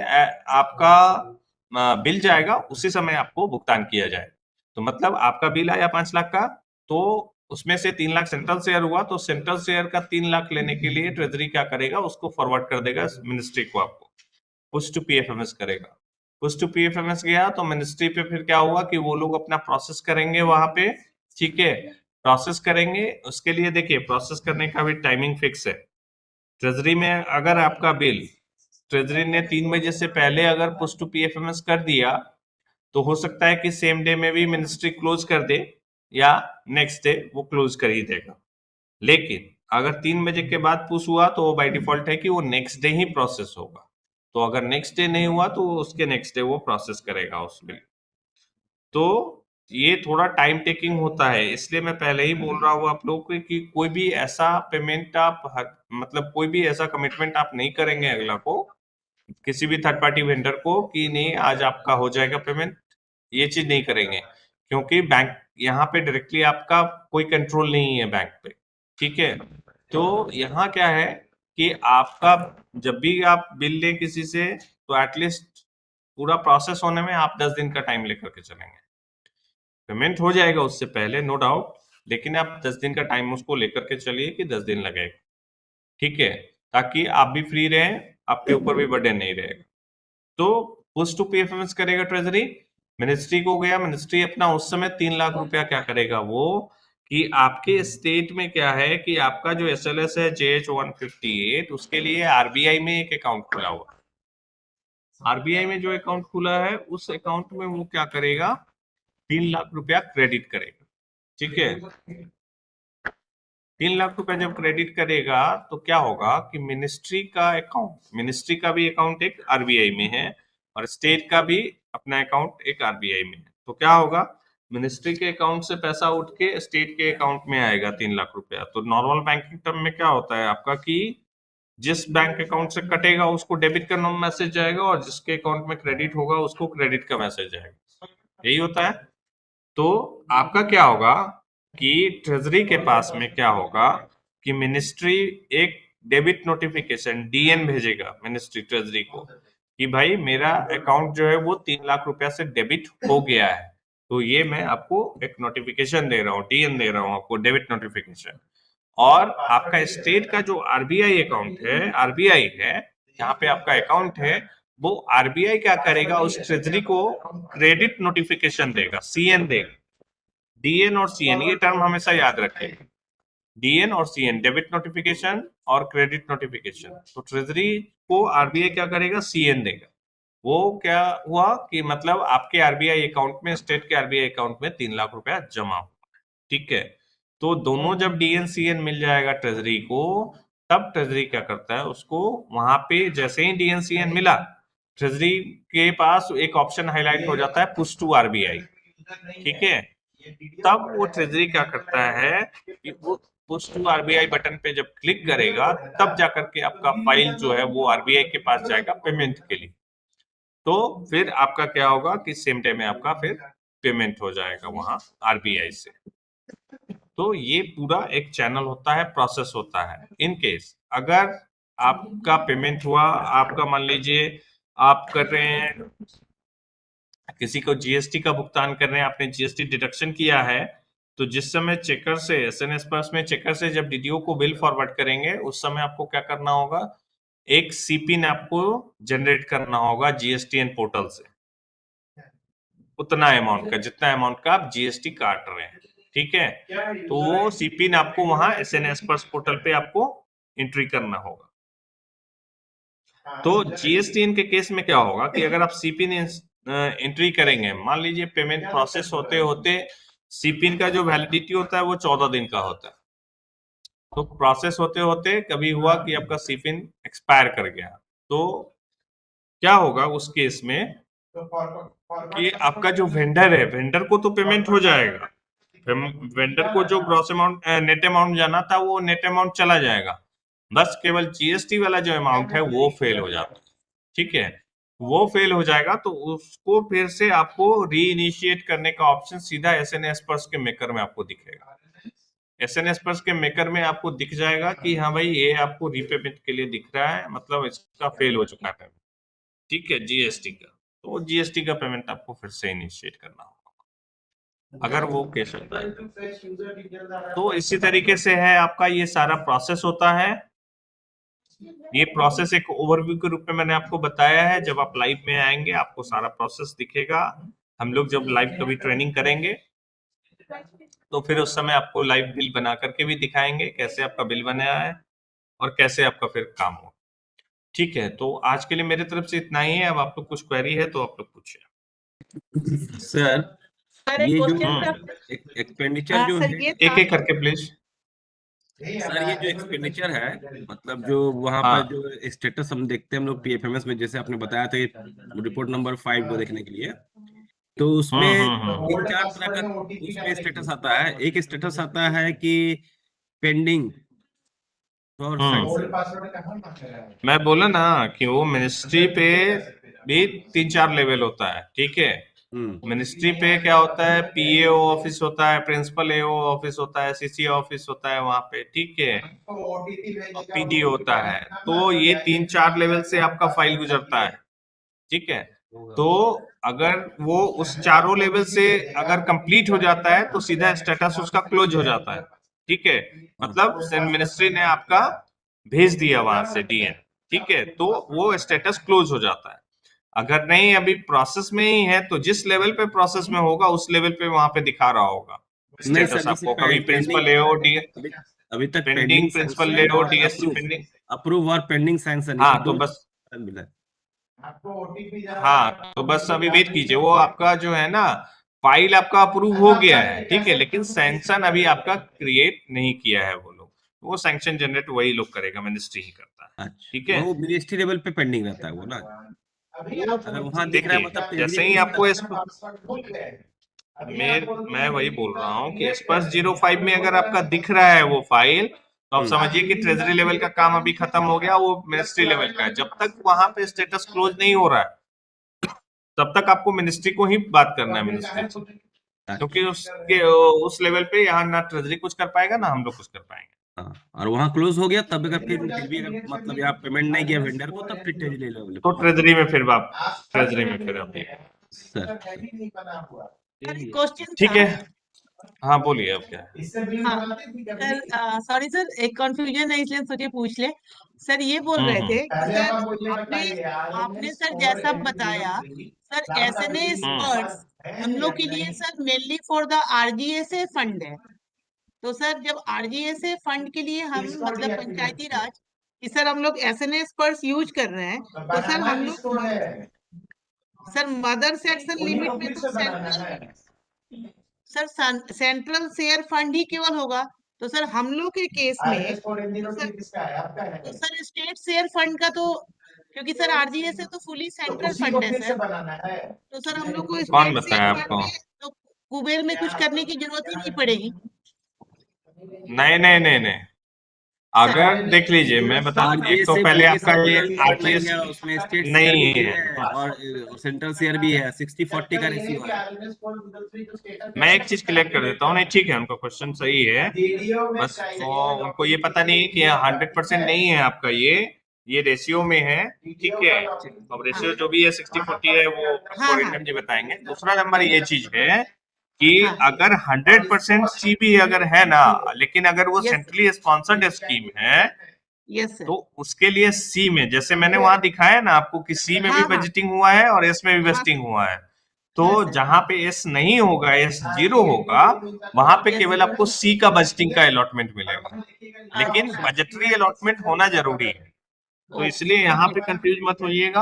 आपका बिल जाएगा उसी समय आपको भुगतान किया जाए। तो मतलब आपका बिल आया 5 लाख का, तो उसमें से 3 लाख सेंट्रल शेयर हुआ, तो सेंट्रल शेयर का 3 लाख लेने के लिए ट्रेजरी क्या करेगा, उसको फॉरवर्ड कर देगा मिनिस्ट्री को, आपको पुश टू पीएफएमएस करेगा। पुश टू पीएफएमएस गया तो मिनिस्ट्री पे फिर क्या हुआ कि वो लोग अपना प्रोसेस करेंगे वहां पे, ठीक है, प्रोसेस करेंगे। उसके लिए देखिए प्रोसेस करने का भी टाइमिंग फिक्स है। ट्रेजरी में अगर आपका बिल ट्रेजरी ने 3 बजे से पहले अगर पुश टू पीएफएमएस कर दिया तो हो सकता है कि सेम डे में भी मिनिस्ट्री क्लोज कर दे या नेक्स्ट डे वो क्लोज कर ही देगा। लेकिन अगर 3 बजे के बाद पुश हुआ तो वो बाय डिफॉल्ट है कि वो नेक्स्ट डे ही प्रोसेस होगा। तो अगर नेक्स्ट डे नहीं हुआ तो उसके नेक्स्ट डे वो प्रोसेस करेगा उस बिल। तो ये थोड़ा टाइम टेकिंग होता है, इसलिए मैं पहले ही बोल रहा हूँ आप लोगों को कि कोई भी ऐसा पेमेंट आप मतलब कोई भी ऐसा कमिटमेंट आप नहीं करेंगे अगला को, किसी भी थर्ड पार्टी वेंडर को, कि नहीं आज आपका हो जाएगा पेमेंट, ये चीज नहीं करेंगे, क्योंकि बैंक यहाँ पे डायरेक्टली आपका कोई कंट्रोल नहीं है बैंक पे, ठीक है। तो यहाँ क्या है कि आपका जब भी आप बिल लें किसी से तो एटलीस्ट पूरा प्रोसेस होने में आप 10 दिन का टाइम लेकर के चलेंगे। पेमेंट हो जाएगा उससे पहले नो डाउट, लेकिन आप 10 दिन का टाइम उसको लेकर के चलिए कि 10 दिन लगेगा, ठीक है, ताकि आप भी फ्री रहें, आपके ऊपर भी बर्डन नहीं रहेगा। तो पुश टू पीएफएमएस करेगा ट्रेजरी, मिनिस्ट्री को गया, मिनिस्ट्री अपना उस समय 3 लाख रुपया क्या करेगा वो, कि आपके स्टेट में क्या है कि आपका जो एसएलएस है JH 158 उसके लिए आरबीआई में एक अकाउंट खुला हुआ। आरबीआई में जो अकाउंट खुला है उस अकाउंट में वो क्या करेगा, 3 लाख रुपया क्रेडिट करेगा, ठीक है। 3 लाख रुपया जब क्रेडिट करेगा तो क्या होगा कि मिनिस्ट्री का अकाउंट, मिनिस्ट्री का भी अकाउंट एक आरबीआई में है और स्टेट का भी अपना अकाउंट एक आरबीआई में है। तो क्या होगा, मिनिस्ट्री के अकाउंट से पैसा उठ के स्टेट के अकाउंट में आएगा 3 लाख रुपया। तो नॉर्मल बैंकिंग टर्म में क्या होता है आपका कि जिस बैंक अकाउंट से कटेगा उसको डेबिट का मैसेज जाएगा और जिसके अकाउंट में क्रेडिट होगा उसको क्रेडिट का मैसेज जाएगा, यही होता है। तो आपका क्या होगा कि ट्रेजरी के पास में क्या होगा कि मिनिस्ट्री एक डेबिट नोटिफिकेशन डीएन भेजेगा मिनिस्ट्री ट्रेजरी को कि भाई मेरा अकाउंट जो है वो 3 लाख रुपया से डेबिट हो गया है, तो ये मैं आपको एक नोटिफिकेशन दे रहा हूँ, डीएन दे रहा हूँ आपको, डेबिट नोटिफिकेशन। और आपका स्टेट का जो आरबीआई अकाउंट है, आरबीआई है जहाँ पे आपका अकाउंट है, वो आरबीआई क्या करेगा, उस ट्रेजरी को क्रेडिट नोटिफिकेशन देगा, सीएन देगा। डीएन और सीएन ये टर्म हमेशा याद रखें, डीएन और सीएन, डेबिट नोटिफिकेशन और क्रेडिट नोटिफिकेशन। तो ट्रेजरी को आरबीआई क्या करेगा, सीएन देगा। वो क्या हुआ कि मतलब आपके आरबीआई अकाउंट में, स्टेट के आरबीआई अकाउंट में 3 लाख रुपया जमा हुआ, ठीक है। तो दोनों जब डीएन सीएन मिल जाएगा ट्रेजरी को, तब ट्रेजरी क्या करता है, उसको वहां पे जैसे ही डीएन सीएन मिला, ट्रेजरी के पास एक ऑप्शन हाईलाइट हो जाता है पुश टू आरबीआई, ठीक है। तब वो ट्रेजरी क्या करता है कि वो पुश टू आरबीआई बटन पे जब क्लिक करेगा तब जाकर के आपका फाइल जो है वो आरबीआई के पास जाएगा पेमेंट के लिए। तो फिर आपका क्या होगा कि सेम टाइम में आपका फिर पेमेंट हो जाएगा वहां आरबीआई से। तो ये पूरा एक चैनल होता है, प्रोसेस होता है। इन केस अगर आपका पेमेंट हुआ, आपका मान लीजिए आप कर रहे हैं, किसी को जीएसटी का भुगतान कर रहे हैं, आपने जीएसटी डिडक्शन किया है, तो जिस समय चेकर से एसएनएस पर्स में चेकर से जब डीडीओ को बिल फॉरवर्ड करेंगे उस समय आपको क्या करना होगा, एक सीपिन आपको जनरेट करना होगा जीएसटीएन पोर्टल से, उतना अमाउंट का जितना अमाउंट का आप जीएसटी काट रहे हैं, ठीक है। तो वो सीपिन आपको वहां एसएनएस पर्स पोर्टल पे आपको एंट्री करना होगा। तो जीएसटीएन के केस में क्या होगा कि अगर आप सीपिन एंट्री करेंगे, मान लीजिए पेमेंट प्रोसेस होते होते सीपिन का जो वैलिडिटी होता है वो 14 दिन का होता है, तो प्रोसेस होते होते कभी हुआ कि आपका सीपिन एक्सपायर कर गया, तो क्या होगा उस केस में कि आपका जो वेंडर है, वेंडर को तो पेमेंट हो जाएगा, वेंडर को जो ग्रॉस अमाउंट नेट अमाउंट जाना था वो नेट अमाउंट चला जाएगा, बस केवल जीएसटी वाला जो अमाउंट है वो फेल हो जाता है, ठीक है। वो फेल हो जाएगा तो उसको फिर से आपको रीइनिशिएट करने का ऑप्शन सीधा एसएनएस पर्स के मेकर में आपको दिखेगा। एसएनएस पर्स के मेकर में आपको दिख जाएगा कि हाँ भाई ये आपको रीपेमेंट के लिए दिख रहा है, मतलब इसका फेल हो चुका है, ठीक है, जीएसटी का। तो जीएसटी का पेमेंट आपको फिर से इनिशिएट करना होगा। अगर वो केस होता है तो इसी तरीके से है आपका ये सारा प्रोसेस होता है। ये प्रोसेस एक ओवरव्यू के रूप में मैंने आपको बताया है। जब आप लाइव में आएंगे आपको सारा प्रोसेस दिखेगा। हम लोग जब लाइव कभी ट्रेनिंग करेंगे तो फिर उस समय आपको लाइव बिल बना करके भी दिखाएंगे कैसे आपका बिल बना है और कैसे आपका फिर काम हो। ठीक है, तो आज के लिए मेरे तरफ से इतना ही है। अब आप लोग कुछ क्वेरी है तो आप लोग पूछिए। सर ये जो एक्सपेंडिचर जो है, एक एक करके प्लीज। सर ये जो एक्सपेंडिचर है, मतलब जो वहां पर जो स्टेटस हम देखते हैं हम लोग पीएफएमएस में, जैसे आपने बताया था रिपोर्ट नंबर 5 को देखने के लिए, तो उसमें 3-4 तरह का उसमें स्टेटस आता है। एक स्टेटस आता है कि पेंडिंग और मैं बोला ना कि वो मिनिस्ट्री पे भी 3-4 लेवल होता है। ठीक है, मिनिस्ट्री पे क्या होता है, पीएओ ऑफिस होता है, प्रिंसिपल एओ ऑफिस होता है, सीसी ऑफिस होता है वहां पे। ठीक है, और पीडी होता है। तो ये 3-4 लेवल से आपका फाइल गुजरता है। ठीक है, तो अगर वो उस चारों लेवल से अगर कंप्लीट हो जाता है तो सीधा स्टेटस उसका क्लोज हो जाता है। ठीक है, मतलब मिनिस्ट्री ने आपका भेज दिया वहां से डीएन। ठीक है, तो वो स्टेटस क्लोज हो जाता है। अगर नहीं अभी प्रोसेस में ही है तो जिस लेवल पे प्रोसेस में होगा उस लेवल पे वहां पे दिखा रहा होगा स्टेटस आपको। कभी प्रिंसिपल एओ डीएस अभी तक पेंडिंग, प्रिंसिपल एओ डीएससी पेंडिंग, अप्रूव और पेंडिंग सैंक्शन। हाँ तो बस मिला। हाँ तो बस अभी वेट कीजिए। वो आपका जो है ना फाइल आपका अप्रूव हो गया है। ठीक है, लेकिन सैंक्शन अभी आपका क्रिएट नहीं किया है वो लोग। वो सैंक्शन जनरेट वही लोग करेगा, मिनिस्ट्री ही करता है। ठीक है, वो मिनिस्ट्री लेवल पे पेंडिंग रहता है वो ना। अगर वहां दिख रहा है मतलब जैसे ही आपको मैं वही बोल रहा हूँ कि स्पर्श 05 में अगर आपका दिख रहा है वो फाइल तो आप समझिए कि ट्रेजरी लेवल का काम अभी खत्म हो गया, वो मिनिस्ट्री लेवल का है। जब तक वहां पे स्टेटस क्लोज नहीं हो रहा है तब तक आपको मिनिस्ट्री को ही बात करना है, मिनिस्ट्री से, क्योंकि उसके उस लेवल पे यहाँ ना ट्रेजरी कुछ कर पाएगा ना हम लोग कुछ कर पाएंगे। और वहां क्लोज हो गया तब अगर फिर भी अगर मतलब आप पेमेंट नहीं किया वेंडर को तब फिर ट्रेजरी लेवल तो ट्रेजरी में फिर आप ट्रेजरी में फिर आप क्वेश्चन ठीक है। हाँ बोलिए अब क्या है। सर सॉरी सर, एक कंफ्यूजन है इसलिए सोचे पूछ ले। सर ये बोल रहे थे कि सर आपने सर जैसा बताया सर एसएनए स्पर्स हम लोग के लिए sir mainly for the RGSA fund है। तो सर जब आरजीएसए फंड के लिए हम मतलब पंचायती राज कि सर हम लोग एसएनए स्पर्स यूज कर रहे हैं, तो सर हम लोग सर मदर सेक्शन लिमिट में तो सेंट्रल शेयर फंड ही केवल होगा। तो सर हम लोग के केस में तो सर स्टेट शेयर फंड का तो क्योंकि सर आरजीएसए तो फुली सेंट्रल फंड है सर, तो सर हम लोग को कौन स्टेट बताया शेयर आपको? फंड में तो कुबेर में कुछ करने की जरूरत ही नहीं पड़ेगी। नहीं नहीं नहीं नहीं, अगर देख लीजिए मैं बता दूं, एक तो पहले आपका ये आरटीएस उसमें स्टेट नहीं है और सेंट्रल शेयर भी है, 60-40 का रेशियो है। मैं एक चीज क्लियर कर देता हूँ। नहीं ठीक है, उनका क्वेश्चन सही है, बस तो उनको ये पता नहीं कि 100% नहीं है आपका ये रेशियो में है। ठीक है, अब रेशियो जो भी है 60-40 है वो कोरिंदम जी बताएंगे। दूसरा नंबर ये चीज है कि अगर 100% सीबी अगर है ना, लेकिन अगर वो सेंट्रली स्पॉन्सर्ड स्कीम है तो उसके लिए सी में, जैसे मैंने वहां दिखाया ना आपको कि सी में भी बजटिंग हुआ है और एस में भी बजटिंग हुआ है। तो जहां पे एस नहीं होगा, एस 0 होगा, वहां पे केवल आपको सी का बजटिंग का अलॉटमेंट मिलेगा, लेकिन बजटरी अलॉटमेंट होना जरूरी है। तो इसलिए यहाँ पे कंफ्यूज मत होइएगा।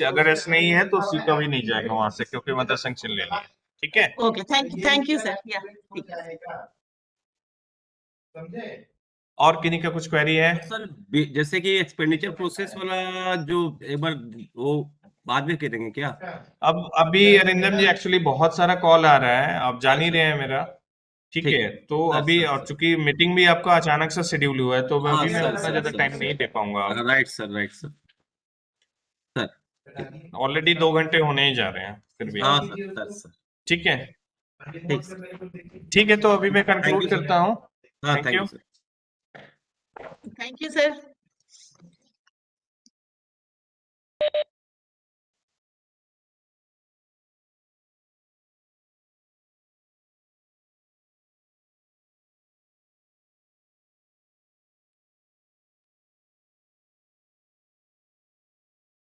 अगर एस नहीं है तो सी का भी नहीं जाएगा वहां से, क्योंकि मदर सैंक्शन ले लिया। ठीक है, ओके, थैंक यू सर। और किन्हीं का कुछ क्वेरी है? सर जैसे कि एक्सपेंडिचर प्रोसेस वाला जो एक बार वो बाद में करेंगे क्या? अब अभी अरिंदम जी एक्चुअली बहुत सारा कॉल आ रहा है, आप जान ही रहे हैं मेरा। ठीक है, तो अभी और चूंकि मीटिंग भी आपका अचानक से शेड्यूल हुआ है तो अभी मैं उतना ज्यादा टाइम नहीं दे पाऊंगा। Right sir. ऑलरेडी 2 घंटे होने ही जा रहे हैं फिर भी। हाँ सर। ठीक है, ठीक है, तो अभी मैं कंक्लूड करता हूँ। Thank you thank you sir.